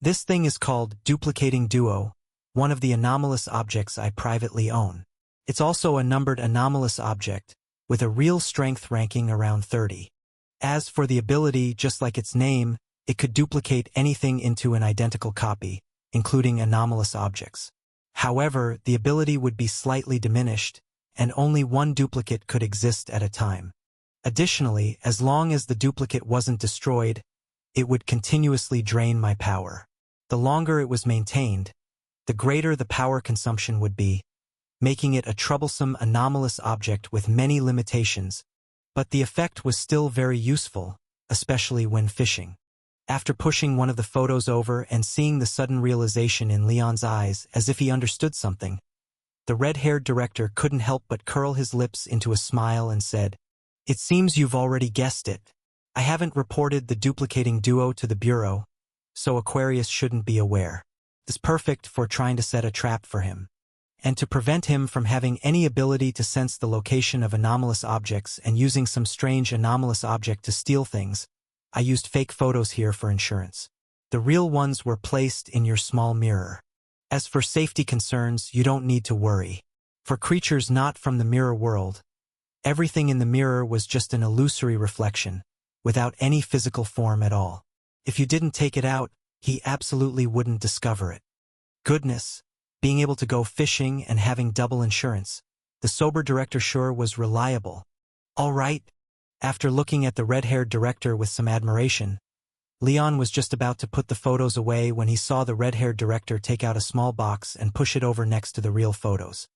This thing is called Duplicating Duo, one of the anomalous objects I privately own. It's also a numbered anomalous object, with a real strength ranking around 30. As for the ability, just like its name, it could duplicate anything into an identical copy, including anomalous objects. However, the ability would be slightly diminished, and only one duplicate could exist at a time. Additionally, as long as the duplicate wasn't destroyed, it would continuously drain my power. The longer it was maintained, the greater the power consumption would be, making it a troublesome anomalous object with many limitations, but the effect was still very useful, especially when fishing. After pushing one of the photos over and seeing the sudden realization in Leon's eyes as if he understood something, the red-haired director couldn't help but curl his lips into a smile and said, It seems you've already guessed it. I haven't reported the duplicating duo to the Bureau, so Aquarius shouldn't be aware. It's perfect for trying to set a trap for him. And to prevent him from having any ability to sense the location of anomalous objects and using some strange anomalous object to steal things, I used fake photos here for insurance. The real ones were placed in your small mirror. As for safety concerns, you don't need to worry. For creatures not from the mirror world, everything in the mirror was just an illusory reflection, without any physical form at all. If you didn't take it out, he absolutely wouldn't discover it. Goodness, being able to go fishing and having double insurance. The sober director sure was reliable. All right. After looking at the red-haired director with some admiration, Leon was just about to put the photos away when he saw the red-haired director take out a small box and push it over next to the real photos.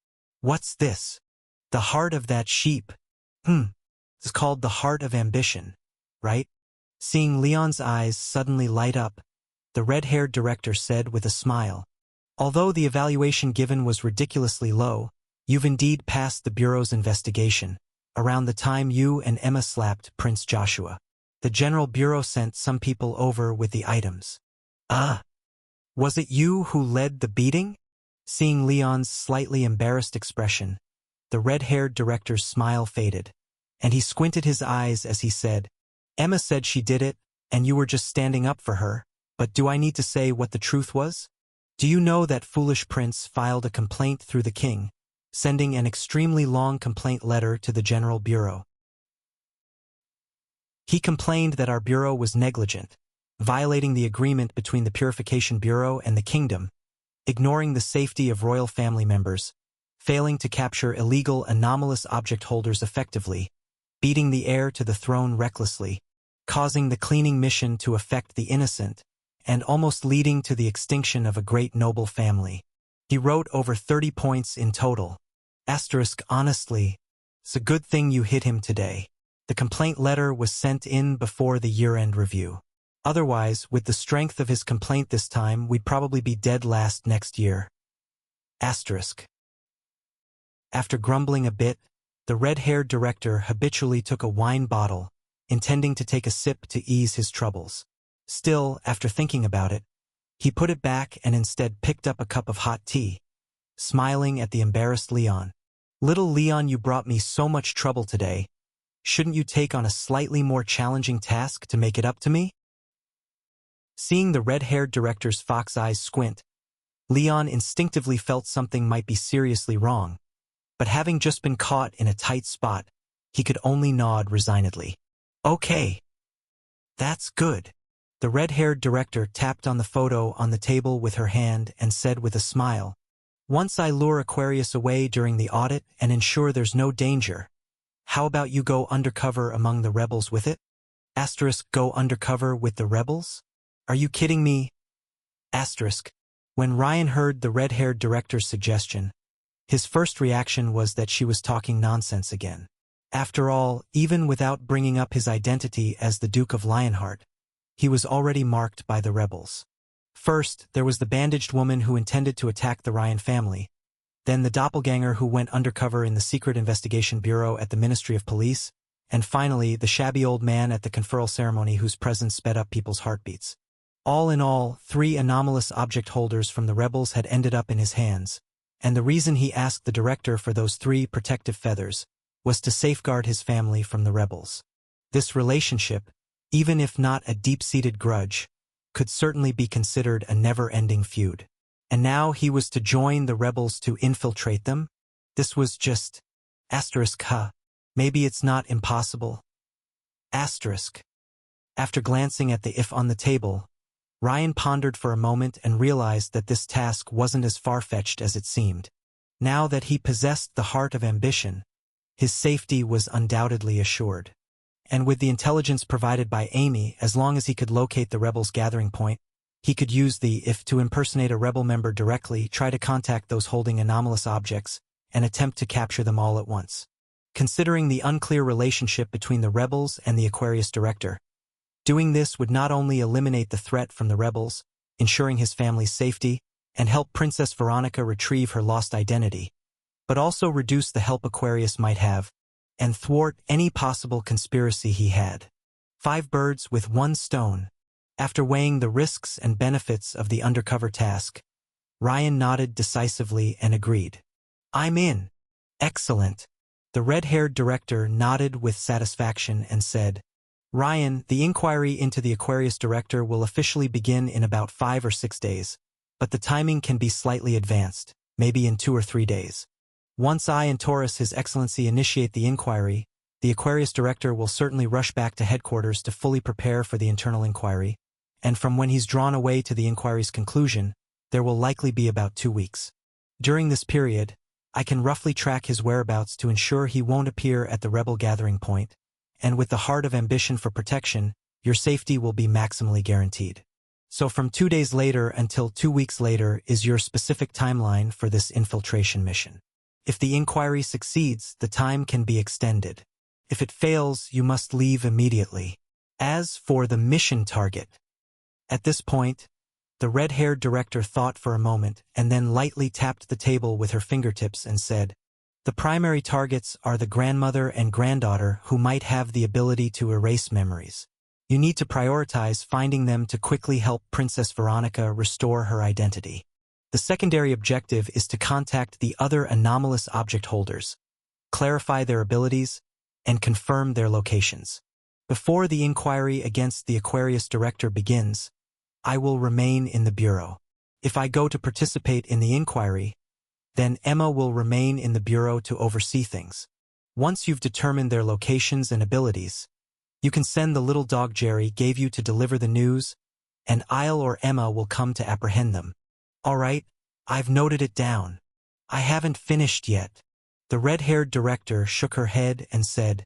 What's this? The heart of that sheep. It's called the heart of ambition, right? Seeing Leon's eyes suddenly light up, the red-haired director said with a smile, Although the evaluation given was ridiculously low, you've indeed passed the Bureau's investigation. Around the time you and Emma slapped Prince Joshua, the General Bureau sent some people over with the items. Was it you who led the beating? Seeing Leon's slightly embarrassed expression, the red-haired director's smile faded, and he squinted his eyes as he said, Emma said she did it, and you were just standing up for her, but do I need to say what the truth was? Do you know that foolish prince filed a complaint through the king, sending an extremely long complaint letter to the General Bureau? He complained that our bureau was negligent, violating the agreement between the Purification Bureau and the kingdom, ignoring the safety of royal family members, failing to capture illegal anomalous object holders effectively, beating the heir to the throne recklessly, causing the cleaning mission to affect the innocent, and almost leading to the extinction of a great noble family. He wrote over 30 points in total. Honestly, it's a good thing you hit him today. The complaint letter was sent in before the year-end review. Otherwise, with the strength of his complaint this time, we'd probably be dead last next year. After grumbling a bit, the red-haired director habitually took a wine bottle, intending to take a sip to ease his troubles. Still, after thinking about it, he put it back and instead picked up a cup of hot tea, smiling at the embarrassed Leon. Little Leon, you brought me so much trouble today. Shouldn't you take on a slightly more challenging task to make it up to me? Seeing the red-haired director's fox eyes squint, Leon instinctively felt something might be seriously wrong, but having just been caught in a tight spot, he could only nod resignedly. Okay. That's good. The red-haired director tapped on the photo on the table with her hand and said with a smile, "Once I lure Aquarius away during the audit and ensure there's no danger, how about you go undercover among the rebels with it?" Go undercover with the rebels? Are you kidding me? When Ryan heard the red-haired director's suggestion, his first reaction was that she was talking nonsense again. After all, even without bringing up his identity as the Duke of Lionheart, he was already marked by the rebels. First, there was the bandaged woman who intended to attack the Ryan family, then the doppelganger who went undercover in the Secret Investigation Bureau at the Ministry of Police, and finally, the shabby old man at the conferral ceremony whose presence sped up people's heartbeats. All in all, 3 anomalous object holders from the rebels had ended up in his hands, and the reason he asked the director for those 3 protective feathers was to safeguard his family from the rebels. This relationship, even if not a deep-seated grudge, could certainly be considered a never-ending feud. And now he was to join the rebels to infiltrate them? This was just... Maybe it's not impossible. After glancing at the if on the table, Ryan pondered for a moment and realized that this task wasn't as far-fetched as it seemed. Now that he possessed the heart of ambition, his safety was undoubtedly assured. And with the intelligence provided by Amy, as long as he could locate the rebels' gathering point, he could use the if to impersonate a rebel member directly, try to contact those holding anomalous objects, and attempt to capture them all at once. Considering the unclear relationship between the rebels and the Aquarius director, doing this would not only eliminate the threat from the rebels, ensuring his family's safety, and help Princess Veronica retrieve her lost identity, but also reduce the help Aquarius might have, and thwart any possible conspiracy he had. 5 birds with 1 stone. After weighing the risks and benefits of the undercover task, Ryan nodded decisively and agreed. "I'm in." "Excellent." The red-haired director nodded with satisfaction and said, "Ryan, the inquiry into the Aquarius director will officially begin in about 5 or 6 days, but the timing can be slightly advanced, maybe in 2 or 3 days. Once I and Taurus, His Excellency, initiate the inquiry, the Aquarius director will certainly rush back to headquarters to fully prepare for the internal inquiry, and from when he's drawn away to the inquiry's conclusion, there will likely be about 2 weeks. During this period, I can roughly track his whereabouts to ensure he won't appear at the rebel gathering point, and with the heart of ambition for protection, your safety will be maximally guaranteed. So from 2 days later until 2 weeks later is your specific timeline for this infiltration mission. If the inquiry succeeds, the time can be extended. If it fails, you must leave immediately. As for the mission target..." At this point, the red-haired director thought for a moment and then lightly tapped the table with her fingertips and said, "The primary targets are the grandmother and granddaughter who might have the ability to erase memories. You need to prioritize finding them to quickly help Princess Veronica restore her identity. The secondary objective is to contact the other anomalous object holders, clarify their abilities, and confirm their locations. Before the inquiry against the Aquarius director begins, I will remain in the Bureau. If I go to participate in the inquiry, then Emma will remain in the bureau to oversee things. Once you've determined their locations and abilities, you can send the little dog Jerry gave you to deliver the news, and I'll or Emma will come to apprehend them. All right, I've noted it down. I haven't finished yet. The red-haired director shook her head and said,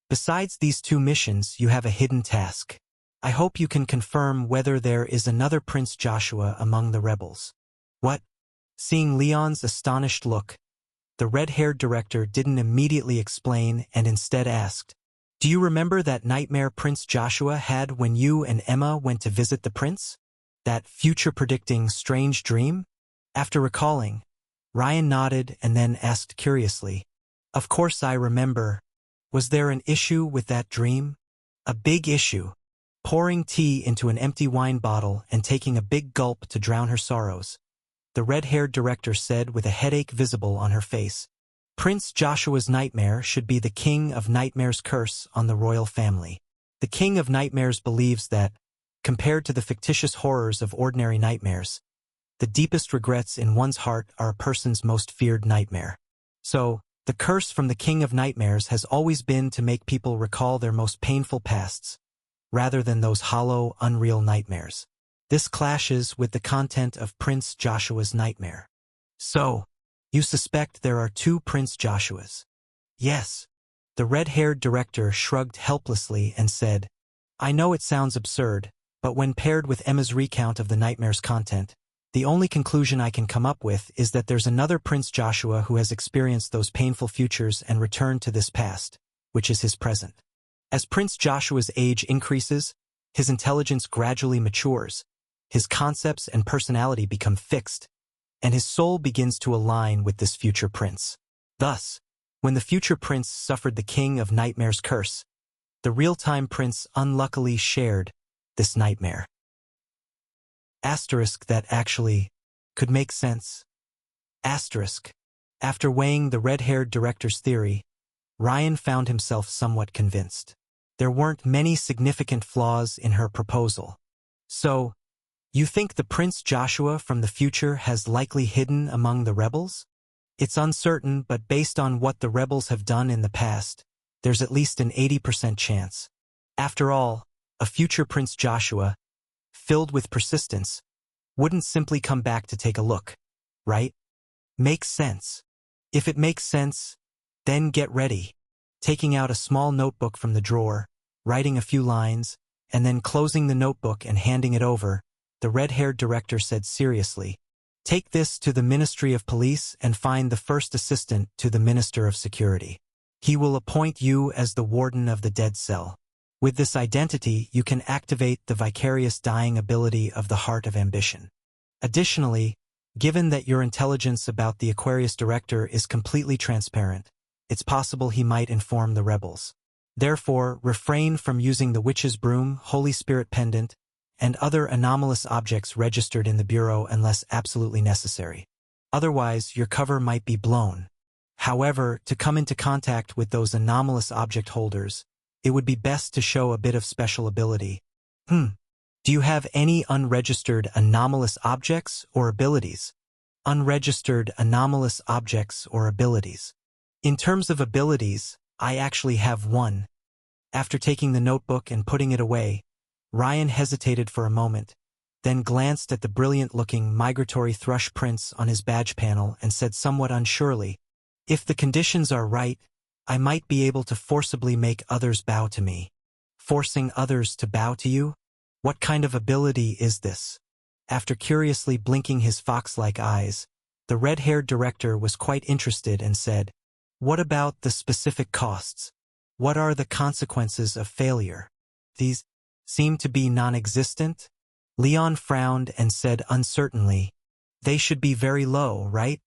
besides these 2 missions, you have a hidden task. I hope you can confirm whether there is another Prince Joshua among the rebels. What? Seeing Leon's astonished look, the red-haired director didn't immediately explain and instead asked, do you remember that nightmare Prince Joshua had when you and Emma went to visit the prince? That future-predicting strange dream? After recalling, Ryan nodded and then asked curiously, of course I remember. Was there an issue with that dream? A big issue. Pouring tea into an empty wine bottle and taking a big gulp to drown her sorrows, the red-haired director said with a headache visible on her face. Prince Joshua's nightmare should be the King of Nightmares' curse on the royal family. The King of Nightmares believes that, compared to the fictitious horrors of ordinary nightmares, the deepest regrets in one's heart are a person's most feared nightmare. So, the curse from the King of Nightmares has always been to make people recall their most painful pasts, rather than those hollow, unreal nightmares. This clashes with the content of Prince Joshua's nightmare. So, you suspect there are 2 Prince Joshuas? Yes. The red-haired director shrugged helplessly and said, I know it sounds absurd, but when paired with Emma's recount of the nightmare's content, the only conclusion I can come up with is that there's another Prince Joshua who has experienced those painful futures and returned to this past, which is his present. As Prince Joshua's age increases, his intelligence gradually matures, his concepts and personality become fixed, and his soul begins to align with this future prince. Thus, when the future prince suffered the King of Nightmares' curse, the real-time prince unluckily shared this nightmare. Asterisk that actually could make sense. Asterisk. After weighing the red-haired director's theory, Ryan found himself somewhat convinced. There weren't many significant flaws in her proposal. So, you think the Prince Joshua from the future has likely hidden among the rebels? It's uncertain, but based on what the rebels have done in the past, there's at least an 80% chance. After all, a future Prince Joshua, filled with persistence, wouldn't simply come back to take a look, right? Makes sense. If it makes sense, then get ready. Taking out a small notebook from the drawer, writing a few lines, and then closing the notebook and handing it over, the red-haired director said seriously, take this to the Ministry of Police and find the first assistant to the Minister of Security. He will appoint you as the warden of the dead cell. With this identity, you can activate the vicarious dying ability of the Heart of Ambition. Additionally, given that your intelligence about the Aquarius director is completely transparent, it's possible he might inform the rebels. Therefore, refrain from using the witch's broom, Holy Spirit pendant, and other anomalous objects registered in the Bureau unless absolutely necessary. Otherwise, your cover might be blown. However, to come into contact with those anomalous object holders, it would be best to show a bit of special ability. Do you have any unregistered anomalous objects or abilities? Unregistered anomalous objects or abilities. In terms of abilities, I actually have one. After taking the notebook and putting it away, Ryan hesitated for a moment, then glanced at the brilliant-looking migratory thrush prints on his badge panel and said somewhat unsurely, if the conditions are right, I might be able to forcibly make others bow to me. Forcing others to bow to you? What kind of ability is this? After curiously blinking his fox-like eyes, the red-haired director was quite interested and said, what about the specific costs? What are the consequences of failure? These seem to be non-existent? Leon frowned and said uncertainly, they should be very low, right?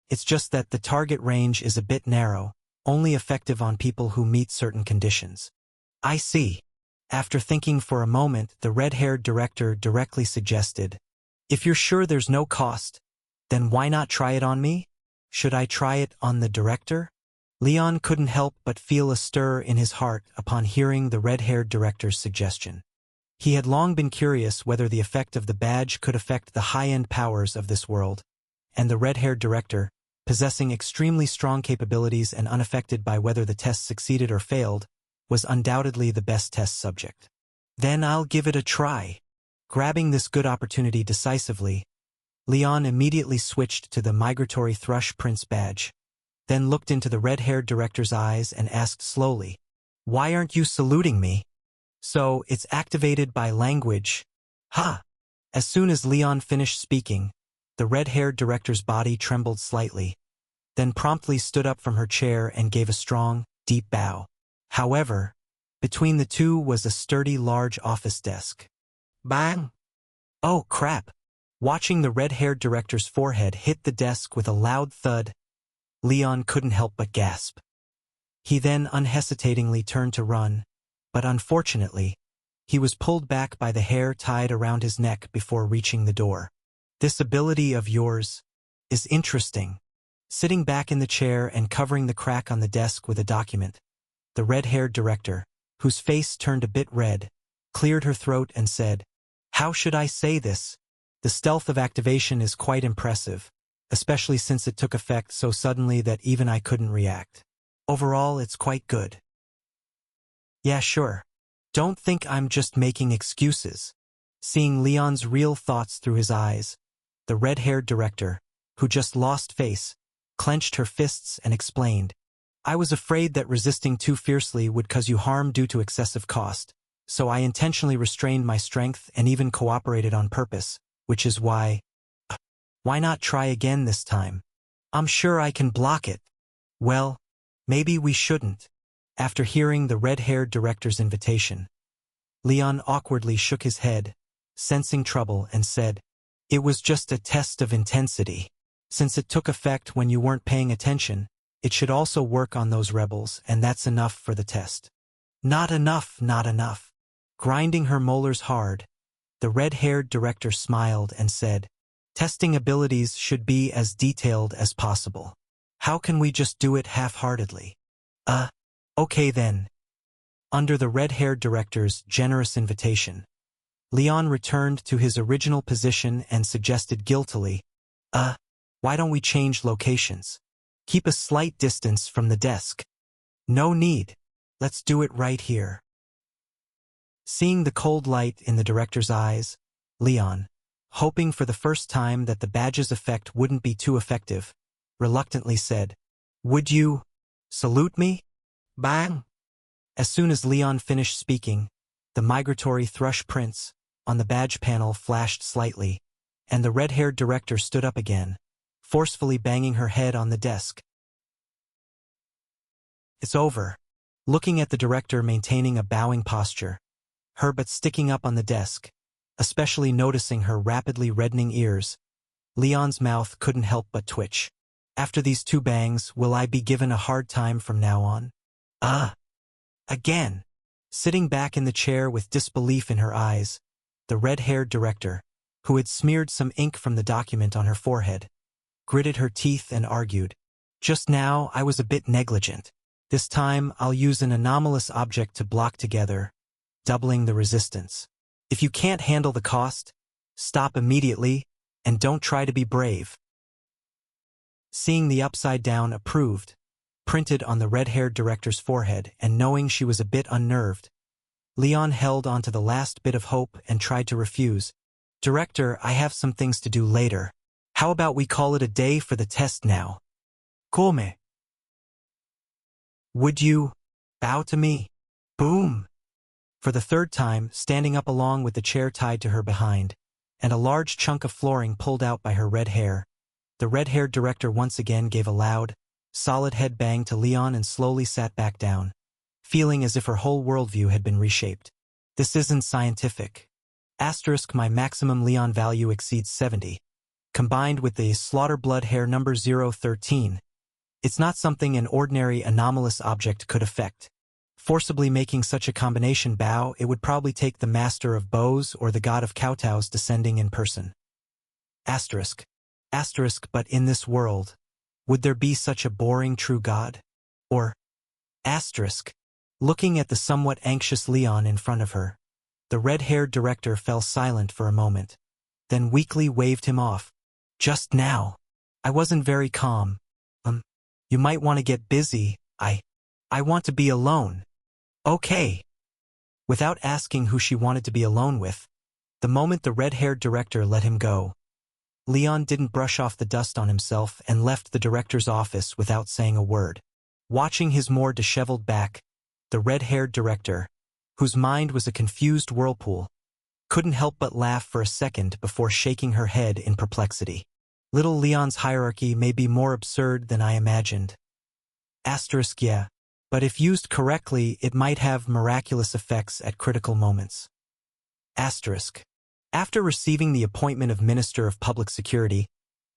It's just that the target range is a bit narrow, only effective on people who meet certain conditions. I see. After thinking for a moment, the red-haired director directly suggested, if you're sure there's no cost, then why not try it on me? Should I try it on the director? Leon couldn't help but feel a stir in his heart upon hearing the red-haired director's suggestion. He had long been curious whether the effect of the badge could affect the high-end powers of this world, and the red-haired director, possessing extremely strong capabilities and unaffected by whether the test succeeded or failed, was undoubtedly the best test subject. Then I'll give it a try. Grabbing this good opportunity decisively, Leon immediately switched to the migratory thrush prince badge, then looked into the red-haired director's eyes and asked slowly, "Why aren't you saluting me?" "So, it's activated by language." "Ha!" As soon as Leon finished speaking, the red-haired director's body trembled slightly, then promptly stood up from her chair and gave a strong, deep bow. However, between the two was a sturdy large office desk. Bang! Oh, crap! Watching the red-haired director's forehead hit the desk with a loud thud, Leon couldn't help but gasp. He then unhesitatingly turned to run, but unfortunately, he was pulled back by the hair tied around his neck before reaching the door. "This ability of yours is interesting." Sitting back in the chair and covering the crack on the desk with a document, the red-haired director, whose face turned a bit red, cleared her throat and said, "How should I say this? The stealth of activation is quite impressive, especially since it took effect so suddenly that even I couldn't react. Overall, it's quite good." "Yeah, sure. Don't think I'm just making excuses." Seeing Leon's real thoughts through his eyes, the red-haired director, who just lost face, clenched her fists and explained, "I was afraid that resisting too fiercely would cause you harm due to excessive cost, so I intentionally restrained my strength and even cooperated on purpose, which is why not try again this time? I'm sure I can block it." "Well, maybe we shouldn't." After hearing the red-haired director's invitation, Leon awkwardly shook his head, sensing trouble, and said, "It was just a test of intensity. Since it took effect when you weren't paying attention, it should also work on those rebels, and that's enough for the test." "Not enough, not enough." Grinding her molars hard, the red-haired director smiled and said, "Testing abilities should be as detailed as possible. How can we just do it half-heartedly?" Okay then." Under the red-haired director's generous invitation, Leon returned to his original position and suggested guiltily, Why don't we change locations? Keep a slight distance from the desk." "No need. Let's do it right here." Seeing the cold light in the director's eyes, Leon, hoping for the first time that the badge's effect wouldn't be too effective, reluctantly said, "Would you salute me?" Bang! As soon as Leon finished speaking, the migratory thrush prince on the badge panel flashed slightly, and the red-haired director stood up again, forcefully banging her head on the desk. "It's over." Looking at the director maintaining a bowing posture, her butt sticking up on the desk, especially noticing her rapidly reddening ears, Leon's mouth couldn't help but twitch. "After these two bangs, will I be given a hard time from now on?" Again. Sitting back in the chair with disbelief in her eyes, the red-haired director, who had smeared some ink from the document on her forehead, gritted her teeth and argued, "Just now I was a bit negligent. This time I'll use an anomalous object to block together, doubling the resistance. If you can't handle the cost, stop immediately and don't try to be brave." Seeing the upside-down approved printed on the red-haired director's forehead and knowing she was a bit unnerved, Leon held on to the last bit of hope and tried to refuse. "Director, I have some things to do later. How about we call it a day for the test now?" "Come? Would you bow to me?" Boom! For the third time, standing up along with the chair tied to her behind, and a large chunk of flooring pulled out by her red hair, the red-haired director once again gave a loud, solid head bang to Leon and slowly sat back down, feeling as if her whole worldview had been reshaped. "This isn't scientific. My maximum Leon value exceeds 70. Combined with the slaughter blood hair number 013, it's not something an ordinary anomalous object could affect. Forcibly making such a combination bow, it would probably take the master of bows or the god of kowtows descending in person. Asterisk. But in this world, would there be such a boring true god? Or, asterisk, looking at the somewhat anxious Leon in front of her, The red-haired director fell silent for a moment, then weakly waved him off. Just now. I wasn't very calm. You might want to get busy. I want to be alone. Okay. Without asking who she wanted to be alone with, the moment the red-haired director let him go, Leon didn't brush off the dust on himself and left the director's office without saying a word. Watching his more disheveled back, the red-haired director, whose mind was a confused whirlpool, couldn't help but laugh for a second before shaking her head in perplexity. Little Leon's hierarchy may be more absurd than I imagined. Yeah, but if used correctly, it might have miraculous effects at critical moments. After receiving the appointment of Minister of Public Security,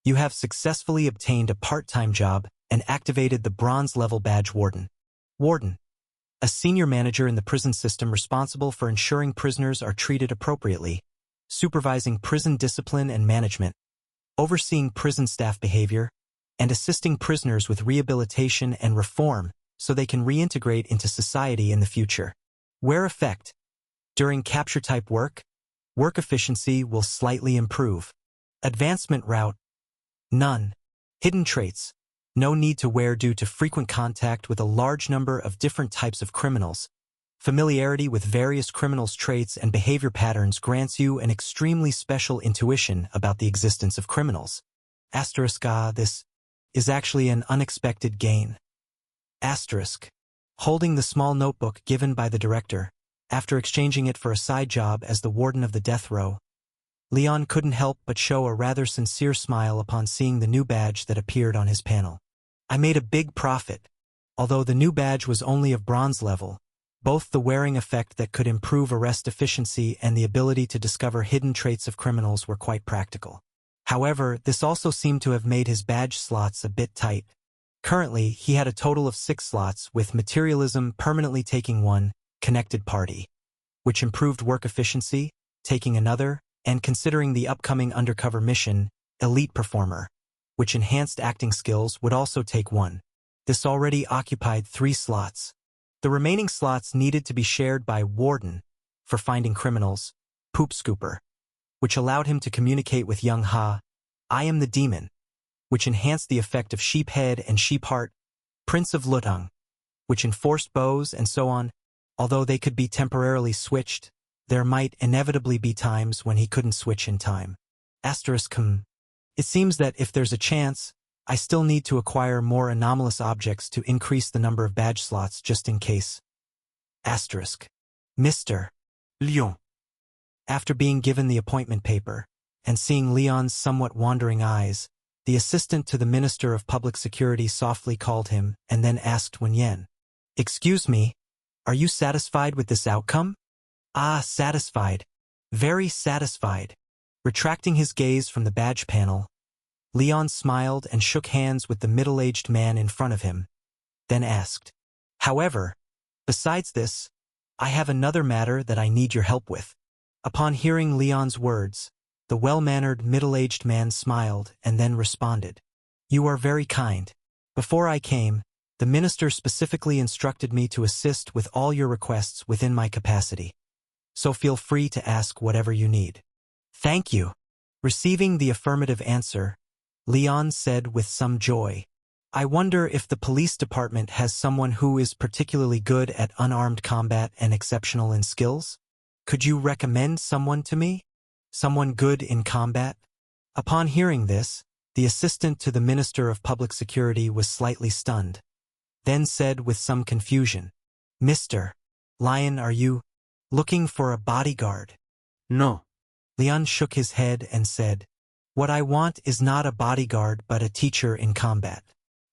you have successfully obtained a part-time job and activated the bronze-level badge Warden. Warden, a senior manager in the prison system responsible for ensuring prisoners are treated appropriately, supervising prison discipline and management, overseeing prison staff behavior, and assisting prisoners with rehabilitation and reform so they can reintegrate into society in the future. Where effect? During capture-type work efficiency will slightly improve. Advancement route? None. Hidden traits? No need to wear due to frequent contact with a large number of different types of criminals. Familiarity with various criminals' traits and behavior patterns grants you an extremely special intuition about the existence of criminals. This is actually an unexpected gain. Holding the small notebook given by the director, after exchanging it for a side job as the warden of the death row, Leon couldn't help but show a rather sincere smile upon seeing the new badge that appeared on his panel. I made a big profit. Although the new badge was only of bronze level, both the wearing effect that could improve arrest efficiency and the ability to discover hidden traits of criminals were quite practical. However, this also seemed to have made his badge slots a bit tight. Currently, he had a total of 6 slots, with materialism permanently taking 1, connected party, which improved work efficiency, taking another, and considering the upcoming undercover mission, elite performer, which enhanced acting skills, would also take 1. This already occupied 3 slots. The remaining slots needed to be shared by Warden, for finding criminals, Poop Scooper, which allowed him to communicate with Young Ha, I am the demon, which enhanced the effect of Sheep Head and Sheep Heart, Prince of Lutung, which enforced bows, and so on. Although they could be temporarily switched, there might inevitably be times when he couldn't switch in time. It seems that if there's a chance, I still need to acquire more anomalous objects to increase the number of badge slots just in case. Mr. Leon. After being given the appointment paper, and seeing Leon's somewhat wandering eyes, the assistant to the Minister of Public Security softly called him and then asked Wenyan, "Excuse me, are you satisfied with this outcome?" "Ah, satisfied. Very satisfied." Retracting his gaze from the badge panel, Leon smiled and shook hands with the middle-aged man in front of him, then asked, "However, besides this, I have another matter that I need your help with." Upon hearing Leon's words, the well-mannered middle-aged man smiled and then responded, "You are very kind. Before I came, the minister specifically instructed me to assist with all your requests within my capacity. So feel free to ask whatever you need." "Thank you." Receiving the affirmative answer, Leon said with some joy, "I wonder if the police department has someone who is particularly good at unarmed combat and exceptional in skills? Could you recommend someone to me? Someone good in combat?" Upon hearing this, the assistant to the Minister of Public Security was slightly stunned, then said with some confusion, "Mr. Lion, are you looking for a bodyguard?" No. Leon shook his head and said, "What I want is not a bodyguard but a teacher in combat.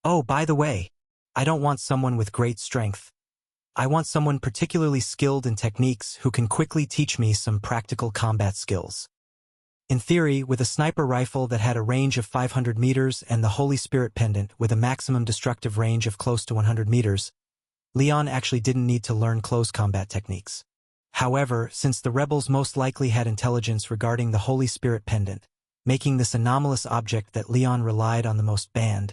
Oh, by the way, I don't want someone with great strength. I want someone particularly skilled in techniques who can quickly teach me some practical combat skills." In theory, with a sniper rifle that had a range of 500 meters and the Holy Spirit pendant with a maximum destructive range of close to 100 meters, Leon actually didn't need to learn close combat techniques. However, since the rebels most likely had intelligence regarding the Holy Spirit pendant, making this anomalous object that Leon relied on the most banned,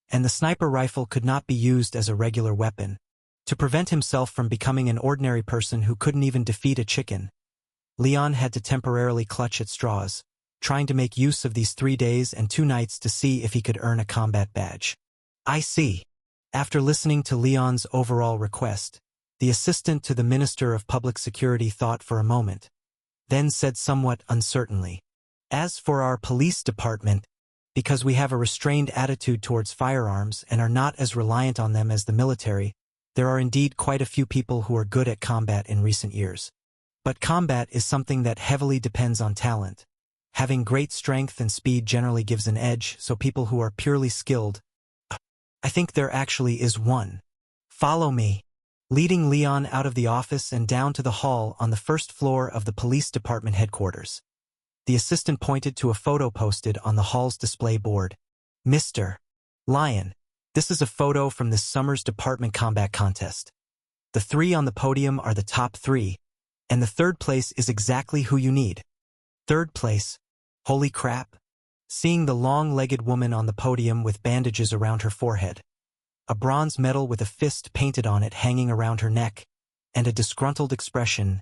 and the sniper rifle could not be used as a regular weapon, to prevent himself from becoming an ordinary person who couldn't even defeat a chicken, Leon had to temporarily clutch at straws, trying to make use of these 3 days and 2 nights to see if he could earn a combat badge. I see. After listening to Leon's overall request, the assistant to the Minister of Public Security thought for a moment, then said somewhat uncertainly, "As for our police department, because we have a restrained attitude towards firearms and are not as reliant on them as the military, there are indeed quite a few people who are good at combat in recent years. But combat is something that heavily depends on talent. Having great strength and speed generally gives an edge, so people who are purely skilled, I think there actually is one. Follow me." Leading Leon out of the office and down to the hall on the first floor of the police department headquarters. The assistant pointed to a photo posted on the hall's display board. "Mr. Lion, this is a photo from this summer's department combat contest. The 3 on the podium are the top 3, and the 3rd place is exactly who you need." 3rd place? Holy crap. Seeing the long-legged woman on the podium with bandages around her forehead, a bronze medal with a fist painted on it hanging around her neck, and a disgruntled expression,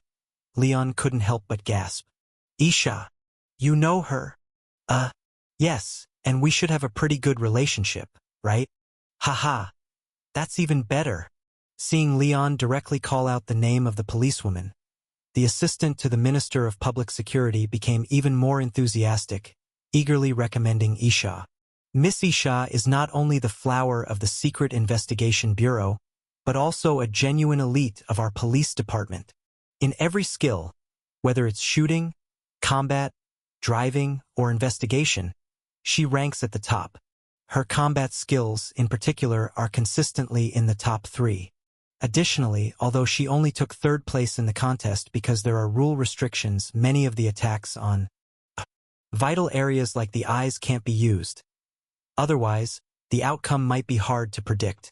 Leon couldn't help but gasp. "Isha, you know her?" Yes, and we should have a pretty good relationship, right?" "Haha, that's even better." Seeing Leon directly call out the name of the policewoman, the assistant to the Minister of Public Security became even more enthusiastic, eagerly recommending Isha. Miss Isha is not only the flower of the Secret Investigation Bureau, but also a genuine elite of our police department. In every skill, whether it's shooting, combat, driving, or investigation, she ranks at the top. Her combat skills, in particular, are consistently in the top 3. Additionally, although she only took 3rd place in the contest because there are rule restrictions, many of the attacks on vital areas like the eyes can't be used. Otherwise, the outcome might be hard to predict.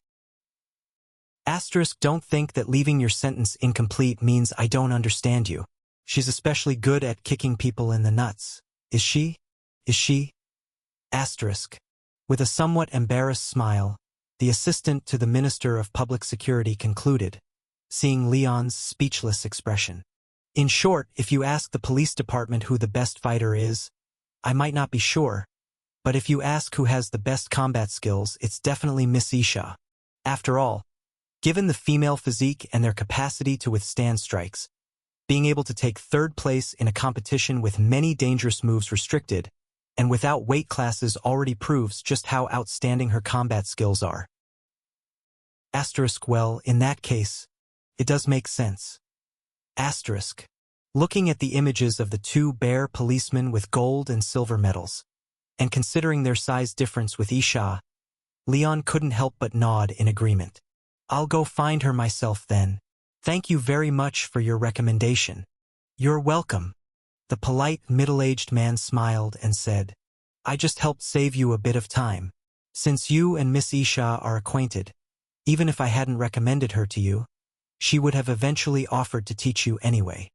Don't think that leaving your sentence incomplete means I don't understand you. She's especially good at kicking people in the nuts. Is she? With a somewhat embarrassed smile, the assistant to the Minister of Public Security concluded, seeing Leon's speechless expression. "In short, if you ask the police department who the best fighter is, I might not be sure, but if you ask who has the best combat skills, it's definitely Miss Isha. After all, given the female physique and their capacity to withstand strikes, being able to take 3rd place in a competition with many dangerous moves restricted, and without weight classes already proves just how outstanding her combat skills are." Well, in that case, it does make sense. Looking at the images of the 2 bear policemen with gold and silver medals, and considering their size difference with Isha, Leon couldn't help but nod in agreement. "I'll go find her myself then. Thank you very much for your recommendation." "You're welcome." The polite, middle-aged man smiled and said, "I just helped save you a bit of time. Since you and Miss Isha are acquainted, even if I hadn't recommended her to you, she would have eventually offered to teach you anyway."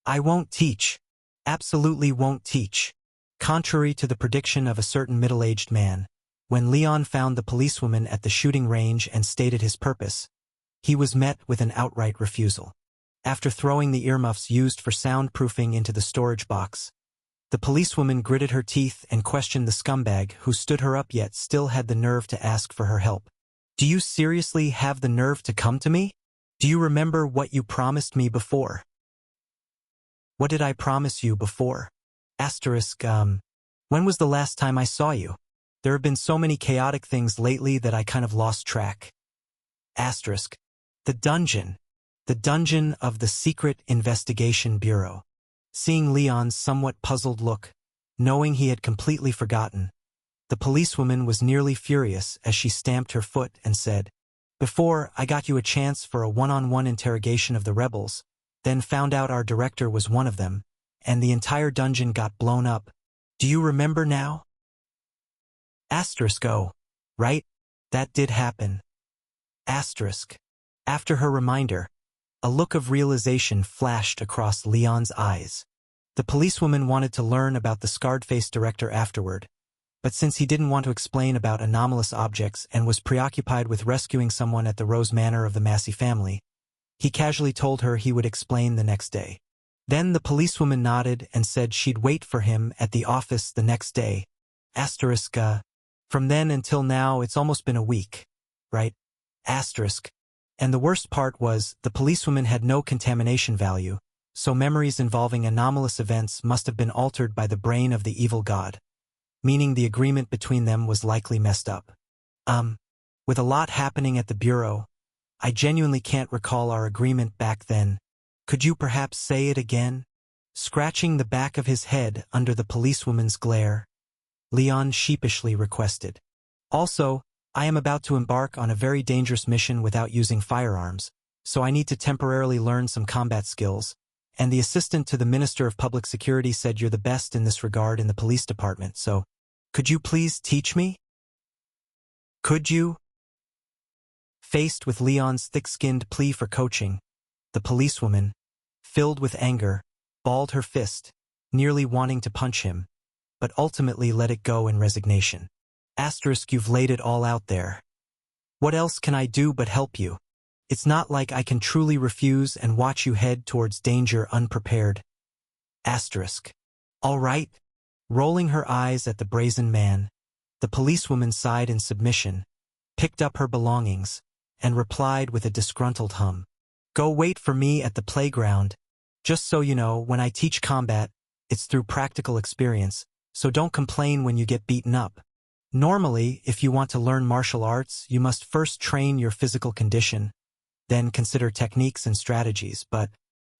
"I won't teach. Absolutely won't teach." Contrary to the prediction of a certain middle-aged man, when Leon found the policewoman at the shooting range and stated his purpose, he was met with an outright refusal. After throwing the earmuffs used for soundproofing into the storage box, the policewoman gritted her teeth and questioned the scumbag who stood her up yet still had the nerve to ask for her help. "Do you seriously have the nerve to come to me? Do you remember what you promised me before?" "What did I promise you before?" When was the last time I saw you? There have been so many chaotic things lately that I kind of lost track. The dungeon. The dungeon of the Secret Investigation Bureau. Seeing Leon's somewhat puzzled look, knowing he had completely forgotten, the policewoman was nearly furious as she stamped her foot and said, "Before, I got you a chance for a one-on-one interrogation of the rebels, then found out our director was one of them, and the entire dungeon got blown up. Do you remember now?" Oh, right, that did happen. After her reminder, a look of realization flashed across Leon's eyes. The policewoman wanted to learn about the scarred-faced director afterward, but since he didn't want to explain about anomalous objects and was preoccupied with rescuing someone at the Rose Manor of the Massey family, he casually told her he would explain the next day. Then the policewoman nodded and said she'd wait for him at the office the next day. Asterisk, from then until now it's almost been a week, right? Asterisk. And the worst part was, the policewoman had no contamination value, so memories involving anomalous events must have been altered by the brain of the evil god, meaning the agreement between them was likely messed up. With a lot happening at the bureau, I genuinely can't recall our agreement back then. Could you perhaps say it again? Scratching the back of his head under the policewoman's glare, Leon sheepishly requested. Also, I am about to embark on a very dangerous mission without using firearms, so I need to temporarily learn some combat skills, and the assistant to the Minister of Public Security said you're the best in this regard in the police department, so could you please teach me? Could you? Faced with Leon's thick-skinned plea for coaching, the policewoman, filled with anger, balled her fist, nearly wanting to punch him, but ultimately let it go in resignation. Asterisk, you've laid it all out there. What else can I do but help you? It's not like I can truly refuse and watch you head towards danger unprepared. Asterisk. All right. Rolling her eyes at the brazen man, the policewoman sighed in submission, picked up her belongings, and replied with a disgruntled hum. Go wait for me at the playground. Just so you know, when I teach combat, it's through practical experience, so don't complain when you get beaten up. Normally, if you want to learn martial arts, you must first train your physical condition, then consider techniques and strategies, but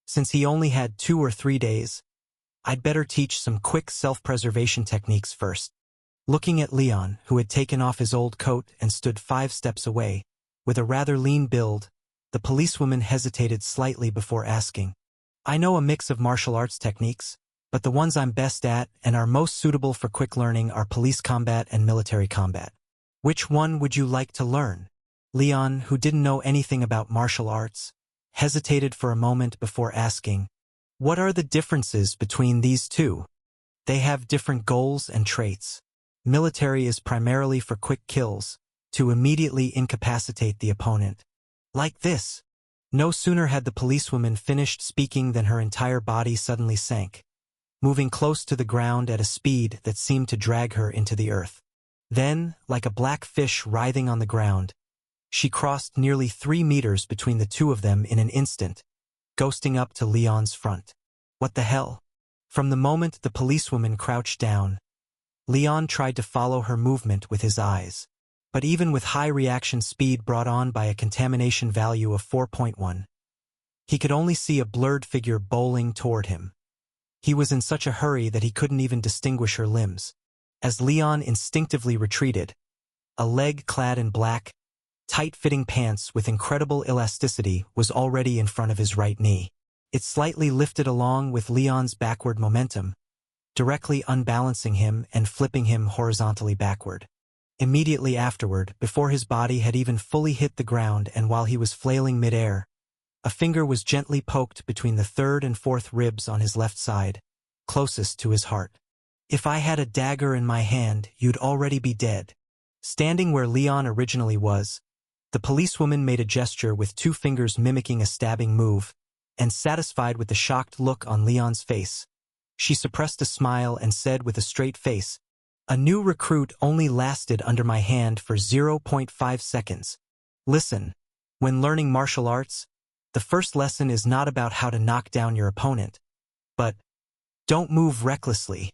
since he only had 2 or 3 days, I'd better teach some quick self-preservation techniques first. Looking at Leon, who had taken off his old coat and stood 5 steps away, with a rather lean build, the policewoman hesitated slightly before asking, I know a mix of martial arts techniques, but the ones I'm best at and are most suitable for quick learning are police combat and military combat. Which one would you like to learn? Leon, who didn't know anything about martial arts, hesitated for a moment before asking, what are the differences between these two? They have different goals and traits. Military is primarily for quick kills, to immediately incapacitate the opponent. Like this. No sooner had the policewoman finished speaking than her entire body suddenly sank, moving close to the ground at a speed that seemed to drag her into the earth. Then, like a black fish writhing on the ground, she crossed nearly 3 meters between the two of them in an instant, ghosting up to Leon's front. What the hell? From the moment the policewoman crouched down, Leon tried to follow her movement with his eyes. But even with high reaction speed brought on by a contamination value of 4.1, he could only see a blurred figure bowling toward him. He was in such a hurry that he couldn't even distinguish her limbs. As Leon instinctively retreated, a leg clad in black, tight-fitting pants with incredible elasticity was already in front of his right knee. It slightly lifted along with Leon's backward momentum, directly unbalancing him and flipping him horizontally backward. Immediately afterward, before his body had even fully hit the ground and while he was flailing midair, a finger was gently poked between the 3rd and 4th ribs on his left side, closest to his heart. If I had a dagger in my hand, you'd already be dead. Standing where Leon originally was, the policewoman made a gesture with 2 fingers mimicking a stabbing move, and satisfied with the shocked look on Leon's face, she suppressed a smile and said with a straight face, a new recruit only lasted under my hand for 0.5 seconds. Listen, when learning martial arts, the first lesson is not about how to knock down your opponent, but don't move recklessly.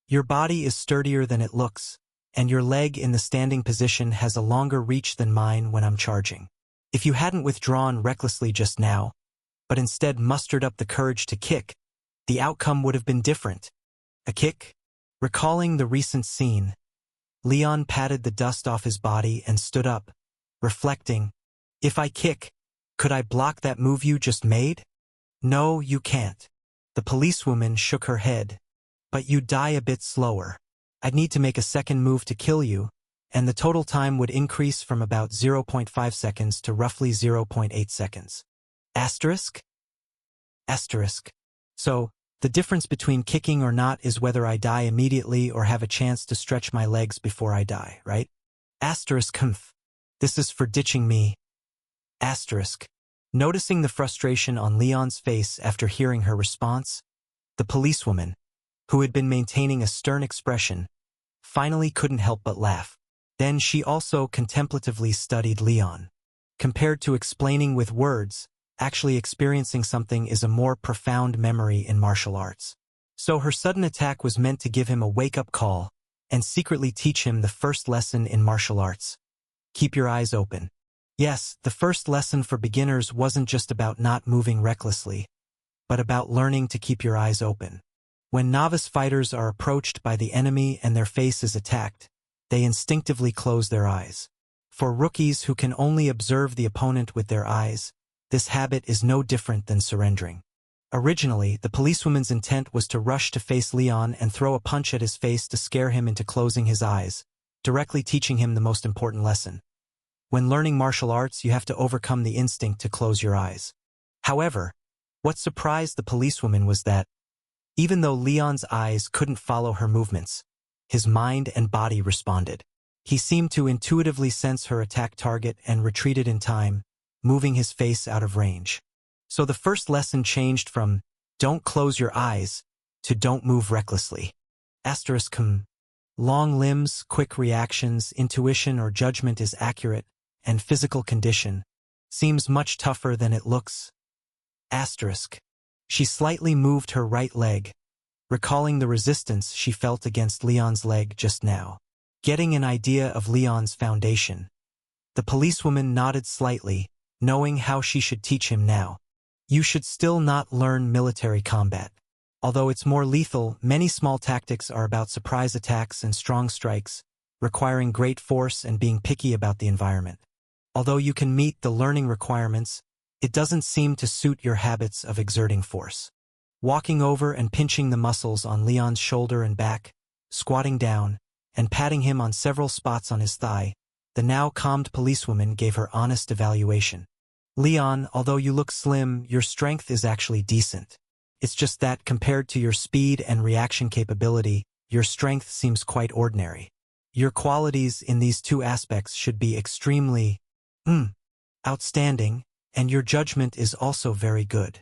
Your body is sturdier than it looks, and your leg in the standing position has a longer reach than mine when I'm charging. If you hadn't withdrawn recklessly just now, but instead mustered up the courage to kick, the outcome would have been different. A kick? Recalling the recent scene, Leon patted the dust off his body and stood up, reflecting, if I kick, could I block that move you just made? No, you can't. The policewoman shook her head. But you'd die a bit slower. I'd need to make a second move to kill you, and the total time would increase from about 0.5 seconds to roughly 0.8 seconds. Asterisk? Asterisk. So, the difference between kicking or not is whether I die immediately or have a chance to stretch my legs before I die, right? Asterisk. This is for ditching me. Asterisk. Noticing the frustration on Leon's face after hearing her response, the policewoman, who had been maintaining a stern expression, finally couldn't help but laugh. Then she also contemplatively studied Leon. Compared to explaining with words, actually experiencing something is a more profound memory in martial arts. So her sudden attack was meant to give him a wake-up call and secretly teach him the first lesson in martial arts. Keep your eyes open. Yes, the first lesson for beginners wasn't just about not moving recklessly, but about learning to keep your eyes open. When novice fighters are approached by the enemy and their face is attacked, they instinctively close their eyes. For rookies who can only observe the opponent with their eyes, this habit is no different than surrendering. Originally, the policewoman's intent was to rush to face Leon and throw a punch at his face to scare him into closing his eyes, directly teaching him the most important lesson. When learning martial arts, you have to overcome the instinct to close your eyes. However, what surprised the policewoman was that, even though Leon's eyes couldn't follow her movements, his mind and body responded. He seemed to intuitively sense her attack target and retreated in time, moving his face out of range. So the first lesson changed from, don't close your eyes, to don't move recklessly. Long limbs, quick reactions, intuition or judgment is accurate, and physical condition seems much tougher than it looks. She slightly moved her right leg, recalling the resistance she felt against Leon's leg just now. Getting an idea of Leon's foundation, the policewoman nodded slightly, knowing how she should teach him now. You should still not learn military combat. Although it's more lethal, many small tactics are about surprise attacks and strong strikes, requiring great force and being picky about the environment. Although you can meet the learning requirements, it doesn't seem to suit your habits of exerting force. Walking over and pinching the muscles on Leon's shoulder and back, squatting down, and patting him on several spots on his thigh, the now calmed policewoman gave her honest evaluation. Leon, although you look slim, your strength is actually decent. It's just that, compared to your speed and reaction capability, your strength seems quite ordinary. Your qualities in these two aspects should be extremely, outstanding, and your judgment is also very good.